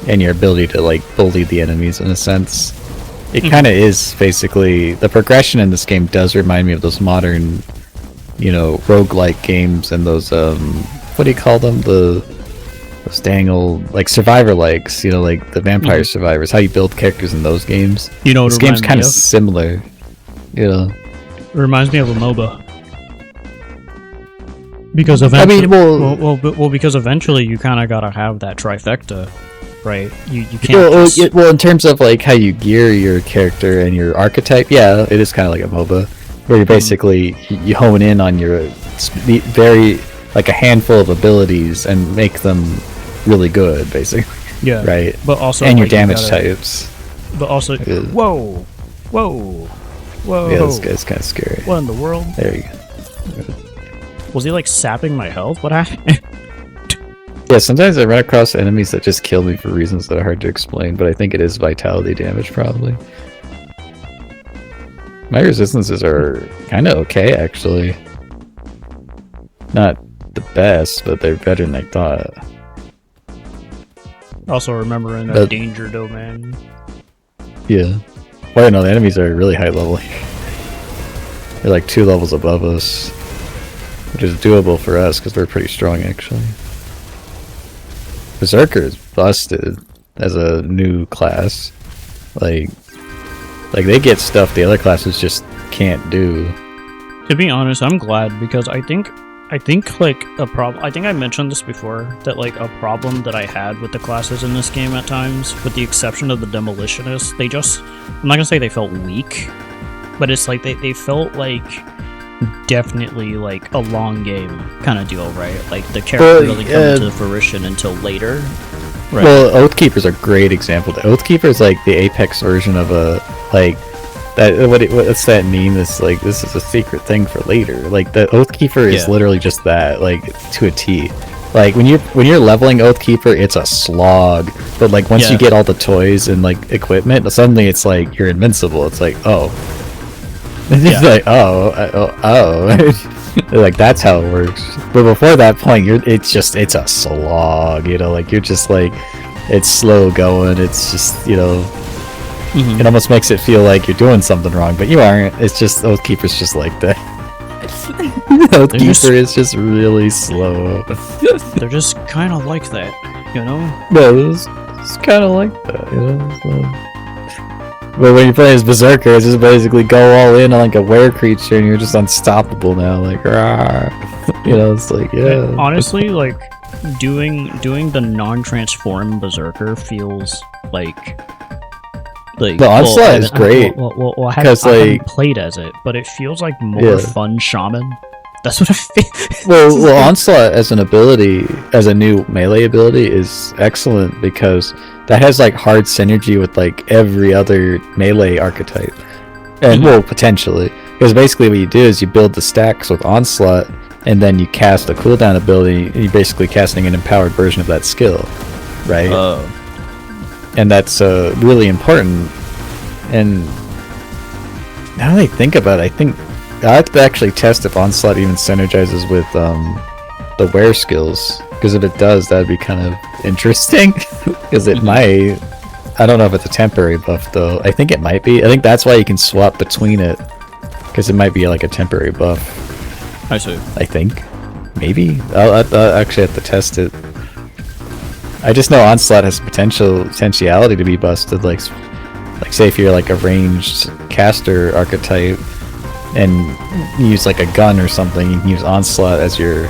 and your ability to like bully the enemies in a sense. it kind of is basically the progression in this game does remind me of those modern, roguelike games and those what do you call them, those dang old like survivor likes, like the Vampire Survivors, how you build characters in those games. This game's kind of similar. It reminds me of a MOBA. Because eventually, because eventually you kind of gotta have that trifecta, right? You can't. Well, in terms of like how you gear your character and your archetype, yeah, it is kind of like a MOBA, where you basically you hone in on your very like a handful of abilities and make them really good, basically. Yeah. Right. But also, and your damage types. But also, whoa. Yeah, this guy's kind of scary. What in the world? There you go. Was he like sapping my health? What happened? Yeah, sometimes I run across enemies that just kill me for reasons that are hard to explain, but I think it is vitality damage, probably. My resistances are kind of okay, actually. Not the best, but they're better than I thought. Also remembering that danger domain. Yeah. Well, no, the enemies are really high level here. They're like 2 levels above us. Which is doable for us, because we're pretty strong, actually. Berserker is busted as a new class. Like they get stuff the other classes just can't do. To be honest, I'm glad, because I think like a problem. I think I mentioned this before, that like a problem that I had with the classes in this game at times, with the exception of the Demolitionist, they just, I'm not gonna say they felt weak, but it's like they felt like definitely like a long game kind of deal, right? Like the character really comes to fruition until later. Right. Well, Oathkeeper's a great example. The Oathkeeper is like the apex version of a like that. What's that meme? This like this is a secret thing for later. Like the Oathkeeper is literally just that, like to a T. Like when you're leveling Oathkeeper, it's a slog. But like once you get all the toys and like equipment, suddenly it's like you're invincible. It's like it's like like that's how it works. But before that point, it's a slog. Like you're just like it's slow going. It's just it almost makes it feel like you're doing something wrong, but you aren't. It's just Oathkeeper's just like that. Oathkeeper is just really slow. They're just kind of like that, No, it's kind of like that, So. But when you play as Berserker, it's just basically go all in on like a were creature, and you're just unstoppable now. Like, it's like Honestly, like doing the non-transform Berserker feels like the Onslaught is great. I haven't played as it, but it feels like more fun Shaman. That's what I feel. Well, Onslaught as an ability, as a new melee ability, is excellent because that has like hard synergy with like every other melee archetype, and potentially, because basically what you do is you build the stacks with Onslaught, and then you cast a cooldown ability, and you're basically casting an empowered version of that skill, right? And that's really important. And now that I think about it, I think I have to actually test if Onslaught even synergizes with the wear skills, because if it does, that'd be kind of interesting. Because it might. I don't know if it's a temporary buff though. I think it might be. I think that's why you can swap between it, because it might be like a temporary buff. I see. I think. Maybe. I'll actually have to test it. I just know Onslaught has potentiality to be busted. Like say if you're like a ranged caster archetype and use like a gun or something, you can use Onslaught as your...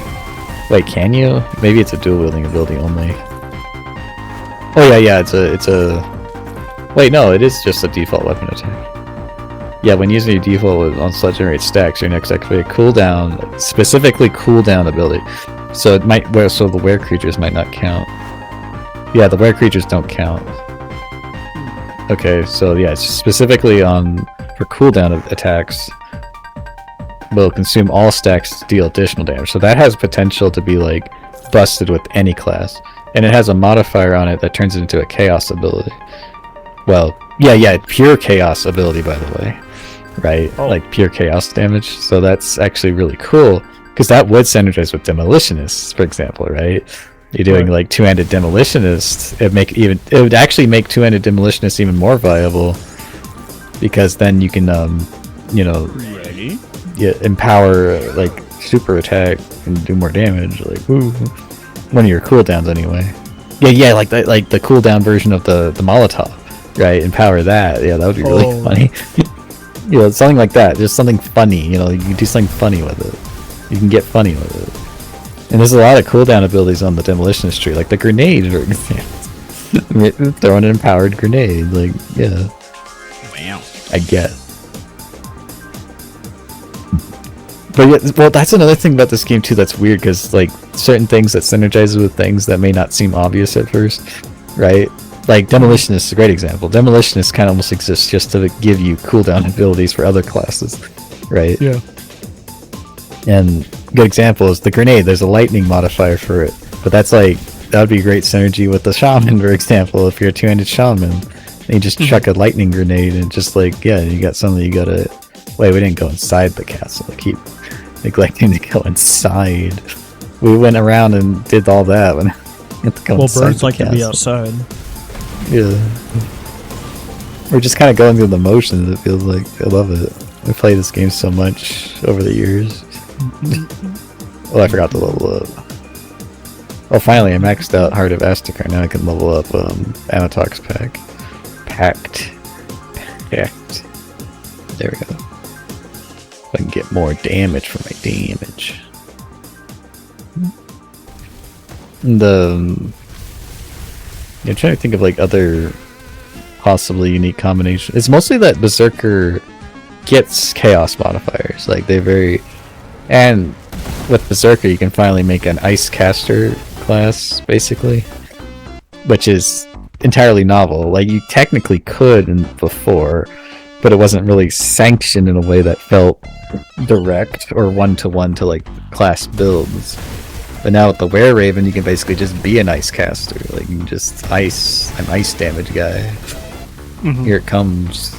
Wait, can you? Maybe it's a dual wielding ability only. Oh yeah, it's a... Wait, no, it is just a default weapon attack. Yeah, when using your default with Onslaught generates stacks, your next activate cooldown, specifically cooldown ability. So it might... So the were creatures might not count. Yeah, the were creatures don't count. Okay, so yeah, it's specifically for cooldown attacks, will consume all stacks to deal additional damage. So that has potential to be like busted with any class, and it has a modifier on it that turns it into a chaos ability. Well, yeah, pure chaos ability, by the way, right? Like pure chaos damage. So that's actually really cool, because that would synergize with Demolitionists, for example, right? You're doing like two-handed Demolitionist. It would actually make two-handed Demolitionist even more viable, because then you can Ready? empower like super attack and do more damage. Like woo, one of your cooldowns anyway. Yeah, like that, like the cooldown version of the Molotov, right? Empower that. Yeah, that would be really funny. Something like that. Just something funny. You can do something funny with it. You can get funny with it. And there's a lot of cooldown abilities on the Demolitionist tree, like the grenade, for example. Throwing an empowered grenade, like yeah. Wow. I get. But yeah, well, that's another thing about this game too that's weird, because like certain things that synergizes with things that may not seem obvious at first, right? Like Demolitionist is a great example. Demolitionist kind of almost exists just to give you cooldown abilities for other classes, right? Yeah. And good example is the grenade. There's a lightning modifier for it, but that would be a great synergy with the shaman, for example. If you're a two-handed shaman, and you just chuck a lightning grenade and just like you got something you gotta. Wait, we didn't go inside the castle. I keep neglecting to go inside. We went around and did all that when have to go inside birds the like castle. to be outside. Yeah. We're just kind of going through the motions, it feels like. I love it. I played this game so much over the years. Oh, I forgot to level up. Oh, finally, I maxed out Heart of Astakar. Now I can level up Amatox Pact. There we go. I can get more damage for my damage. And I'm trying to think of like other possibly unique combinations. It's mostly that Berserker gets chaos modifiers. Like and with Berserker you can finally make an ice caster class, basically, which is entirely novel. Like you technically could before, but it wasn't really sanctioned in a way that felt direct or one-to-one to like class builds. But now with the Were-Raven, you can basically just be an ice caster. Like you can just I'm ice damage guy. Here it comes.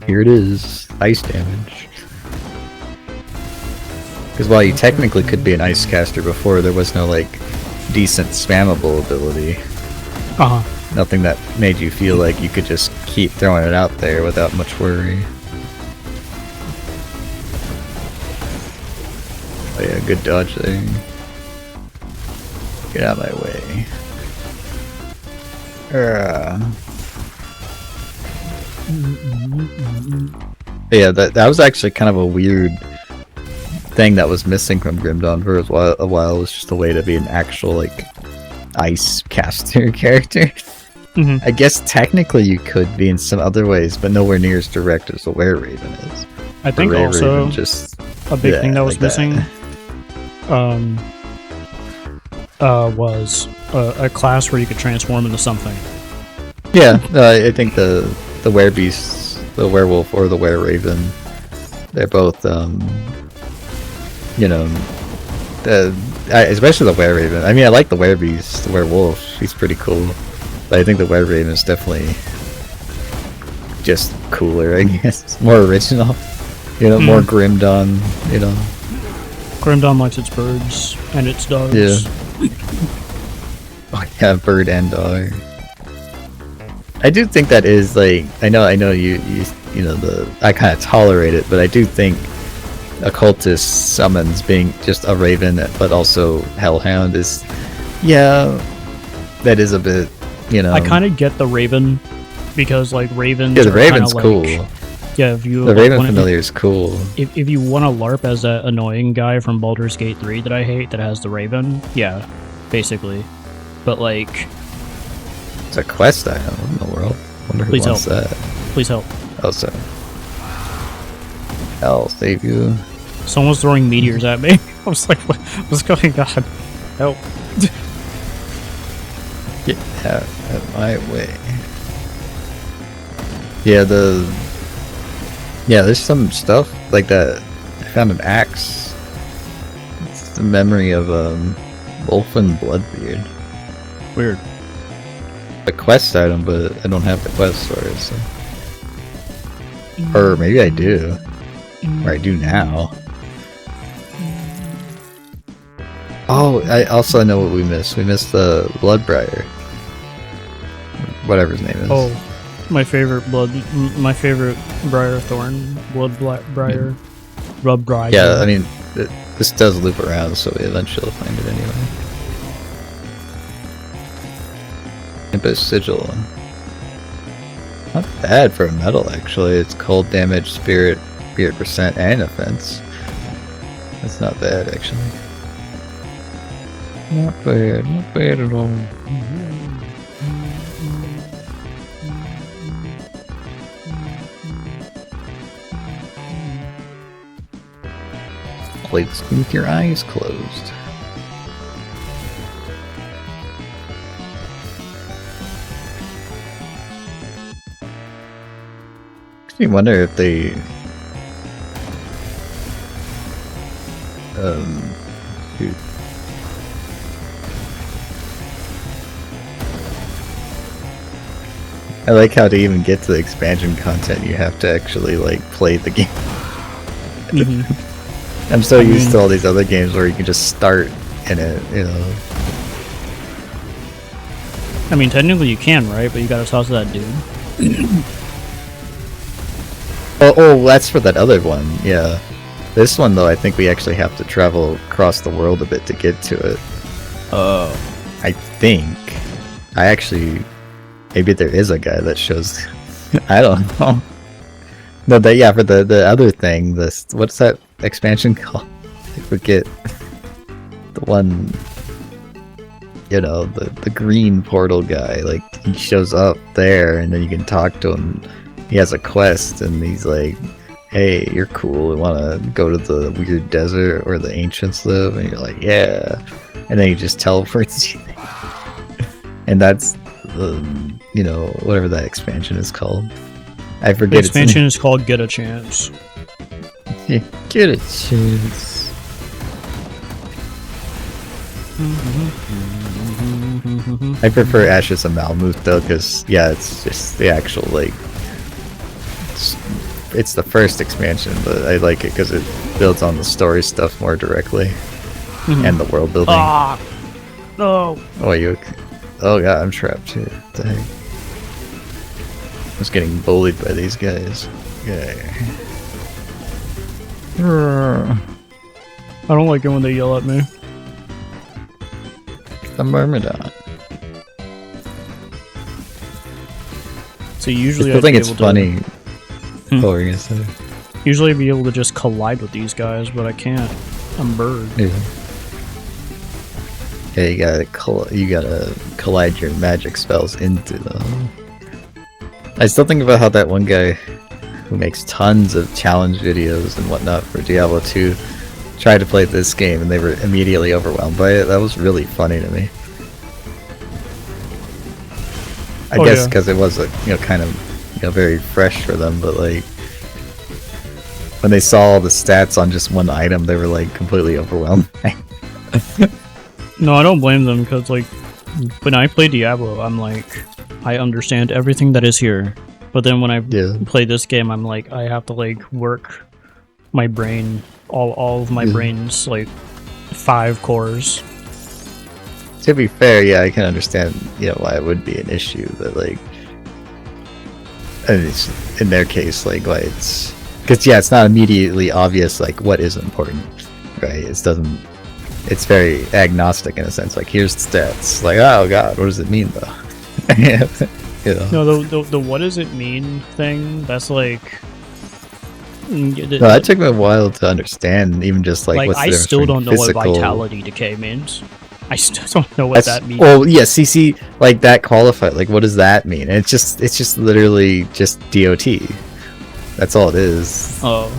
Here it is, ice damage. Because while you technically could be an ice caster before, there was no like decent spammable ability. Nothing that made you feel like you could just keep throwing it out there without much worry. Oh yeah, good dodge there. Get out of my way. Yeah, that was actually kind of a weird thing that was missing from Grim Dawn for a while. It was just a way to be an actual like ice caster character. I guess technically you could be in some other ways, but nowhere near as direct as the Were-Raven is. I think also just a big thing that was missing was a class where you could transform into something. Yeah, I think the Werebeast, the werewolf or the Were-Raven, they're both especially the Were-Raven. I mean, I like the Werebeast, the werewolf. She's pretty cool. But I think the Were-Raven is definitely just cooler, I guess. More original. More Grim Dawn, Grim Dawn likes its birds and its dogs. Yeah. Oh yeah, bird and dog. I do think that is like, I know I kind of tolerate it, but I do think occultist summons being just a raven but also hellhound is, that is a bit, I kind of get the raven because like ravens. Yeah, the raven's like, cool. Yeah, if you the raven familiar is cool. If you want to LARP as that annoying guy from Baldur's Gate 3 that I hate that has the raven, yeah, basically. But like, it's a quest item in the world. Wonder who wants that. Please help. Oh, sorry. I'll save you. Someone's throwing meteors at me. I was like, what's going on? Help. Get out of my way. Yeah, there's some stuff like that. I found an axe. It's the memory of Wolfen Bloodbeard. Weird. A quest item, but I don't have the quest for it, so. Or maybe I do. Or I do now. Oh, I know what we missed. We missed the Bloodbriar. Whatever his name is. Oh, My favorite Briar Thorn, Briar, Rub Briar. Yeah, I mean, this does loop around, so we eventually find it anyway. Nimbus Sigil. Not bad for a metal, actually. It's cold damage, spirit percent, and offense. That's not bad, actually. Not bad at all. Play this game with your eyes closed. Makes me wonder if they shoot. I like how to even get to the expansion content you have to actually like play the game. I'm so used to all these other games where you can just start in it, you know. I mean, technically you can, right? But you gotta talk to that dude. Oh, that's for that other one, yeah. This one, though, I think we actually have to travel across the world a bit to get to it. Oh. I think. I actually... Maybe there is a guy that shows... I don't know. No, yeah, for the other thing, this... What's that expansion called? I forget. The one... You know, the green portal guy. Like, he shows up there, and then you can talk to him. He has a quest, and he's like... Hey, you're cool. We want to go to the weird desert where the ancients live, and you're like, yeah. And then he just teleports you. And that's, you know, whatever that expansion is called. I forget. The expansion is called Get a Chance. Yeah, get a chance. I prefer Ashes of Malmuth though, because yeah, it's just the actual like. It's the first expansion, but I like it because it builds on the story stuff more directly, and the world building. Ah, no. Oh, you? Oh god, I'm trapped here. What the heck? I was getting bullied by these guys. Yeah. I don't like it when they yell at me. The Myrmidon. So usually I think it's funny. What were you gonna say? Usually I'd be able to just collide with these guys, but I can't. I'm bird. Yeah. Yeah, you gotta collide your magic spells into them. I still think about how that one guy who makes tons of challenge videos and whatnot for Diablo 2 tried to play this game and they were immediately overwhelmed by it. That was really funny to me. I guess because it was kind of very fresh for them, but like when they saw all the stats on just one item, they were like completely overwhelmed. No, I don't blame them, because like when I play Diablo, I'm like, I understand everything that is here, but then when I play this game, I'm like, I have to like work my brain, all of my brain's like 5 cores. To be fair, yeah, I can understand why it would be an issue, but like it's, in their case, like why it's because it's not immediately obvious like what is important, right? It's very agnostic in a sense. Like here's the stats. Like oh god, what does it mean though? No, the what does it mean thing. That's like. No, that took me a while to understand. Even just like what's the I still don't know physical... what vitality decay means. I still don't know what that means. Well, yeah, CC like that qualified. Like, what does that mean? And it's just literally just DOT. That's all it is. Oh,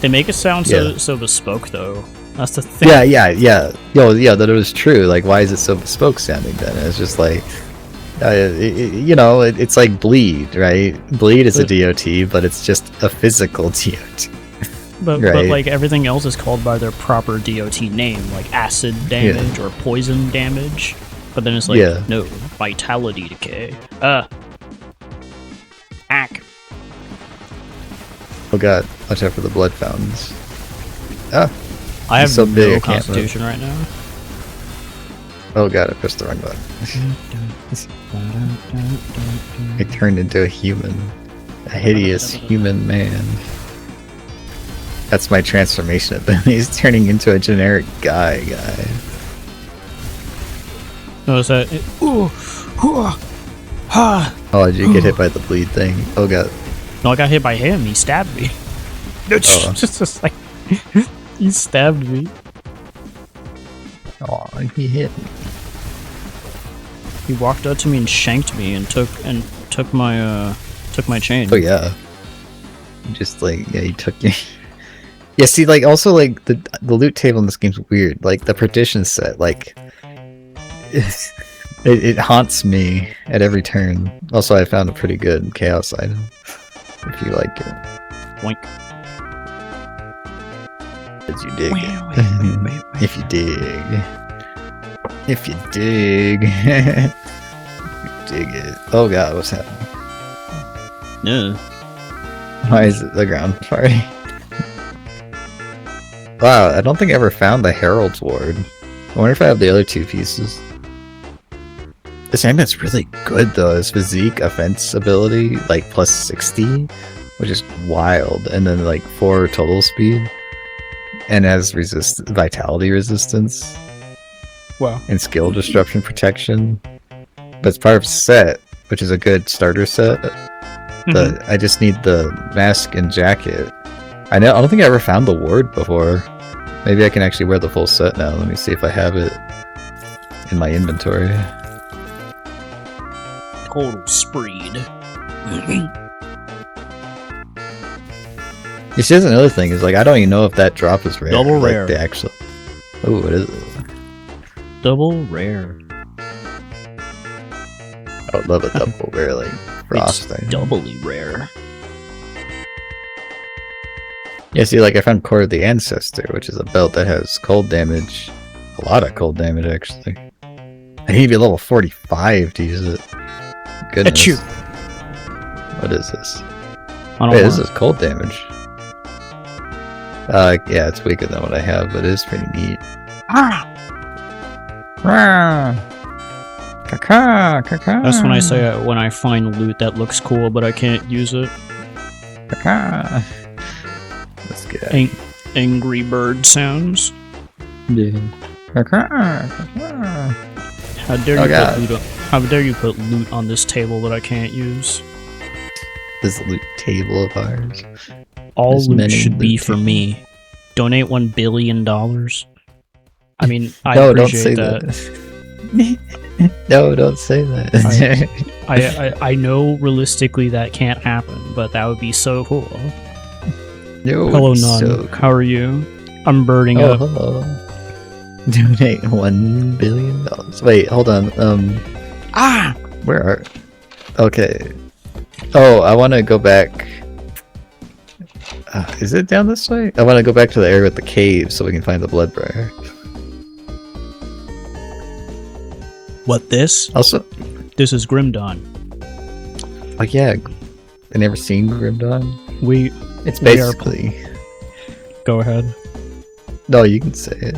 they make it sound so bespoke though. That's the thing. Yeah. That it was true. Like, why is it so bespoke sounding then? It's just like, it's like bleed, right? Bleed is a DOT, but it's just a physical DOT. But like everything else is called by their proper DOT name, like acid damage or poison damage. But then it's like no, vitality decay. Ack. Oh god, watch out for the blood fountains. Ah. I have no constitution right now. Oh god, I pressed the wrong button. I turned into a human. A hideous human man. That's my transformation ability. He's turning into a generic guy. Notice that. Oh, did you get hit by the bleed thing? Oh god. No, I got hit by him. He stabbed me. Just like he stabbed me. Oh, he hit me. He walked up to me and shanked me and took my chain. Oh yeah. Just like he took you. Yeah, see, like also like the loot table in this game's weird. Like the partition set, like it haunts me at every turn. Also, I found a pretty good chaos item. If you like it. Boink. As you dig it. If you dig. If you dig. If you dig it. Oh god, what's happening? Yeah. Why is it the ground party? Wow, I don't think I ever found the Herald's Ward. I wonder if I have the other two pieces. This ambient's really good though. His physique, offense ability, like plus 60, which is wild, and then like 4 total speed, and has vitality resistance. Wow. And skill disruption protection. But it's part of a set, which is a good starter set. I just need the mask and jacket. I don't think I ever found the ward before. Maybe I can actually wear the full set now. Let me see if I have it in my inventory. Total spreed. You see, that's another thing is like I don't even know if that drop is rare. Double like, rare. The actual. Oh, what is it? Double rare. I would love a double rare like frost. It's doubly rare. Yeah, see, like I found Core of the Ancestor, which is a belt that has cold damage. A lot of cold damage, actually. I need to be level 45 to use it. Goodness. Achoo. What is this? I don't Wait, know. this is cold damage. Yeah, it's weaker than what I have, but it is pretty neat. That's when I say when I find loot that looks cool, but I can't use it. Let's get it. Angry bird sounds. Yeah. How dare Oh, you God. put loot how dare you put loot on this table that I can't use? This loot table of ours. All There's loot many should be loot for tables. me. Donate $1 billion. I mean, I No, don't appreciate say that. No, don't say that. I know realistically that can't happen, but that would be so cool. No, Hello, it's Nun. so How are you? I'm birding Oh, up. hello. Donate $1 billion. Wait, hold on. Where are? Okay. Oh, I want to go back. Is it down this way? I want to go back to the area with the cave so we can find the Bloodbriar. What this? Also, This is Grim Dawn. oh yeah, I never seen Grim Dawn. It's We are- basically. Go ahead. No, you can say it.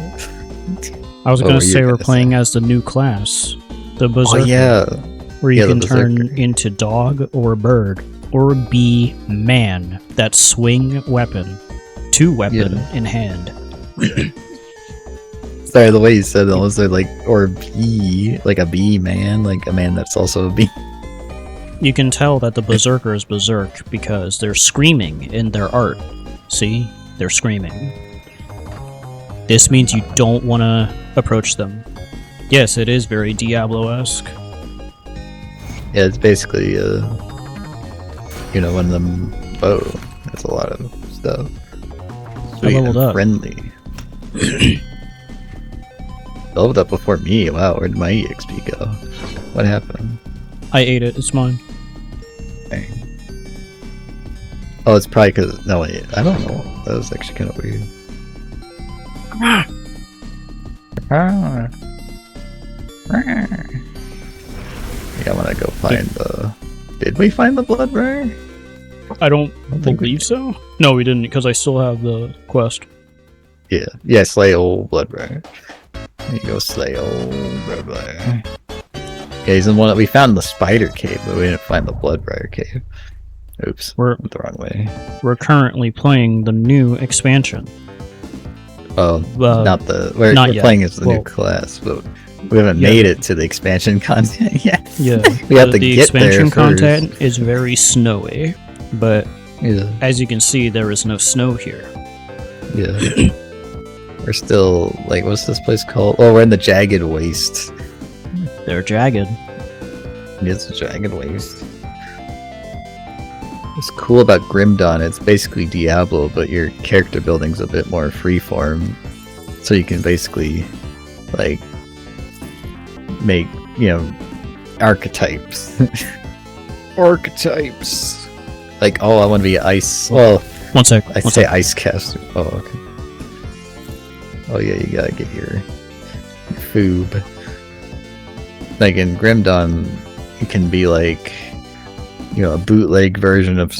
I was Oh, gonna you're say we're gonna playing as the new class, the Berserker, Oh yeah. where you yeah, the can turn Berserker. into dog or bird or be man. That swing weapon, 2 weapon in hand. Sorry, the way you said it was like, or bee, like a bee man, like a man that's also a bee. You can tell that the Berserker is berserk because they're screaming in their art. See? They're screaming. This means you don't want to approach them. Yes, it is very Diablo-esque. Yeah, it's basically, one of them. Whoa, that's a lot of stuff. I leveled up. Friendly. Leveled up before me. Wow, where'd my EXP go? What happened? I ate it. It's mine. Dang. Oh, it's probably because. No, wait, I don't know. That was actually kind of weird. Yeah, I want to go find the. Did we find the Bloodbriar? I don't think we believe so. No, we didn't, because I still have the quest. Yeah, slay old Bloodbriar. There you go, Slay. Oh, brother. Yeah, he's in one that we found in the Spider Cave, but we didn't find the Bloodbriar Cave. Oops, went the wrong way. We're currently playing the new expansion. Oh, not the... We're playing as the new class, but we haven't made it to the expansion content yet. Yeah, we have to the get there expansion first. content is very snowy, but as you can see, there is no snow here. Yeah. We're still, like, what's this place called? Oh, we're in the Jagged Waste. They're jagged. It's a Jagged Waste. What's cool about Grim Dawn, it's basically Diablo, but your character building's a bit more freeform. So you can basically, like, make, you know, archetypes. Archetypes! Like, oh, I want to be ice. Well, one sec. I say ice caster. Oh, okay. Oh, yeah, you gotta get your foob. Like in Grim Dawn, it can be like, you know, a bootleg version of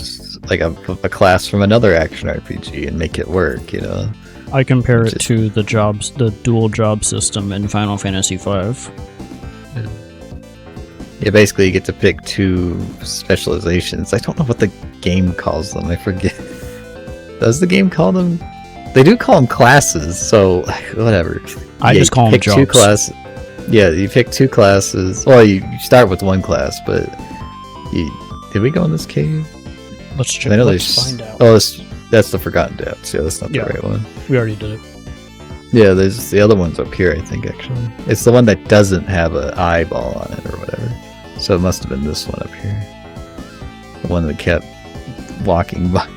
like a class from another action RPG and make it work, you know. I compare it to the dual job system in Final Fantasy V. Yeah, basically you get to pick 2 specializations. I don't know what the game calls them. I forget. Does the game call them? They do call them classes, so whatever. I just call them jobs. 2 classes. Yeah, you pick 2 classes. Well, you start with 1 class, but did we go in this cave? Let's check. Let's find out. Oh, that's the Forgotten Depths. Yeah, that's not the right one. We already did it. Yeah, there's the other one's up here, I think, actually. It's the one that doesn't have an eyeball on it or whatever. So it must have been this one up here. The one that kept walking by.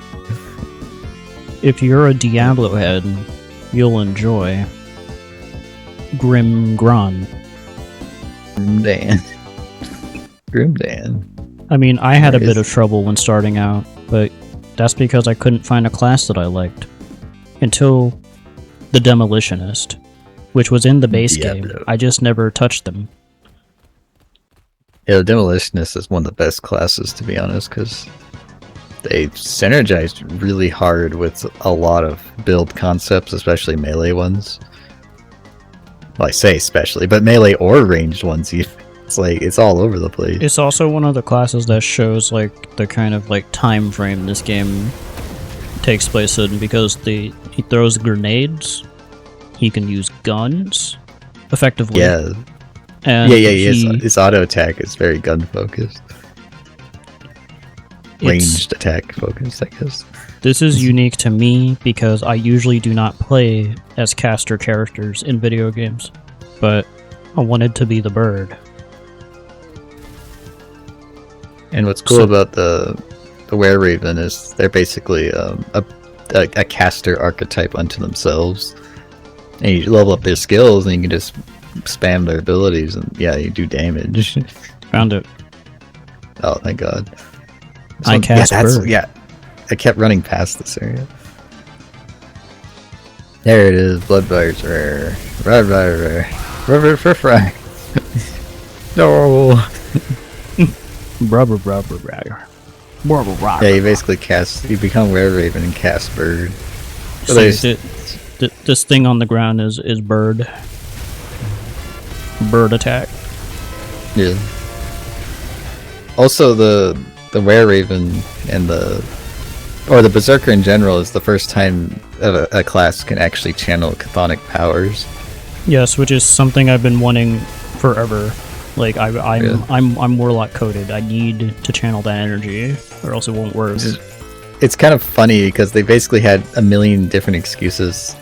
If you're a Diablo head, you'll enjoy Grimdan. Grimdan. I mean, I had a bit of trouble when starting out, but that's because I couldn't find a class that I liked. Until the Demolitionist, which was in the base game. I just never touched them. Yeah, the Demolitionist is one of the best classes, to be honest, because they synergized really hard with a lot of build concepts, especially melee ones. Well, I say especially, but melee or ranged ones, it's like, it's all over the place. It's also one of the classes that shows, like, the kind of, like, time frame this game takes place in, because he throws grenades, he can use guns, effectively. Yeah. And his auto attack is very gun focused. Ranged attack focused, I guess. This is unique to me because I usually do not play as caster characters in video games, but I wanted to be the bird. And what's cool about the Were-Raven is they're basically a caster archetype unto themselves. And you level up their skills and you can just spam their abilities and you do damage. Found it. Oh, thank God. I cast bird. Yeah, I kept running past this area. There it is, Bloodbriar's rare. Rare. No. Yeah, you basically you become Were-Raven and cast bird. See, this thing on the ground is bird. Bird attack. Yeah. Also, the Were-Raven and the Berserker in general is the first time a class can actually channel chthonic powers. Yes, which is something I've been wanting forever. Like I'm Warlock coded. I need to channel that energy, or else it won't work. It's kind of funny because they basically had a million different excuses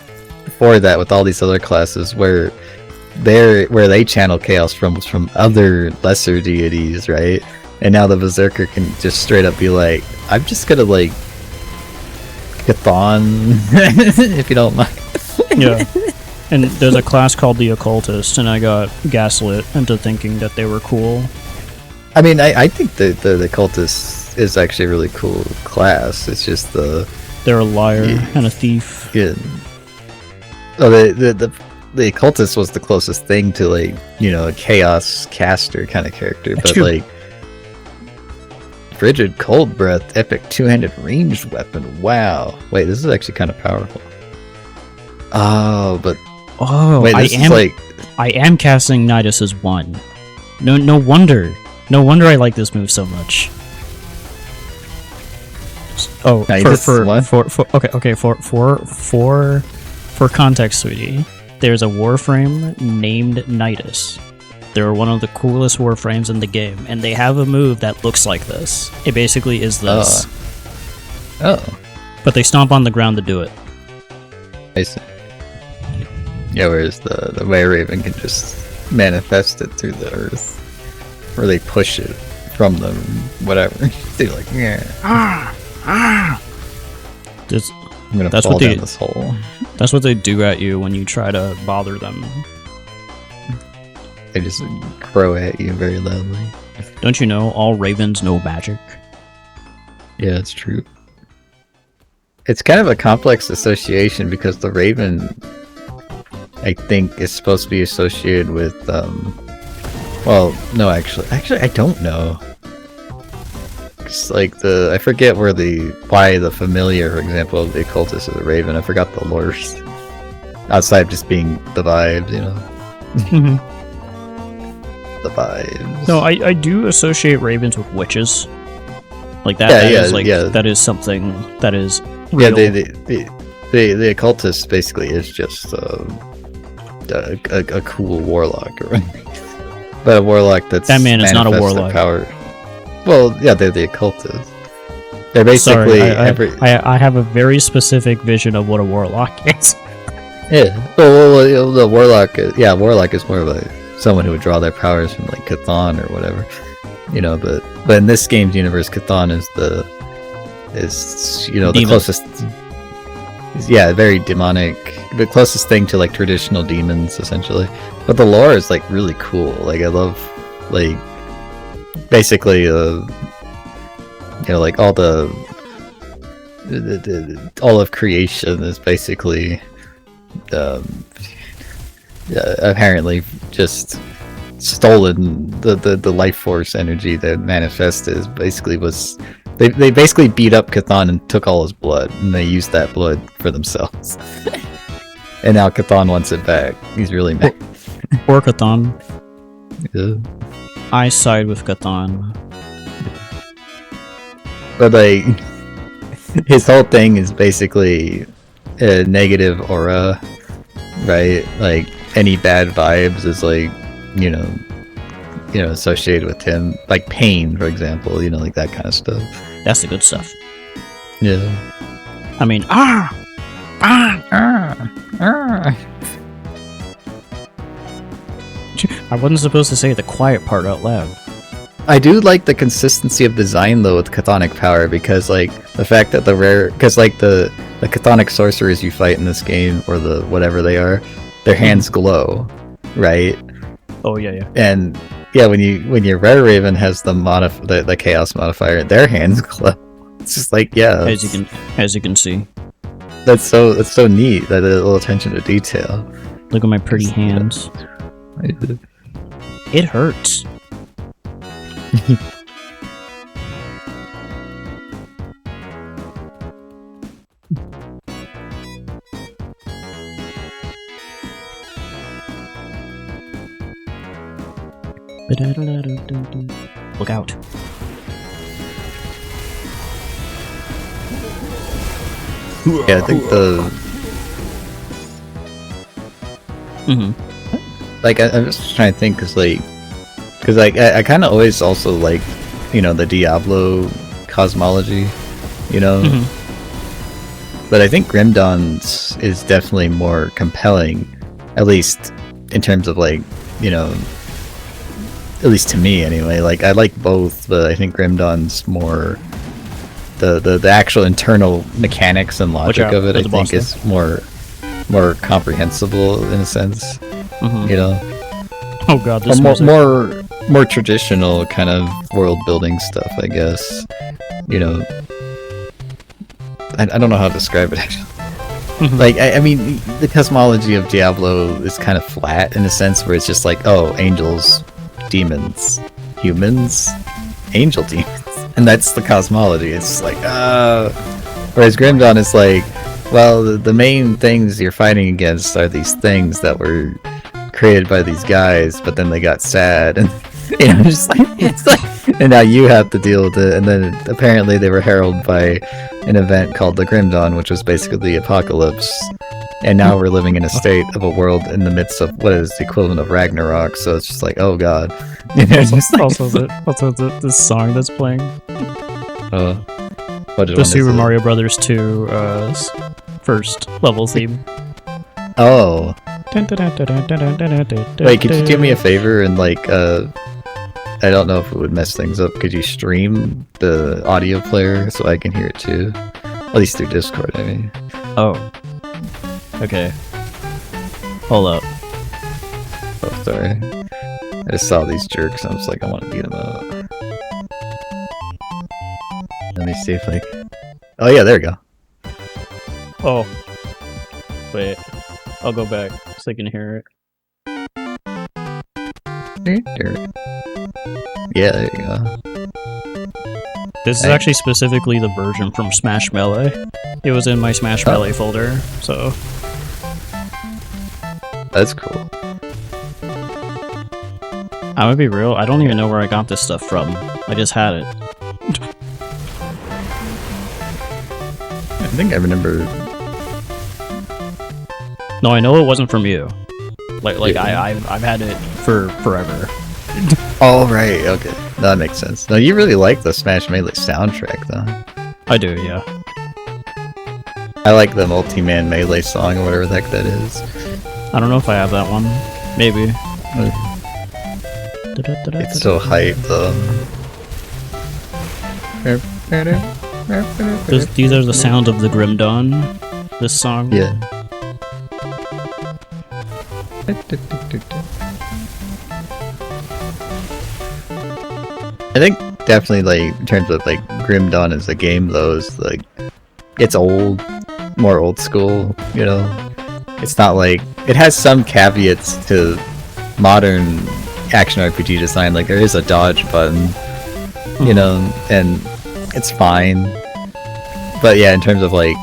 for that with all these other classes where they channel chaos from other lesser deities, right? And now the Berserker can just straight up be like, I'm just gonna like Chthon, if you don't mind. Yeah. And there's a class called the Occultist, and I got gaslit into thinking that they were cool. I mean, I think the Occultist is actually a really cool class. It's just they're a liar and a thief. Yeah. Oh, the Occultist was the closest thing to, like, you know, a chaos caster kind of character, but like Frigid Cold Breath, epic two-handed ranged weapon. Wow. Wait, this is actually kind of powerful. Oh, but wait, I am casting Nidus as 1. No wonder. No wonder I like this move so much. Oh, Nidus what? for context, sweetie, there's a Warframe named Nidus. They're one of the coolest Warframes in the game, and they have a move that looks like this. It basically is this. Oh. But they stomp on the ground to do it. I see. Yeah, whereas the Were Raven can just manifest it through the earth. Or they push it from them, whatever. They're like, yeah. Just, I'm gonna that's fall what down they, this hole. That's what they do at you when you try to bother them. They just crow at you very loudly. Don't you know all ravens know magic? Yeah, it's true. It's kind of a complex association because the raven, I think, is supposed to be associated with, well, no, actually, I don't know. It's like I forget why the familiar, for example, of the occultist is a raven. I forgot the lore. Outside of just being the vibes, you know? The vibes. No, I do associate ravens with witches. Like that, that is something that is real. Yeah, the occultist basically is just a cool warlock, right? But a warlock that's that man is not a warlock. Power. Well, yeah, they're the occultists. They're basically I have a very specific vision of what a warlock is. Yeah. Well, the warlock. Warlock is more of someone who would draw their powers from like Cthon or whatever, you know. But in this game's universe, Cthon is the closest. Yeah, very demonic. The closest thing to like traditional demons, essentially. But the lore is like really cool. Like I love, like basically, like all all of creation is basically. Apparently just stolen the life force energy that manifested they basically beat up Cthon and took all his blood and they used that blood for themselves. And now Cthon wants it back. He's really mad. Poor Cthon. Yeah. I side with Cthon. But like his whole thing is basically a negative aura, right? Like any bad vibes is like, you know, associated with him. Like pain, for example, you know, like that kind of stuff. That's the good stuff. Yeah. I mean, I wasn't supposed to say the quiet part out loud. I do like the consistency of design though with chthonic power, because like the fact that the chthonic sorcerers you fight in this game, or the whatever they are, their hands glow, right? Oh yeah. And yeah, when your Rare Raven has the chaos modifier, their hands glow. It's just like, yeah, as you can see. That's so neat. That little attention to detail. Look at my pretty hands. It hurts. Look out. Yeah, I think like I'm just trying to think, because I kind of always also like, you know, the Diablo cosmology, you know. But I think Grim Dawn's is definitely more compelling, at least in terms of like, you know, at least to me anyway. Like I like both, but I think Grim Dawn's more the actual internal mechanics and logic of it. I think is more comprehensible in a sense. You know. Oh god, this more traditional kind of world building stuff, I guess. You know, I don't know how to describe it actually. Like I mean, the cosmology of Diablo is kind of flat in a sense, where it's just like, oh, angels, demons, humans, angel demons, and that's the cosmology. It's like, whereas Grim Dawn is like, well, the main things you're fighting against are these things that were created by these guys, but then they got sad, and just like it's like, and now you have to deal with it. And then apparently they were heralded by an event called the Grim Dawn, which was basically the apocalypse. And now we're living in a state of a world in the midst of what is the equivalent of Ragnarok. So it's just like, oh god. Also, this song that's playing. The Super Mario Brothers 2 first level theme. Oh. Wait, could you do me a favor and like I don't know if it would mess things up. Could you stream the audio player so I can hear it too? At least through Discord, I mean. Oh. Okay. Hold up. Oh, sorry. I just saw these jerks and I was like, I want to beat them up. Let me see if like... Oh yeah, there we go. Oh. Wait. I'll go back so I can hear it. Yeah, there you go. This is actually specifically the version from Smash Melee. It was in my Smash Melee folder, so... That's cool. I'm gonna be real, I don't even know where I got this stuff from. I just had it. I think I remember... No, I know it wasn't from you. Like Yeah. I've had it for forever. Oh, right, okay. That makes sense. No, you really like the Smash Melee soundtrack, though. I do, yeah. I like the Multi-Man Melee song, or whatever the heck that is. I don't know if I have that one. Maybe. It's so hype, though. These are the sounds of the Grim Dawn. This song. Yeah. I think definitely, like, in terms of like Grim Dawn as a game, though, is like it's old, more old school. You know, it's not like it has some caveats to modern action RPG design. Like there is a dodge button, you know, and it's fine. But yeah, in terms of like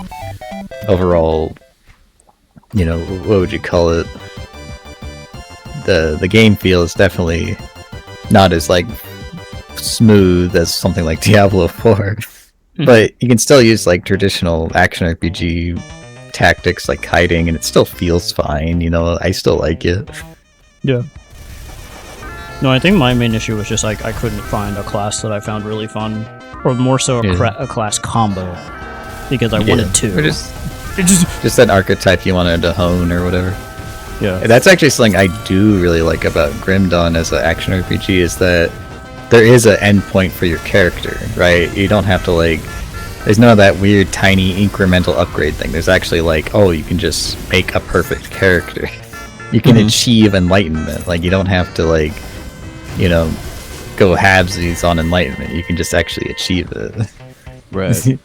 overall, you know, what would you call it? The game feel is definitely not as like smooth as something like Diablo 4, but you can still use like traditional action RPG tactics like hiding, and it still feels fine. You know, I still like it. Yeah. No, I think my main issue was just like I couldn't find a class that I found really fun, or more so a class combo, because I wanted to. Or just that archetype you wanted to hone or whatever. Yeah. And that's actually something I do really like about Grim Dawn as an action RPG, is that there is an endpoint for your character, right? You don't have to like... There's none of that weird, tiny, incremental upgrade thing. There's actually like, oh, you can just make a perfect character. You can achieve enlightenment. Like, you don't have to like, you know, go halvesies on enlightenment. You can just actually achieve it. Right.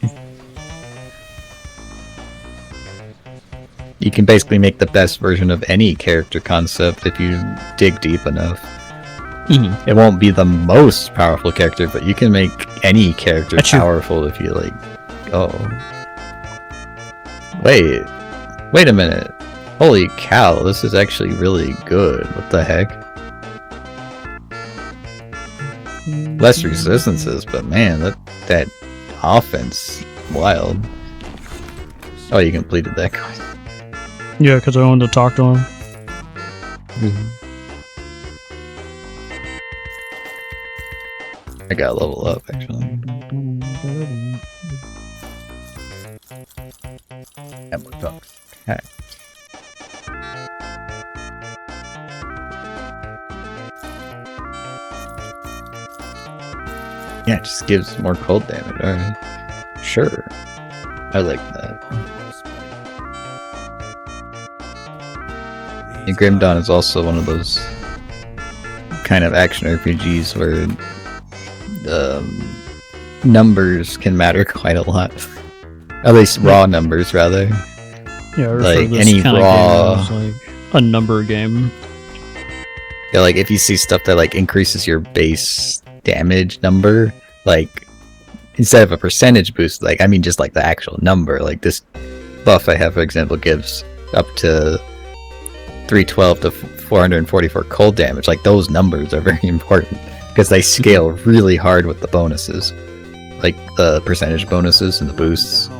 You can basically make the best version of any character concept if you dig deep enough. It won't be the most powerful character, but you can make any character powerful if you like. Oh. Wait a minute. Holy cow, this is actually really good. What the heck? Less resistances, but man, that offense, wild. Oh, you completed that quest. Yeah, because I wanted to talk to him. I gotta level up, actually. Okay. Yeah, it just gives more cold damage. Alright. Sure. I like that. And Grim Dawn is also one of those kind of action RPGs where numbers can matter quite a lot. At least raw numbers, rather. Yeah, like any raw, like a number game. Yeah, like if you see stuff that like increases your base damage number, like instead of a percentage boost, like I mean just like the actual number. Like this buff I have, for example, gives up to 312 to 444 cold damage. Like, those numbers are very important because they scale really hard with the bonuses, like the percentage bonuses and the boosts.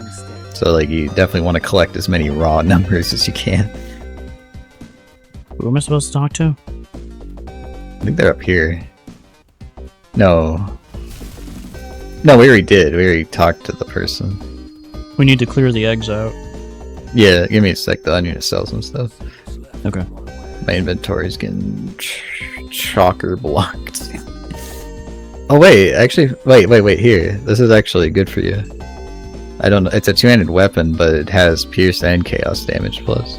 So like, you definitely want to collect as many raw numbers as you can. Who am I supposed to talk to? I think they're up here. No, we already did. We already talked to the person. We need to clear the eggs out. Yeah, give me a sec though. I need to sell some stuff. Okay. My inventory's getting chocker blocked. Oh wait, actually, wait. Here, this is actually good for you. I don't know. It's a two-handed weapon, but it has pierce and chaos damage plus.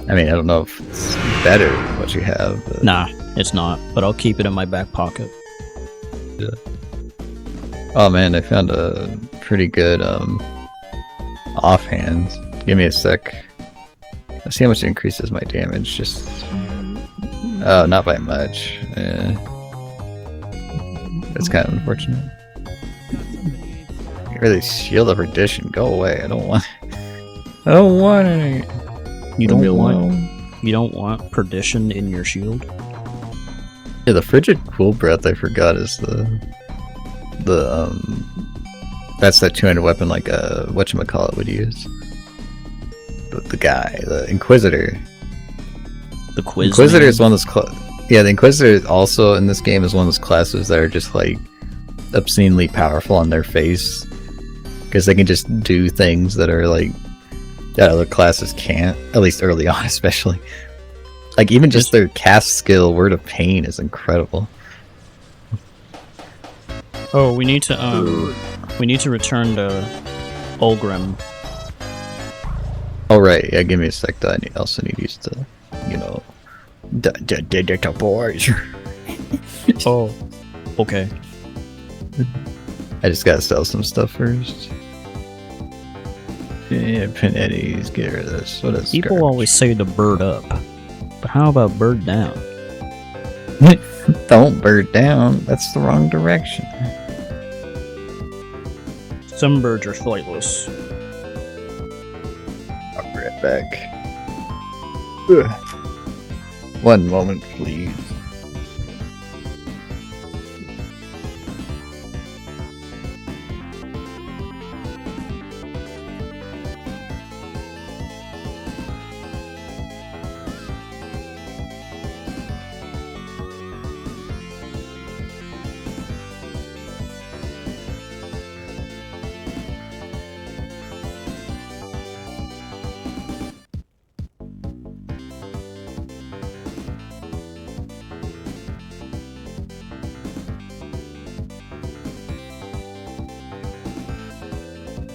I mean, I don't know if it's better than what you have. But... Nah, it's not. But I'll keep it in my back pocket. Yeah. Oh man, I found a pretty good offhand. Give me a sec. Let's see how much it increases my damage. Just not by much. That's kind of unfortunate. Get rid of the Shield of Perdition. Go away. I don't want any. You don't want perdition in your shield? Yeah, the Frigid Cool Breath I forgot is that's that two-handed weapon like whatchamacallit would use. The guy, the Inquisitor. The quiz. Inquisitor is one of those the Inquisitor also in this game is one of those classes that are just like obscenely powerful on their face. Because they can just do things that are like that other classes can't, at least early on especially. Like even just their cast skill, Word of Pain, is incredible. Oh, we need to return to Ulgrim. Oh right, yeah, give me a sec though. I also need used to, you know, the boys. Oh, okay. I just gotta sell some stuff first. Yeah, Pinetti's, get rid of this. What is People always say to bird up, but how about bird down? Don't bird down. That's the wrong direction. Some birds are flightless. I'll be right back. Ugh. 1 moment, please.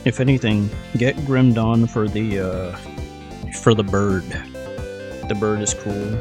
If anything, get Grim Dawn for the bird. The bird is cool.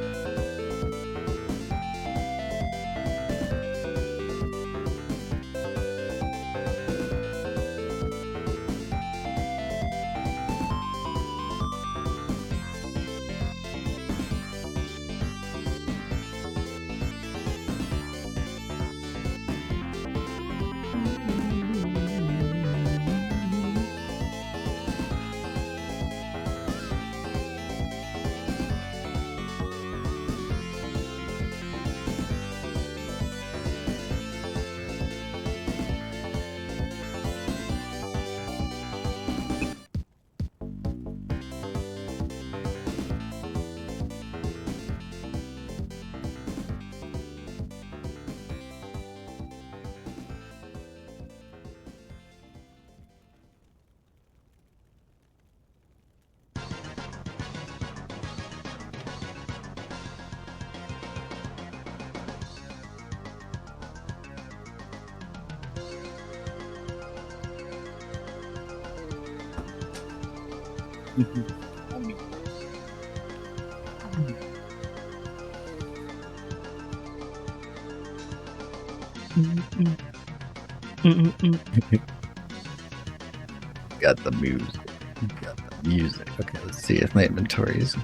Got the music. Okay, let's see if my inventory is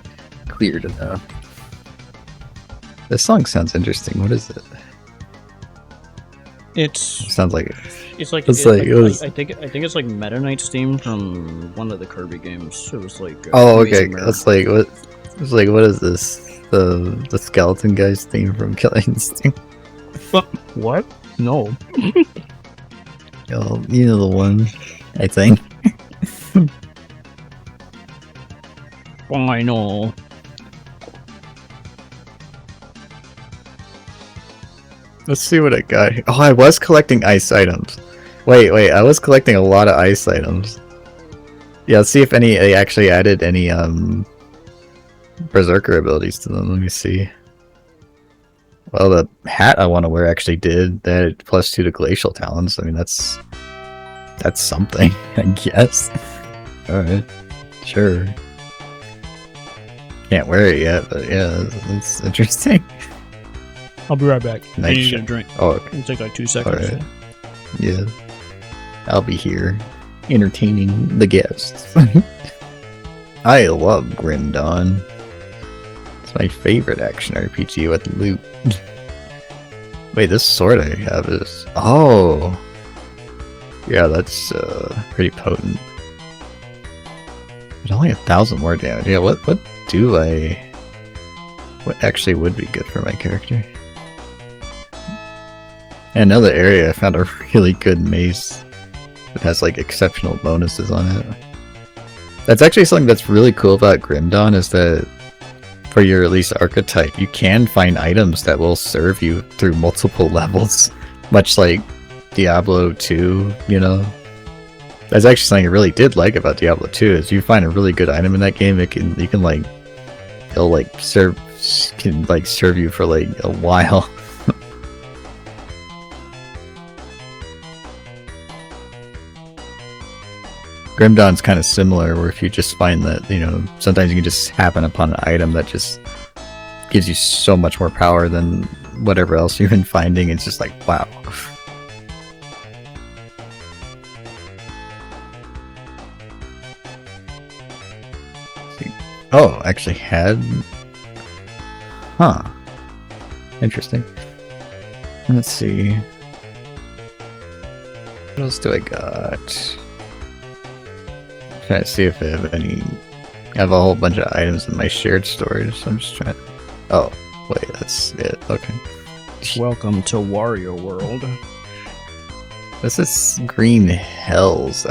cleared enough. This song sounds interesting. What is it? It's Sounds like it. it's like It's it, like it was. I think it's like Meta Knight's theme from one of the Kirby games. It was like Oh, okay. Amazing Mirror. That's like what? It's like what is this? The skeleton guy's theme from Killing Instinct. What? No. Oh, you know the one, I think. I know. Let's see what I got here. Oh, I was collecting ice items. Wait, I was collecting a lot of ice items. Yeah, let's see if they actually added any berserker abilities to them. Let me see. Well, the hat I want to wear actually did. They added +2 to glacial talons. I mean, that's something, I guess. Alright, sure. Can't wear it yet, but yeah, that's interesting. I'll be right back. I Night need to get a shift. drink. Oh, okay. It'll take like 2 seconds. Alright. Yeah. I'll be here, entertaining the guests. I love Grim Dawn. It's my favorite action RPG with loot. Wait, this sword I have is... Oh! Yeah, that's pretty potent. But only 1,000 more damage. Yeah, what do I... What actually would be good for my character? And another area, I found a really good mace that has like exceptional bonuses on it. That's actually something that's really cool about Grim Dawn, is that for your at least archetype, you can find items that will serve you through multiple levels, much like Diablo 2, you know? That's actually something I really did like about Diablo 2, is you find a really good item in that game, it'll serve you for like a while. Grim Dawn's kind of similar, where if you just find that, you know, sometimes you can just happen upon an item that just gives you so much more power than whatever else you've been finding. It's just like, wow. Oh, actually had... Huh. Interesting. Let's see. What else do I got? Trying to see if I have any... I have a whole bunch of items in my shared storage, so I'm just trying... Oh, wait, that's it. Okay. Welcome to Wario World. This is Green Hills.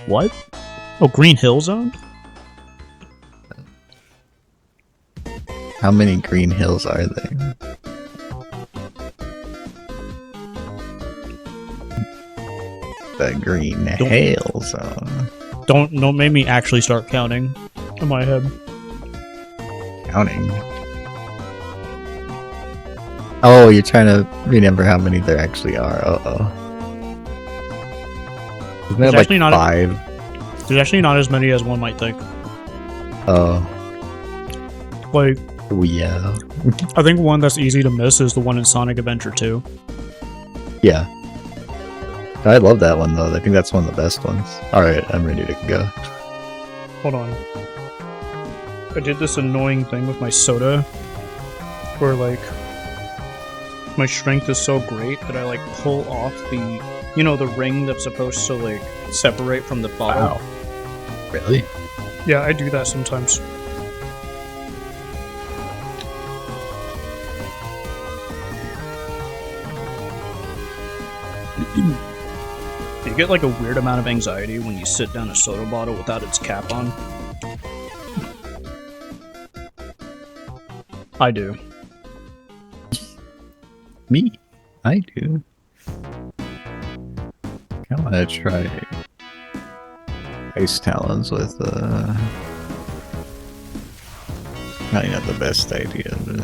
What? Oh, Green Hill Zone? How many Green Hills are there? The Green Hill Zone. Don't make me actually start counting in my head. Counting. Oh, you're trying to remember how many there actually are. Uh-oh. Isn't there like actually not 5? There's actually not as many as one might think. Oh. Like, Oh, yeah. I think one that's easy to miss is the one in Sonic Adventure 2. Yeah. I love that one, though. I think that's one of the best ones. Alright, I'm ready to go. Hold on. I did this annoying thing with my soda, where, like, my strength is so great that I, like, pull off the, you know, the ring that's supposed to, like, separate from the bottle. Wow. Really? Yeah, I do that sometimes. You get like a weird amount of anxiety when you sit down a soda bottle without its cap on. I do. Me? I do. I want to try Ice Talons with, probably not the best idea, but...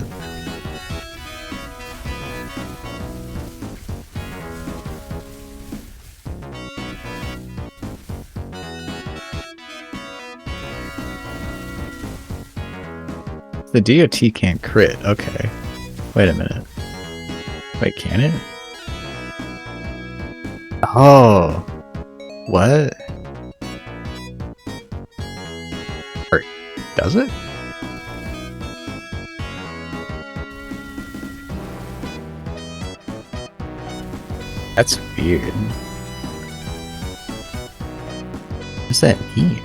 The DOT can't crit. Okay. Wait a minute. Wait, can it? Oh. What? Or does it? That's weird. What's that mean?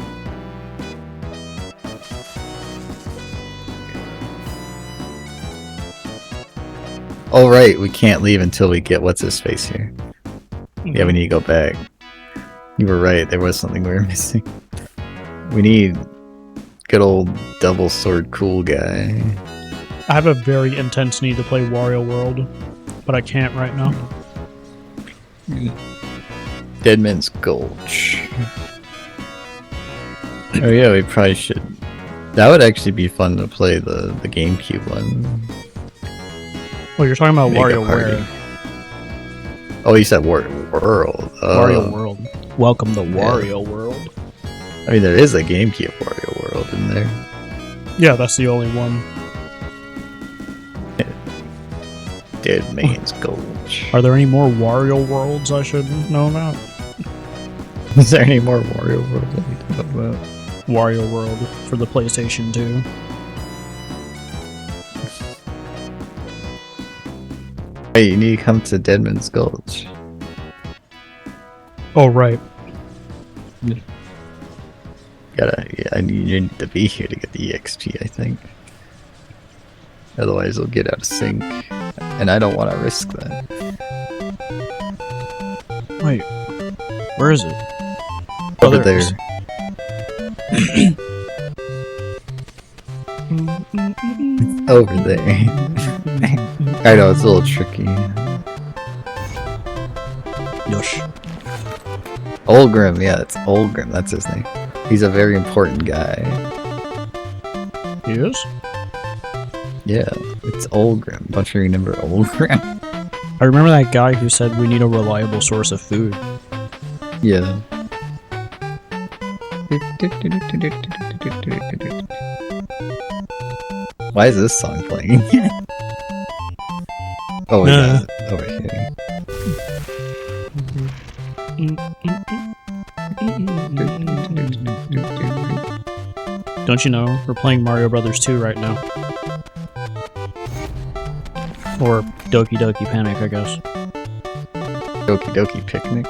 Oh right, we can't leave until we get what's his face here. Yeah, we need to go back. You were right, there was something we were missing. We need good old double sword cool guy. I have a very intense need to play Wario World, but I can't right now. Deadman's Gulch. Oh yeah, we probably should. That would actually be fun to play the GameCube one. Well, you're talking about Make a Wario party. Where? Oh, you said World. Wario World. Welcome to Wario World. I mean, there is a GameCube Wario World in there. Yeah, that's the only one. Deadman's Gulch. Are there any more Wario Worlds I should know about? Is there any more Wario World that we can talk about? Wario World for the PlayStation 2. Hey, you need to come to Deadman's Gulch. Oh, right. Yeah, I need you to be here to get the EXP, I think. Otherwise, it'll get out of sync. And I don't want to risk that. Wait. Where is it? Over there it there. Over there. I know, it's a little tricky. Yosh. Olgrim, yeah, it's Olgrim, that's his name. He's a very important guy. He is? Yeah, it's Olgrim. Don't you remember Olgrim? I remember that guy who said we need a reliable source of food. Yeah. Why is this song playing? Oh, we got it over here. Don't you know, we're playing Mario Brothers 2 right now. Or Doki Doki Panic, I guess. Doki Doki Picnic.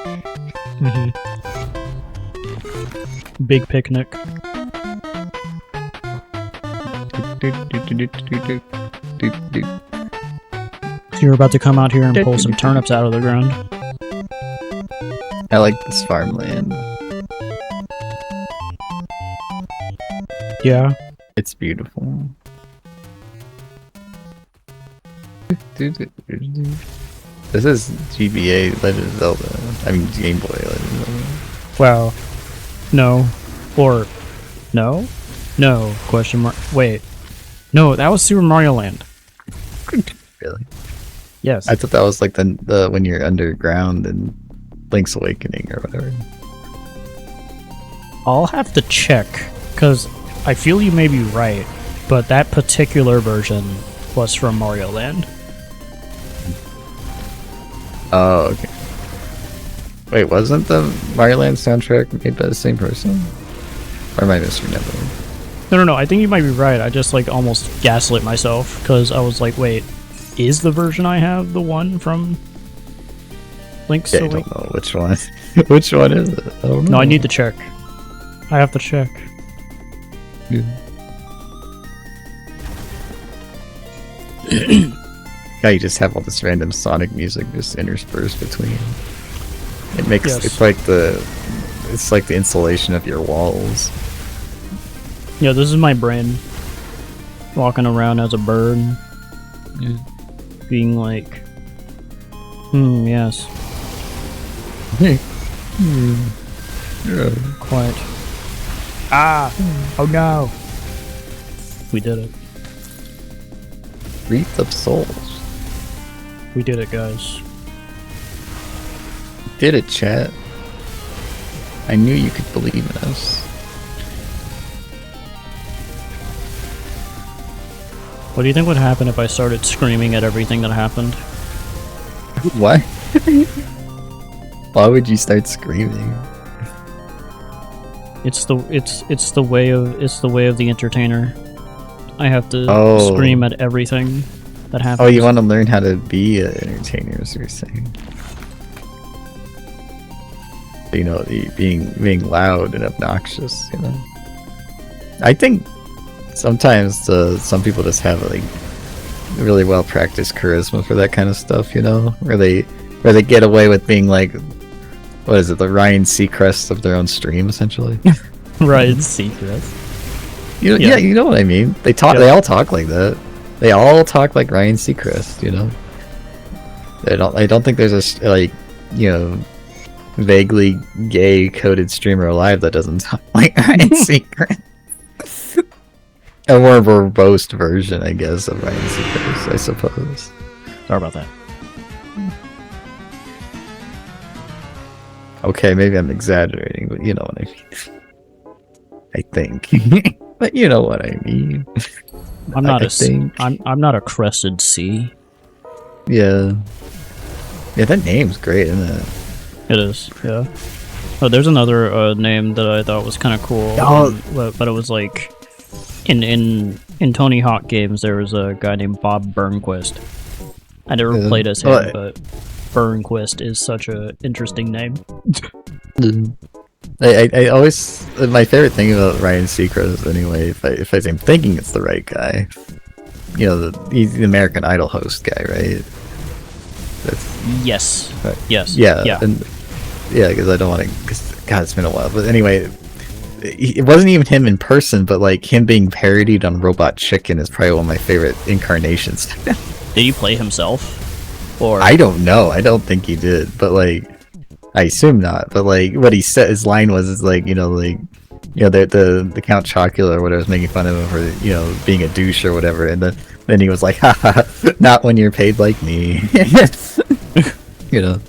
Big picnic. So you're about to come out here and pull some turnips out of the ground. I like this farmland. Yeah. It's beautiful. This is GBA Legend of Zelda. I mean Game Boy Legend of Zelda. Wow. No. Or no? No. Question mark. Wait. No, that was Super Mario Land. Really? Yes. I thought that was like the when you're underground in Link's Awakening or whatever. I'll have to check, because I feel you may be right, but that particular version was from Mario Land. Oh, okay. Wait, wasn't the Mario Land soundtrack made by the same person? Or am I misremembering? No, I think you might be right. I just like almost gaslit myself, because I was like, wait, is the version I have the one from Link's Yeah, I Awakening? don't know which one. Which one is it? I don't know. No, I need to check. I have to check. Yeah, you just have all this random Sonic music just interspersed between. It makes Yes. it's like the insulation of your walls. Yeah, this is my brain walking around as a bird, being like, yes, quiet. Ah! Oh no! We did it. Wreath of Souls. We did it, guys. Did it, chat. I knew you could believe in us. What do you think would happen if I started screaming at everything that happened? Why? Why would you start screaming? It's the way of the entertainer. I have to Oh. scream at everything that happens. Oh, you want to learn how to be an entertainer, as you're saying. you know, being loud and obnoxious, you know. I think sometimes some people just have like really well practiced charisma for that kind of stuff, you know, where they get away with being like, what is it, the Ryan Seacrest of their own stream, essentially. Ryan Seacrest. You know, yeah, you know what I mean. They talk. They all talk like that. They all talk like Ryan Seacrest. You know. I don't think there's a like, you know, vaguely gay coded streamer alive that doesn't talk like Ryan Seacrest. A more verbose version, I guess, of Ryan Seacrest, I suppose. Sorry about that. Okay, maybe I'm exaggerating, but you know what I mean. I think. But you know what I mean. I'm not I'm not a crested C. Yeah. Yeah, that name's great, isn't it? It is, yeah. Oh, there's another name that I thought was kind of cool. But it was like in Tony Hawk games there was a guy named Bob Burnquist. I never played as him, but Burnquist is such a interesting name. I always, my favorite thing about Ryan Seacrest anyway, if I'm thinking it's the right guy, you know, he's the American Idol host guy, right? Yes. Right. Yes. Yeah. Yeah. And yeah, because I don't want to. Because God, it's been a while. But anyway, it wasn't even him in person, but like him being parodied on Robot Chicken is probably one of my favorite incarnations. Did he play himself? Or I don't know. I don't think he did, but like, I assume not. But like, what he said, his line was like, you know, like, you know, the Count Chocula or whatever was making fun of him for, you know, being a douche or whatever, and then he was like, haha, not when you're paid like me. You know.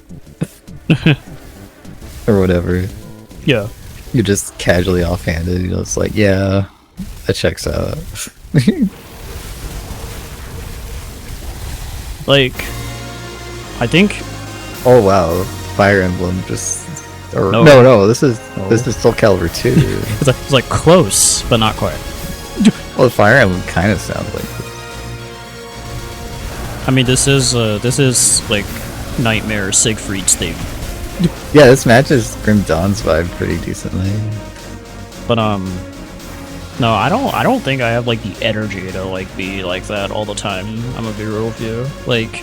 Or whatever. Yeah. You're just casually offhanded, you know, it's like, yeah, that checks out. Like, I think. Oh wow, Fire Emblem just. Or, No. no, this is Soul Calibur 2. It's like close, but not quite. Well, Fire Emblem kind of sounds like. I mean, this is like Nightmare Siegfried's theme. Yeah, this matches Grim Dawn's vibe pretty decently. But no, I don't think I have like the energy to like be like that all the time. I'm gonna be real with you. Like,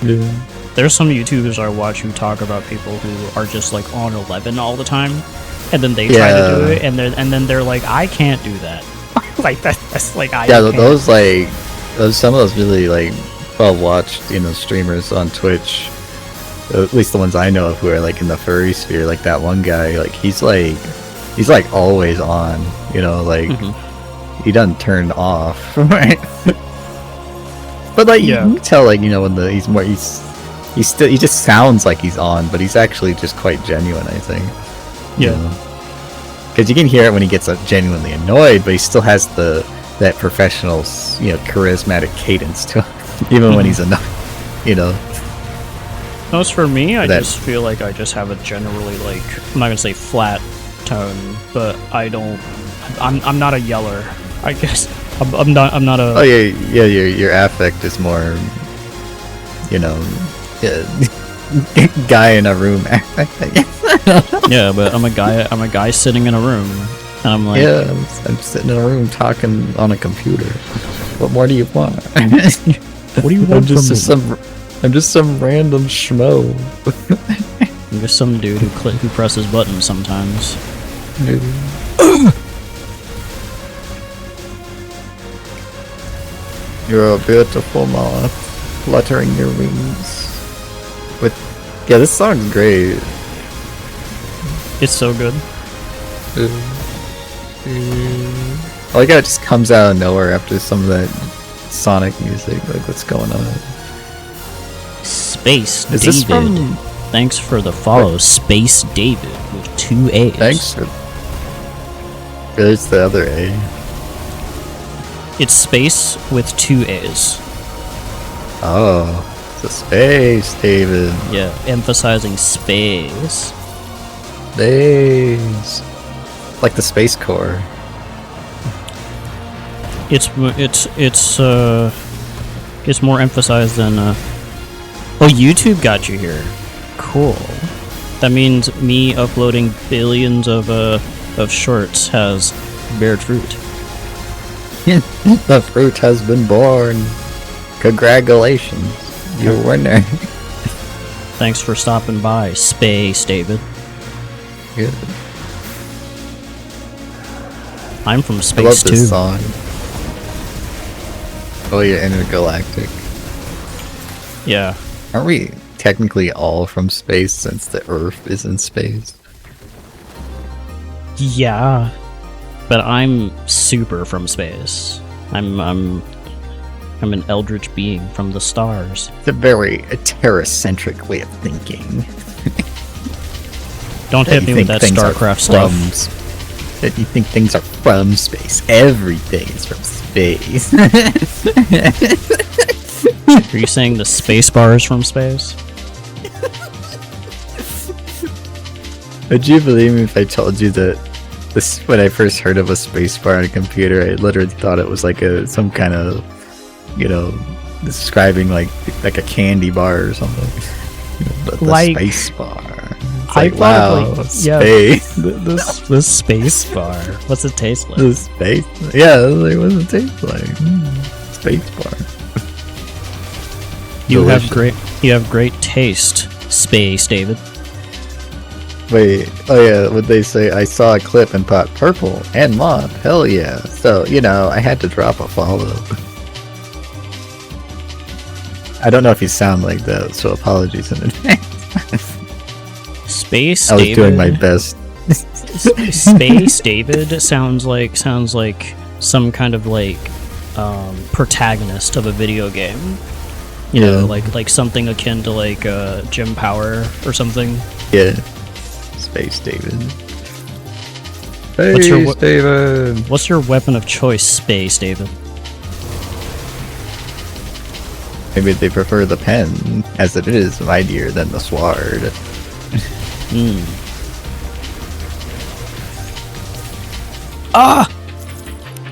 there's some YouTubers I watch who talk about people who are just like on 11 all the time, and then they try to do it, and then they're like, I can't do that. Like that's like I. Yeah, can't. those some of those really like well watched, you know, streamers on Twitch. At least the ones I know of who are like in the furry sphere, like that one guy, like he's like always on, you know, like he doesn't turn off, right? But like you can tell, like, you know, when he just sounds like he's on, but he's actually just quite genuine, I think. Yeah. Because you can hear it when he gets genuinely annoyed, but he still has that professional, you know, charismatic cadence to him, even when he's annoyed, you know. No, as for me, I just feel like I just have a generally, like, I'm not gonna say flat tone, but I'm not a yeller. I guess I'm not a. Oh yeah. Your affect is more, you know, guy in a room affect, I guess. Yeah, but I'm a guy sitting in a room, and I'm like, yeah, I'm sitting in a room talking on a computer. What more do you want? What do you want from me? I'm just some random schmo. I'm just some dude who presses buttons sometimes. You're a beautiful moth, fluttering your wings. Yeah, this song's great. It's so good. I like how it just comes out of nowhere after some of that Sonic music. Like, what's going on? Space Is David. this from? Thanks for the follow, Space David with 2 A's. Thanks for. There's the other A. It's Space with 2 A's. Oh, it's a Space David. Yeah, emphasizing space. Space. Like the Space Corps. It's more emphasized than. Oh, YouTube got you here. Cool. That means me uploading billions of shorts has bared fruit. The fruit has been born. Congratulations, you're a winner. Thanks for stopping by, Space David. Good. I'm from I love space too. this song. Oh, you're intergalactic. Yeah. Aren't we technically all from space since the Earth is in space? Yeah. But I'm super from space. I'm an eldritch being from the stars. It's a very Terra-centric way of thinking. Don't hit me with that StarCraft stuff. That you think things are from space. Everything is from space. Are you saying the space bar is from space? Would you believe me if I told you that this, when I first heard of a space bar on a computer, I literally thought it was like some kind of, describing like a candy bar or something. The Like, space bar. It's I like, thought, wow, like, space. The space bar. What's it taste like? The space. Yeah, like, what does it taste like? Space bar. You Delicious. have great taste, Space David. Wait, oh yeah, would they say, I saw a clip and thought purple and moth, hell yeah. So, I had to drop a follow. I don't know if you sound like that, so apologies in advance. Space I was David. doing my best. Space David sounds like some kind of protagonist of a video game. You know, like something akin to Jim Power or something. Yeah. Space David. What's your Space David! What's your weapon of choice, Space David? Maybe they prefer the pen, as it is mightier than the sword.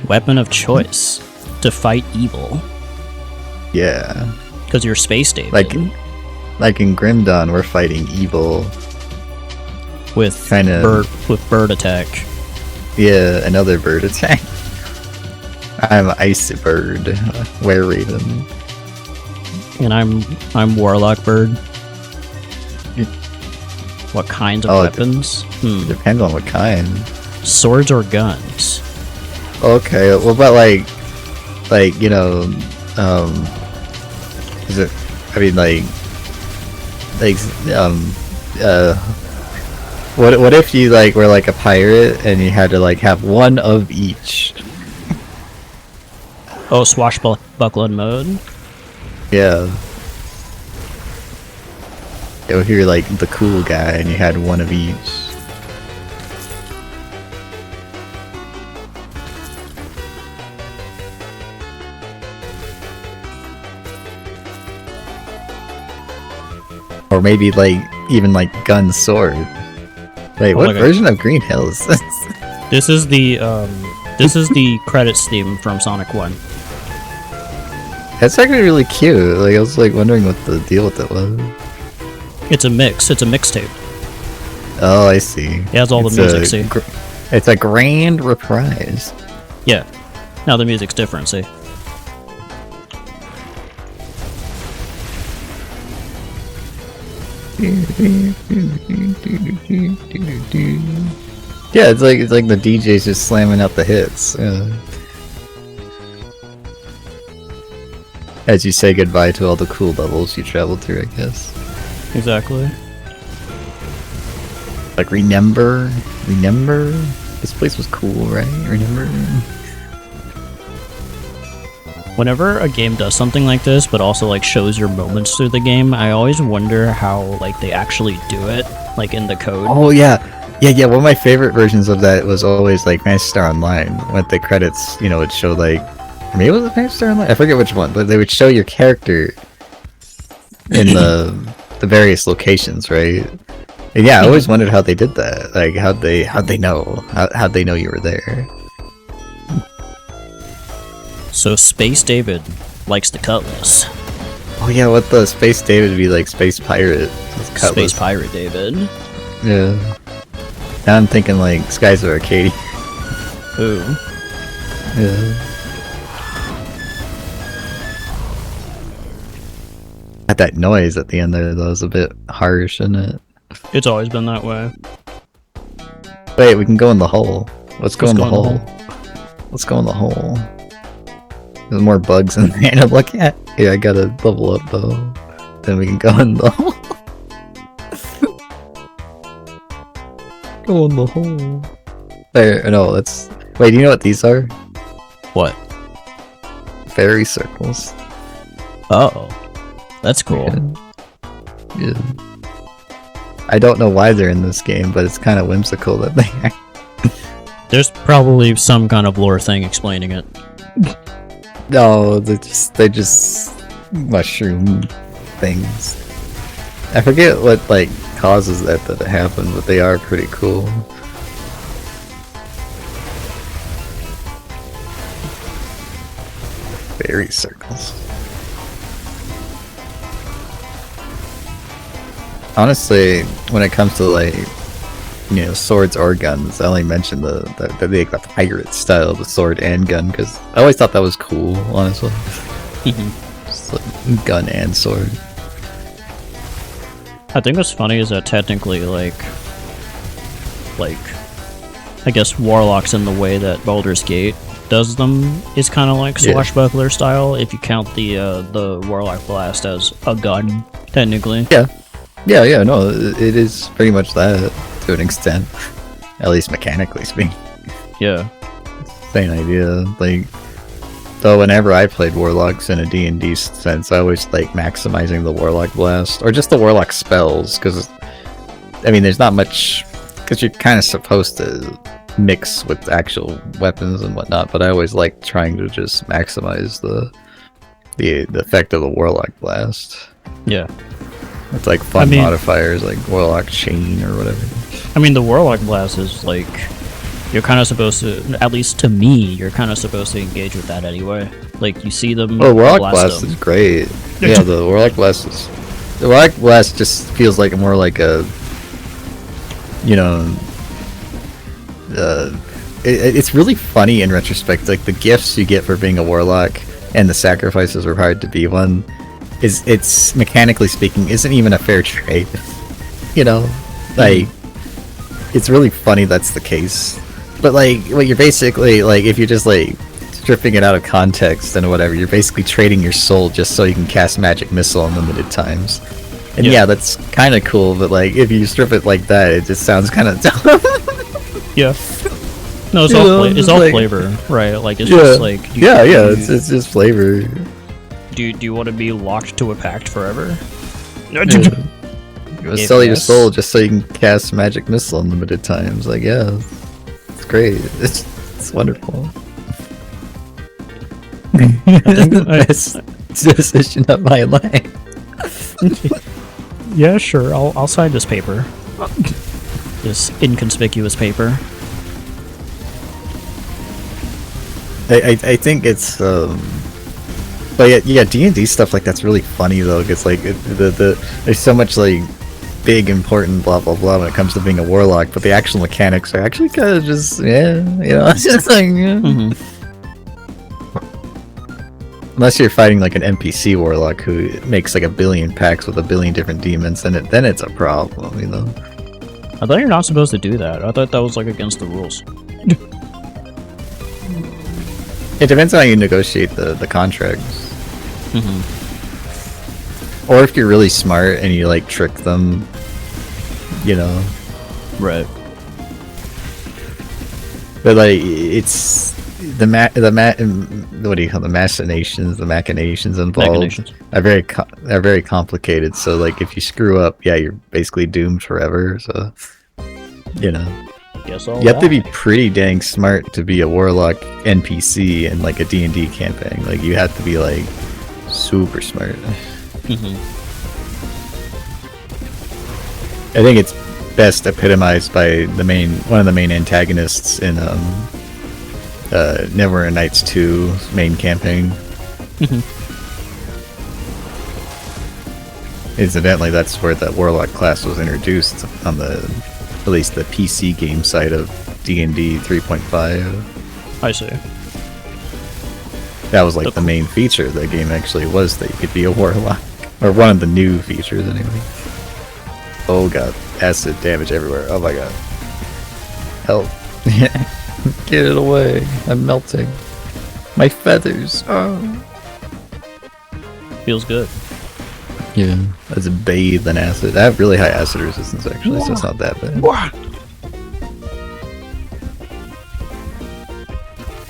Weapon of choice to fight evil. Yeah. Because you're Space David. Like in Grim Dawn, we're fighting evil. with kinda- bird attack. Yeah, another bird attack. I'm Ice Bird, Were Raven. And I'm Warlock Bird. What kinds of weapons? Depends on what kind. Swords or guns? Okay, what about is it? I mean, what if you were like a pirate and you had to have one of each? Oh, swashbuckling mode. Yeah. If you're the cool guy and you had one of each. Or maybe even gun sword. Wait, what version of Green Hill is this? This is the credits theme from Sonic 1. That's actually really cute. I was wondering what the deal with it was. It's a mix. It's a mixtape. Oh, I see. It has all the music, see? It's a grand reprise. Yeah. Now the music's different, see? Yeah, it's like the DJ's just slamming out the hits. As you say goodbye to all the cool levels you traveled through, I guess. Exactly. Remember? This place was cool, right? Remember? Whenever a game does something like this, but also shows your moments through the game, I always wonder how they actually do it, in the code. Oh yeah. One of my favorite versions of that was always Phantasy Star Online. With the credits, it'd show maybe it was Phantasy Star Online? I forget which one, but they would show your character in the various locations, right? And yeah, I always wondered how they did that. How'd they know you were there? So Space David likes the cutlass. Oh yeah, what the Space David would be Space Pirate. Space Pirate David. Yeah. Now I'm thinking like Skies of Arcadia. Ooh. Yeah. Got that noise at the end there, that was a bit harsh, isn't it? It's always been that way. Wait, we can go in the hole. Let's go in the hole. hole. Let's go in the hole. There's more bugs in there to look at. Yeah, I gotta level up though. Then we can go in the hole. Go in the hole. There, no, that's... Wait, do you know what these are? What? Fairy circles. Oh. That's cool. Yeah. I don't know why they're in this game, but it's kind of whimsical that they are. There's probably some kind of lore thing explaining it. No, they're just mushroom things. I forget what like causes that to happen, but they are pretty cool. Fairy circles. Honestly, when it comes to like, you know, swords or guns, I only mentioned the pirate style, the sword and gun, because I always thought that was cool, honestly. Just like gun and sword. I think what's funny is that technically, like, I guess warlocks in the way that Baldur's Gate does them is kind of like swashbuckler style. If you count the warlock blast as a gun, technically. Yeah, no, it is pretty much that to an extent, at least mechanically speaking. Yeah. Same idea. Like, though whenever I played warlocks in a D&D sense, I always like maximizing the warlock blast or just the warlock spells, because I mean, there's not much, because you're kind of supposed to mix with actual weapons and whatnot. But I always like trying to just maximize the effect of the warlock blast. Yeah. It's like fun modifiers like Warlock Chain or whatever. I mean, the Warlock Blast is like, you're kind of supposed to, at least to me, you're kind of supposed to engage with that anyway. Like, you see them. Oh, Warlock Blast is great. Yeah, the Warlock Blast is. The Warlock Blast just feels like more like a. You know. It's really funny in retrospect. Like, the gifts you get for being a Warlock and the sacrifices required to be one. It's mechanically speaking isn't even a fair trade, you know, like it's really funny that's the case, but like what you're basically like, if you're just like stripping it out of context and whatever, you're basically trading your soul just so you can cast magic missile unlimited times, and yeah that's kind of cool, but like if you strip it like that, it just sounds kind of dumb. Yeah. No, it's all flavor, right? Like it's just like it's just flavor. Do you want to be locked to a pact forever? You sell your soul just so you can cast magic missile unlimited times. Like, yeah, it's great. It's wonderful. Best decision of my life. Yeah, sure. I'll sign this paper. This inconspicuous paper. I think it's but yeah, D&D stuff like that's really funny though, because like there's so much like big important blah blah blah when it comes to being a warlock, but the actual mechanics are actually kind of just you know, it's just like unless you're fighting like an NPC warlock who makes like 1 billion packs with 1 billion different demons, then it's a problem, you know. I thought you're not supposed to do that. I thought that was like against the rules. It depends on how you negotiate the contracts. Or if you're really smart and you like trick them, you know. Right. But like it's what do you call the machinations involved are very complicated. So like if you screw up, yeah, you're basically doomed forever. So you know. You have to be pretty dang smart to be a warlock NPC in like a D&D campaign. Like you have to be like super smart. I think it's best epitomized by one of the main antagonists in Neverwinter Nights 2's main campaign. Incidentally, that's where the Warlock class was introduced on the, at least the PC game side of D&D 3.5. I see. That was like the main feature of the game actually was that you could be a Warlock. Or one of the new features anyway. Oh god, acid damage everywhere. Oh my god. Help. Get it away. I'm melting. My feathers. Oh. Feels good. Yeah, that's bathed in acid. I have really high acid resistance actually, so it's not that bad.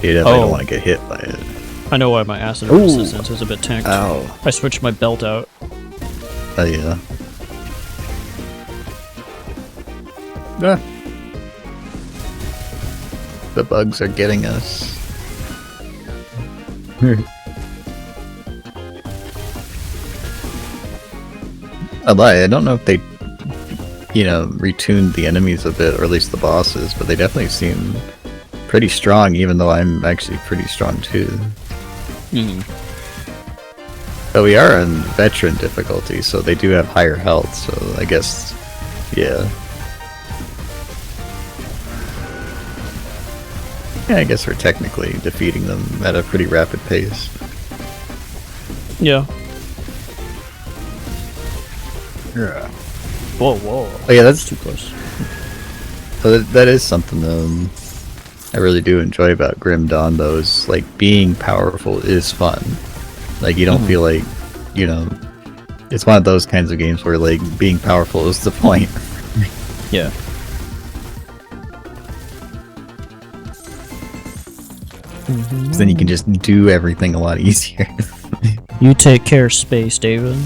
You definitely don't want to get hit by it. I know why my acid resistance is a bit tanked. Ow. I switched my belt out. Oh yeah. Ah. The bugs are getting us. I don't know if they, retuned the enemies a bit, or at least the bosses, but they definitely seem pretty strong, even though I'm actually pretty strong too. But we are on veteran difficulty, so they do have higher health, so I guess, yeah. Yeah, I guess we're technically defeating them at a pretty rapid pace. Yeah. Yeah. Whoa, whoa. Oh yeah, that's too close. So that is something I really do enjoy about Grim Dawn, though, is like being powerful is fun. Like you don't feel like, it's one of those kinds of games where like being powerful is the point. Yeah. Then you can just do everything a lot easier. You take care, Space David.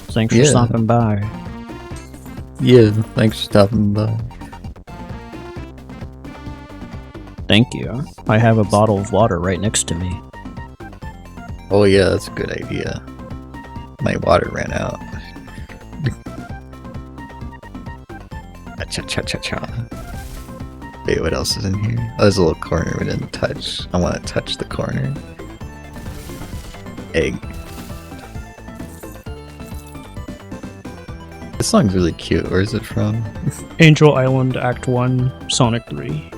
Thanks for stopping by. Yeah, thanks for stopping by. Thank you. I have a bottle of water right next to me. Oh yeah, that's a good idea. My water ran out. Cha-cha-cha-cha. Wait, what else is in here? Oh, there's a little corner we didn't touch. I want to touch the corner. Egg. This song's really cute. Where is it from? Angel Island Act 1, Sonic 3.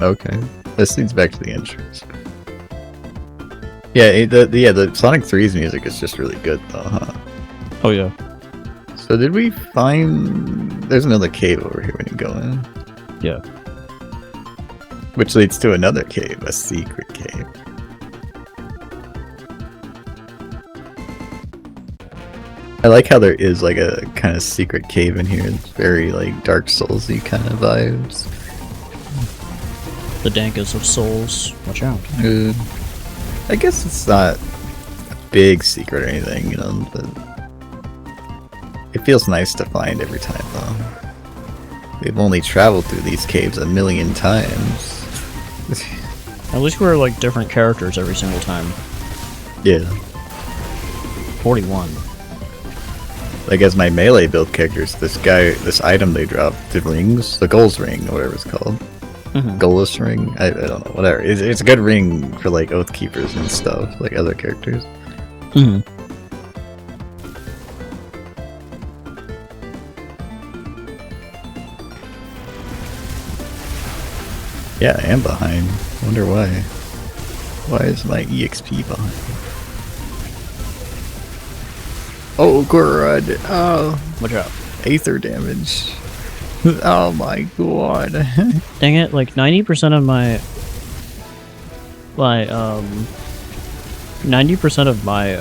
Okay. This leads back to the entrance. Yeah, the Sonic 3's music is just really good though, huh? Oh yeah. So did we find... There's another cave over here we can go in. Yeah. Which leads to another cave, a secret cave. I like how there is like a kind of secret cave in here. It's very like Dark Souls-y kind of vibes. The dankest of souls. Watch out. I guess it's not a big secret or anything, but it feels nice to find every time though. We've only traveled through these caves 1,000,000 times. At least we're like different characters every single time. Yeah. 41. Like as my melee build characters, this item they drop, the rings, the Goals ring, or whatever it's called. Goalless ring? I don't know, whatever. It's a good ring for like Oath Keepers and stuff, like other characters. Yeah, I am behind. Wonder why. Why is my EXP behind? Oh god! Oh, Watch out. Aether damage. Oh my god. Dang it, like 90% of my 90% of my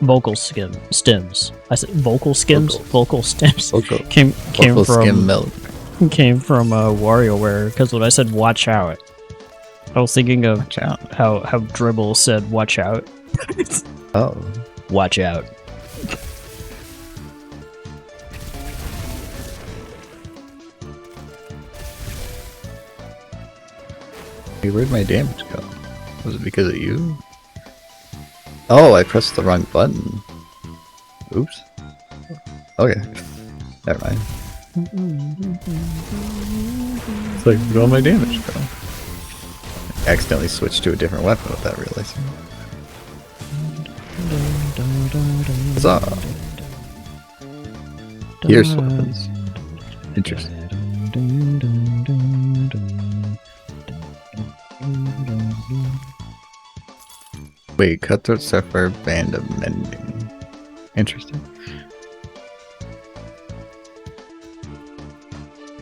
vocal stems. I said vocal stems. Vocal stems came Vocal from skim milk. Came from WarioWare, because when I said watch out, I was thinking of Watch out. how Dribble said watch out. Oh. Watch out. Hey, where'd my damage go? Was it because of you? Oh, I pressed the wrong button. Oops. Okay. Never mind. It's like, where'd all my damage go? I accidentally switched to a different weapon without realizing. Huzzah. Pierce weapons. Interesting. Wait, Cutthroat Sapphire Band of Mending. Interesting.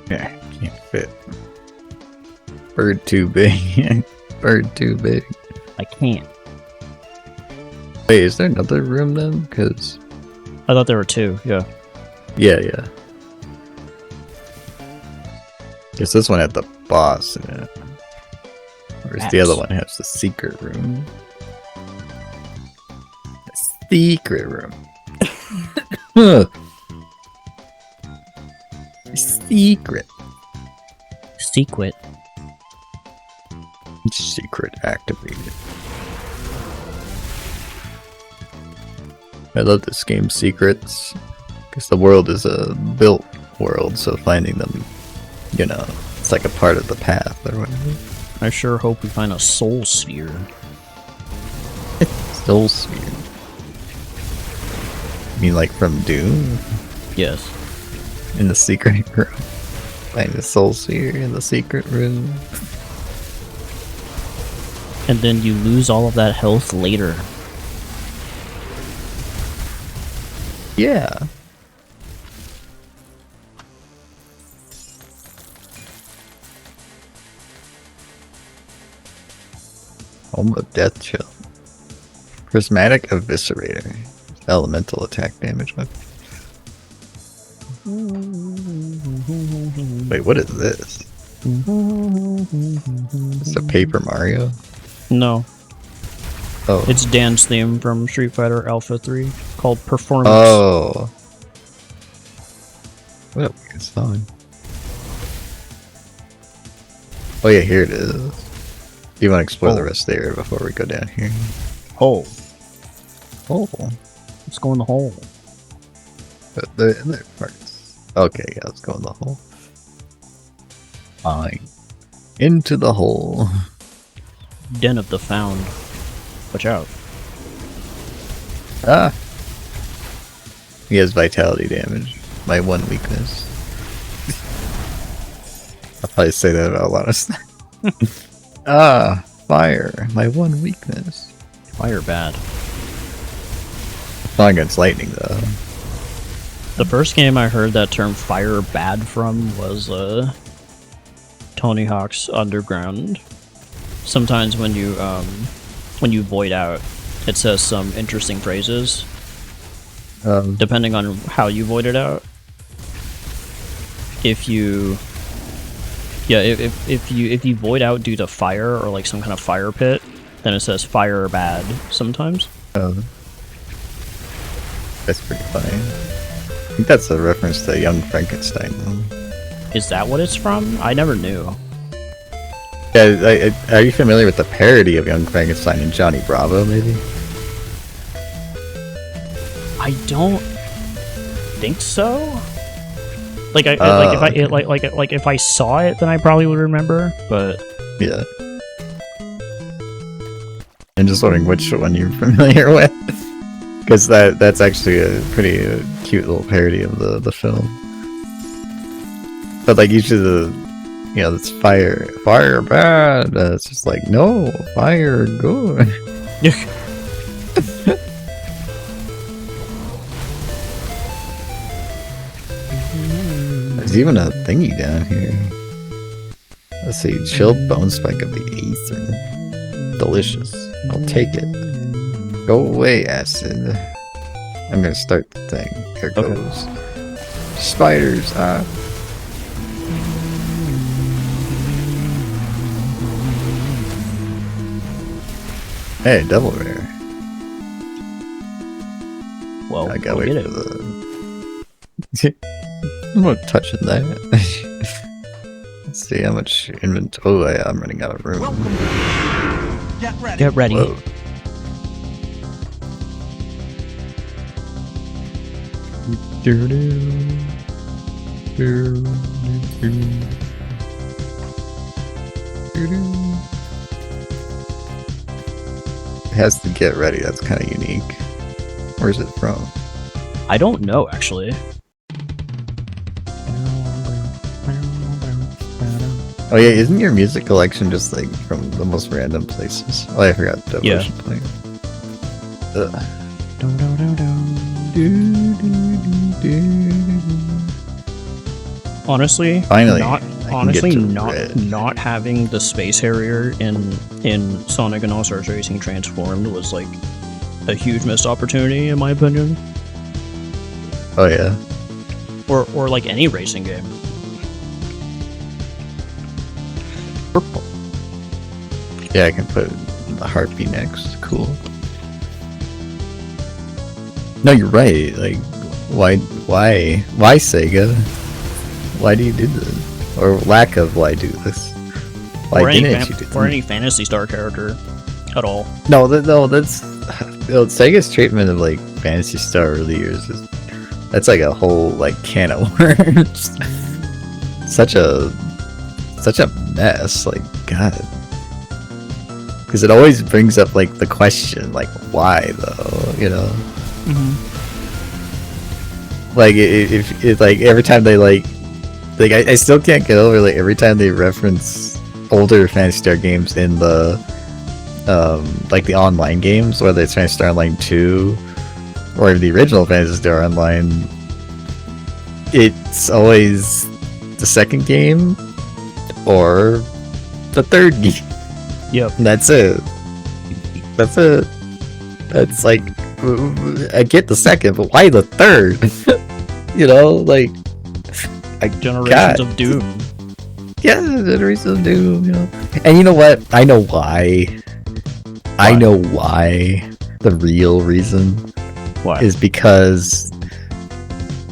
Yeah, can't fit. Bird too big. Bird too big. I can't. Wait, is there another room then? Because I thought there were two, yeah. yeah. Guess this one had the boss in it. Whereas the other one has the secret room. The secret room. Secret. Secret. Secret activated. I love this game's secrets. Because the world is a built world, so finding them, you know, it's like a part of the path or whatever. I sure hope we find a soul sphere. Soul sphere. You mean like from Doom? Yes. In the secret room. Find the soul sphere in the secret room. And then you lose all of that health later. Yeah. Home of Death Chill. Prismatic Eviscerator. Elemental attack damage weapon. Wait, what is this? It's a Paper Mario? No. Oh. It's Dan's theme from Street Fighter Alpha 3 called Performance. Oh. What a weird song. Oh yeah, here it is. Do you want to explore the rest there before we go down here? Hole. Oh. Let's go in the hole. But the parts. Okay, yeah, let's go in the hole. Fine. Into the hole. Den of the Found. Watch out. Ah. He has vitality damage. My one weakness. I'll probably say that about a lot of stuff. Ah, fire. My one weakness. Fire bad. Not against lightning though. The first game I heard that term fire bad from was Tony Hawk's Underground. Sometimes when you void out, it says some interesting phrases. Depending on how you void it out. If you void out due to fire or like some kind of fire pit, then it says fire bad sometimes. That's pretty funny. I think that's a reference to Young Frankenstein though. Is that what it's from? I never knew. Yeah, are you familiar with the parody of Young Frankenstein and Johnny Bravo, maybe? I don't think so. Like if I saw it, then I probably would remember. But yeah, I'm just wondering which one you're familiar with, because that's actually a pretty cute little parody of the film. But like usually it's fire bad. It's just like no, fire good. There's even a thingy down here. Let's see, chilled bone spike of the Aether. Delicious. I'll take it. Go away, acid. I'm gonna start the thing. Here it goes. Spiders, Hey, double rare. Well, I gotta get wait it. for the... I'm not touching that. Let's see how much inventory. Oh, yeah, I'm running out of room. Get ready. Get ready. Whoa. It has to get ready. That's kind of unique. Where's it from? I don't know actually. Oh yeah, isn't your music collection just like from the most random places? Oh, I forgot the Yeah. Ocean Plane. Ugh. Honestly, Finally, not I can get honestly to not Red. not having the Space Harrier in Sonic and All Stars Racing Transformed was like a huge missed opportunity in my opinion, Oh yeah. or like any racing game. Purple. Yeah, I can put the Harpy next. Cool. No, you're right. Like, why Sega? Why do you do this? Or lack of why do this? Why or any didn't you do this? or any Phantasy Star character at all. No, that's Sega's treatment of like Phantasy Star early years is that's like a whole like can of worms. such a mess. Like God, because it always brings up like the question, like why though? You know, like if like every time they like I still can't get over like every time they reference older Phantasy Star games in the like the online games, whether it's Phantasy Star Online 2 or the original Phantasy Star Online, it's always the second game or the third game. Yep. And that's it. That's it. That's like, I get the second, but why the third? You know, like, Generations of Doom. Yeah, Generations of Doom, you know. And you know what? I know why. I know why. The real reason is because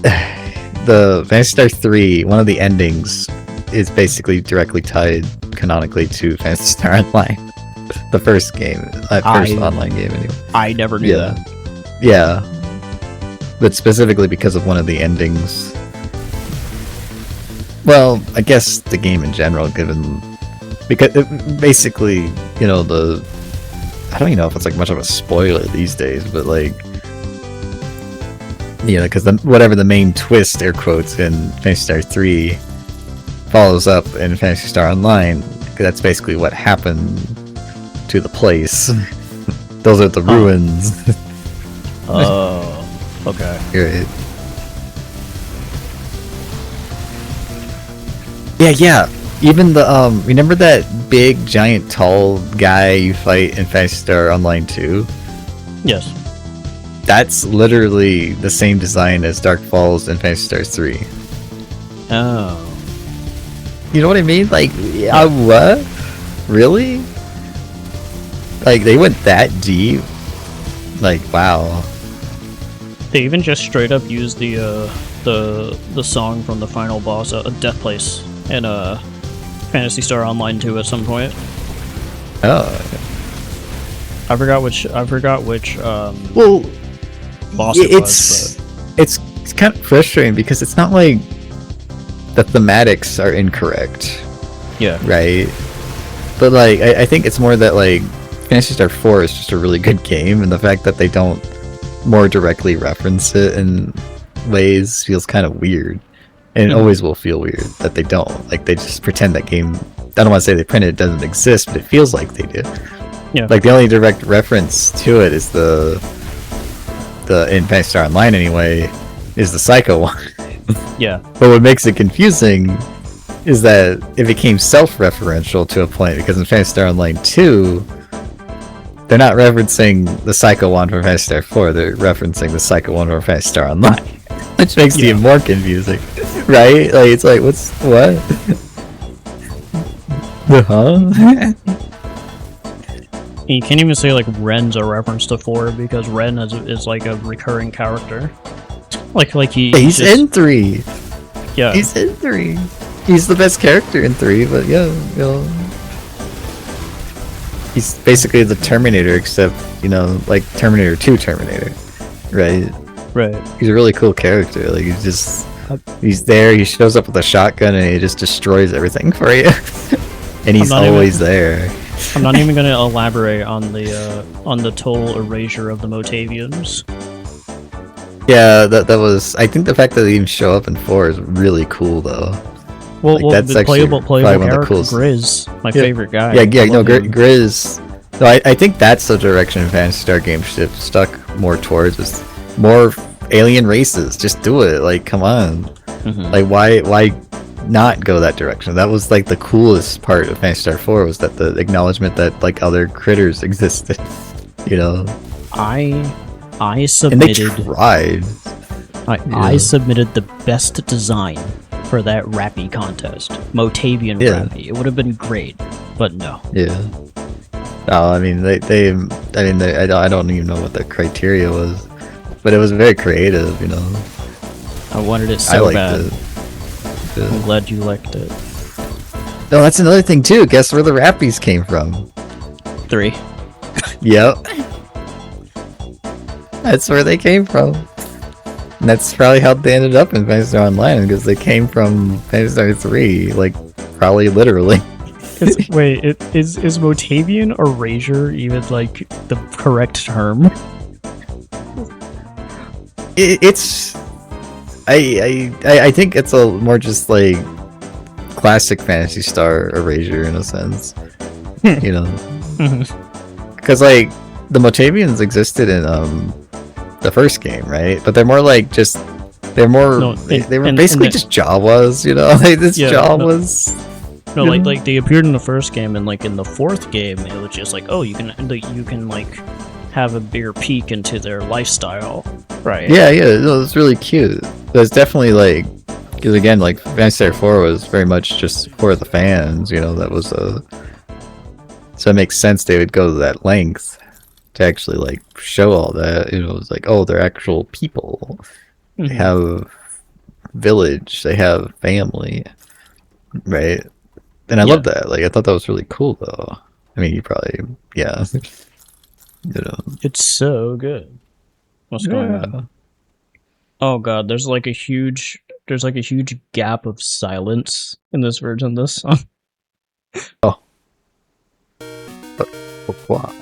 the Phantasy Star 3, one of the endings, is basically directly tied canonically to Phantasy Star Online. The first game, first online game anyway. I never knew that. Yeah. But specifically because of one of the endings. Well, I guess the game in general, given because basically, you know, I don't even know if it's like much of a spoiler these days, but like, you know, because whatever the main twist, air quotes, in Phantasy Star 3 follows up in Phantasy Star Online. That's basically what happened to the place. Those are the ruins. Oh, okay. Right. Yeah. Even the remember that big, giant, tall guy you fight in Phantasy Star Online 2? Yes. That's literally the same design as Dark Falls and Phantasy Star 3. Oh. You know what I mean? Like, yeah, what? Really? Like, they went that deep? Like, wow. They even just straight up used the song from the final boss, Death Place, in Phantasy Star Online 2 at some point. Oh. I forgot which Well, boss it was. It's kind of frustrating because it's not like the thematics are incorrect. Yeah. Right? But like, I think it's more that like Phantasy Star 4 is just a really good game, and the fact that they don't more directly reference it in ways feels kind of weird. And it always will feel weird that they don't. Like, they just pretend that game, I don't want to say they pretend it doesn't exist, but it feels like they do. Yeah. Like, the only direct reference to it is the in Phantasy Star Online anyway, is the Psycho one. Yeah. But what makes it confusing is that it became self-referential to a point, because in Phantasy Star Online 2, they're not referencing the Psycho one from Phantasy Star 4, they're referencing the Psycho one from Phantasy Star Online. Which makes it even more confusing. Right? Like, it's like, what? Huh? You can't even say like Ren's a reference to 4 because Ren is like a recurring character. Like he's just, in 3. Yeah. He's in 3. He's the best character in 3, but yeah, you know. He's basically the Terminator, except, you know, like Terminator 2 Terminator. Right? Right. He's a really cool character. Like, he's there, he shows up with a shotgun and he just destroys everything for you. And he's always there. I'm not even going to elaborate on the total erasure of the Motavians. Yeah, that was. I think the fact that they even show up in 4 is really cool, though. Well, Like, well, that's the actually playable probably one of the character coolest. Grizz, my Yeah. favorite guy. Yeah, I no, love him. Grizz. No, I think that's the direction Phantasy Star Games should have stuck more towards. Is more alien races. Just do it. Like, come on. Mhm. Like, why not go that direction? That was like the coolest part of Phantasy Star 4 was that the acknowledgement that like other critters existed. You know, I and they submitted tried. I submitted the best design for that Rappy contest. Motavian Yeah. Rappy. It would have been great, but no. Yeah. Oh, I mean, I don't even know what the criteria was, but it was very creative, you know. I wanted it I so liked bad. it. Yeah. I'm glad you liked it. No, that's another thing too. Guess where the Rappies came from? 3. Yep. That's where they came from. And that's probably how they ended up in Phantasy Star Online, because they came from Phantasy Star 3, like, probably literally. Wait, is Motavian Erasure even like the correct term? It's... I think it's a more just, like, classic Phantasy Star Erasure, in a sense. You know? Because, like, the Motavians existed in, the first game, right? But they're more like just they're more No, they were in basically the- just Jawas, you know? Like this Yeah, Jawas. No, like they appeared in the first game, and like in the fourth game, it was just like, oh, you can like have a bigger peek into their lifestyle, right? Yeah, no, it's really cute. That's definitely like because again, like Phantasy Star 4 was very much just for the fans, you know. That was so it makes sense they would go to that length to actually like show all that. You know, it's like, oh, they're actual people. They have village, they have family, right? And I love that. Like, I thought that was really cool, though. I mean, you probably, yeah, you know. It's so good. What's going on? Oh god, there's like a huge gap of silence in this version of this song. Wow.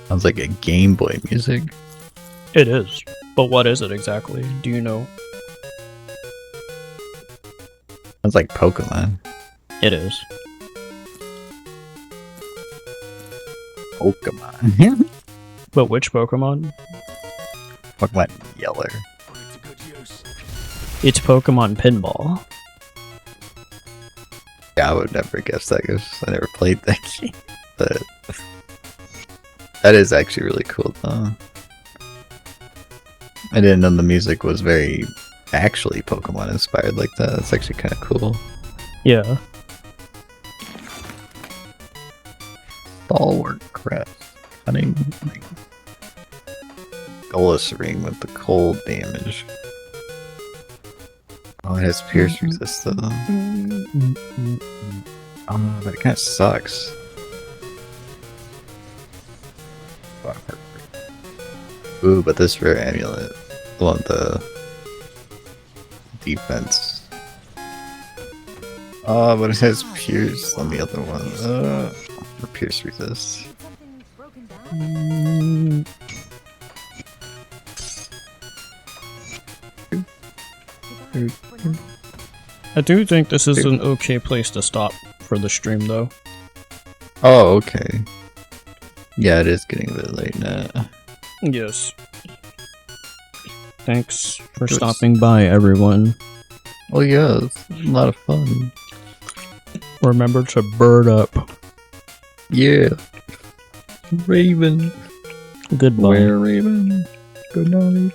Sounds like a Game Boy music. It is, but what is it exactly? Do you know? Sounds like Pokemon. It is. Pokemon. But which Pokemon? Pokemon Yeller. It's Pokemon Pinball. Yeah, I would never guess that because I never played that game. But that is actually really cool, though. I didn't know the music was very actually Pokemon inspired like that. That's actually kind of cool. Yeah. Stalwart crest. Cunning. Golas ring with the cold damage. Oh, it has pierce resist though. Oh, but it kind of sucks. Ooh, but this rare amulet. I want the defense. Oh, but it has pierce on the other one. Or pierce resist. I do think this is an okay place to stop for the stream, though. Oh, okay. Yeah, it is getting a bit late now. Yes. Thanks for stopping by, everyone. Oh yeah, it's a lot of fun. Remember to bird up. Yeah. Raven. Goodbye. Where Raven? Good night.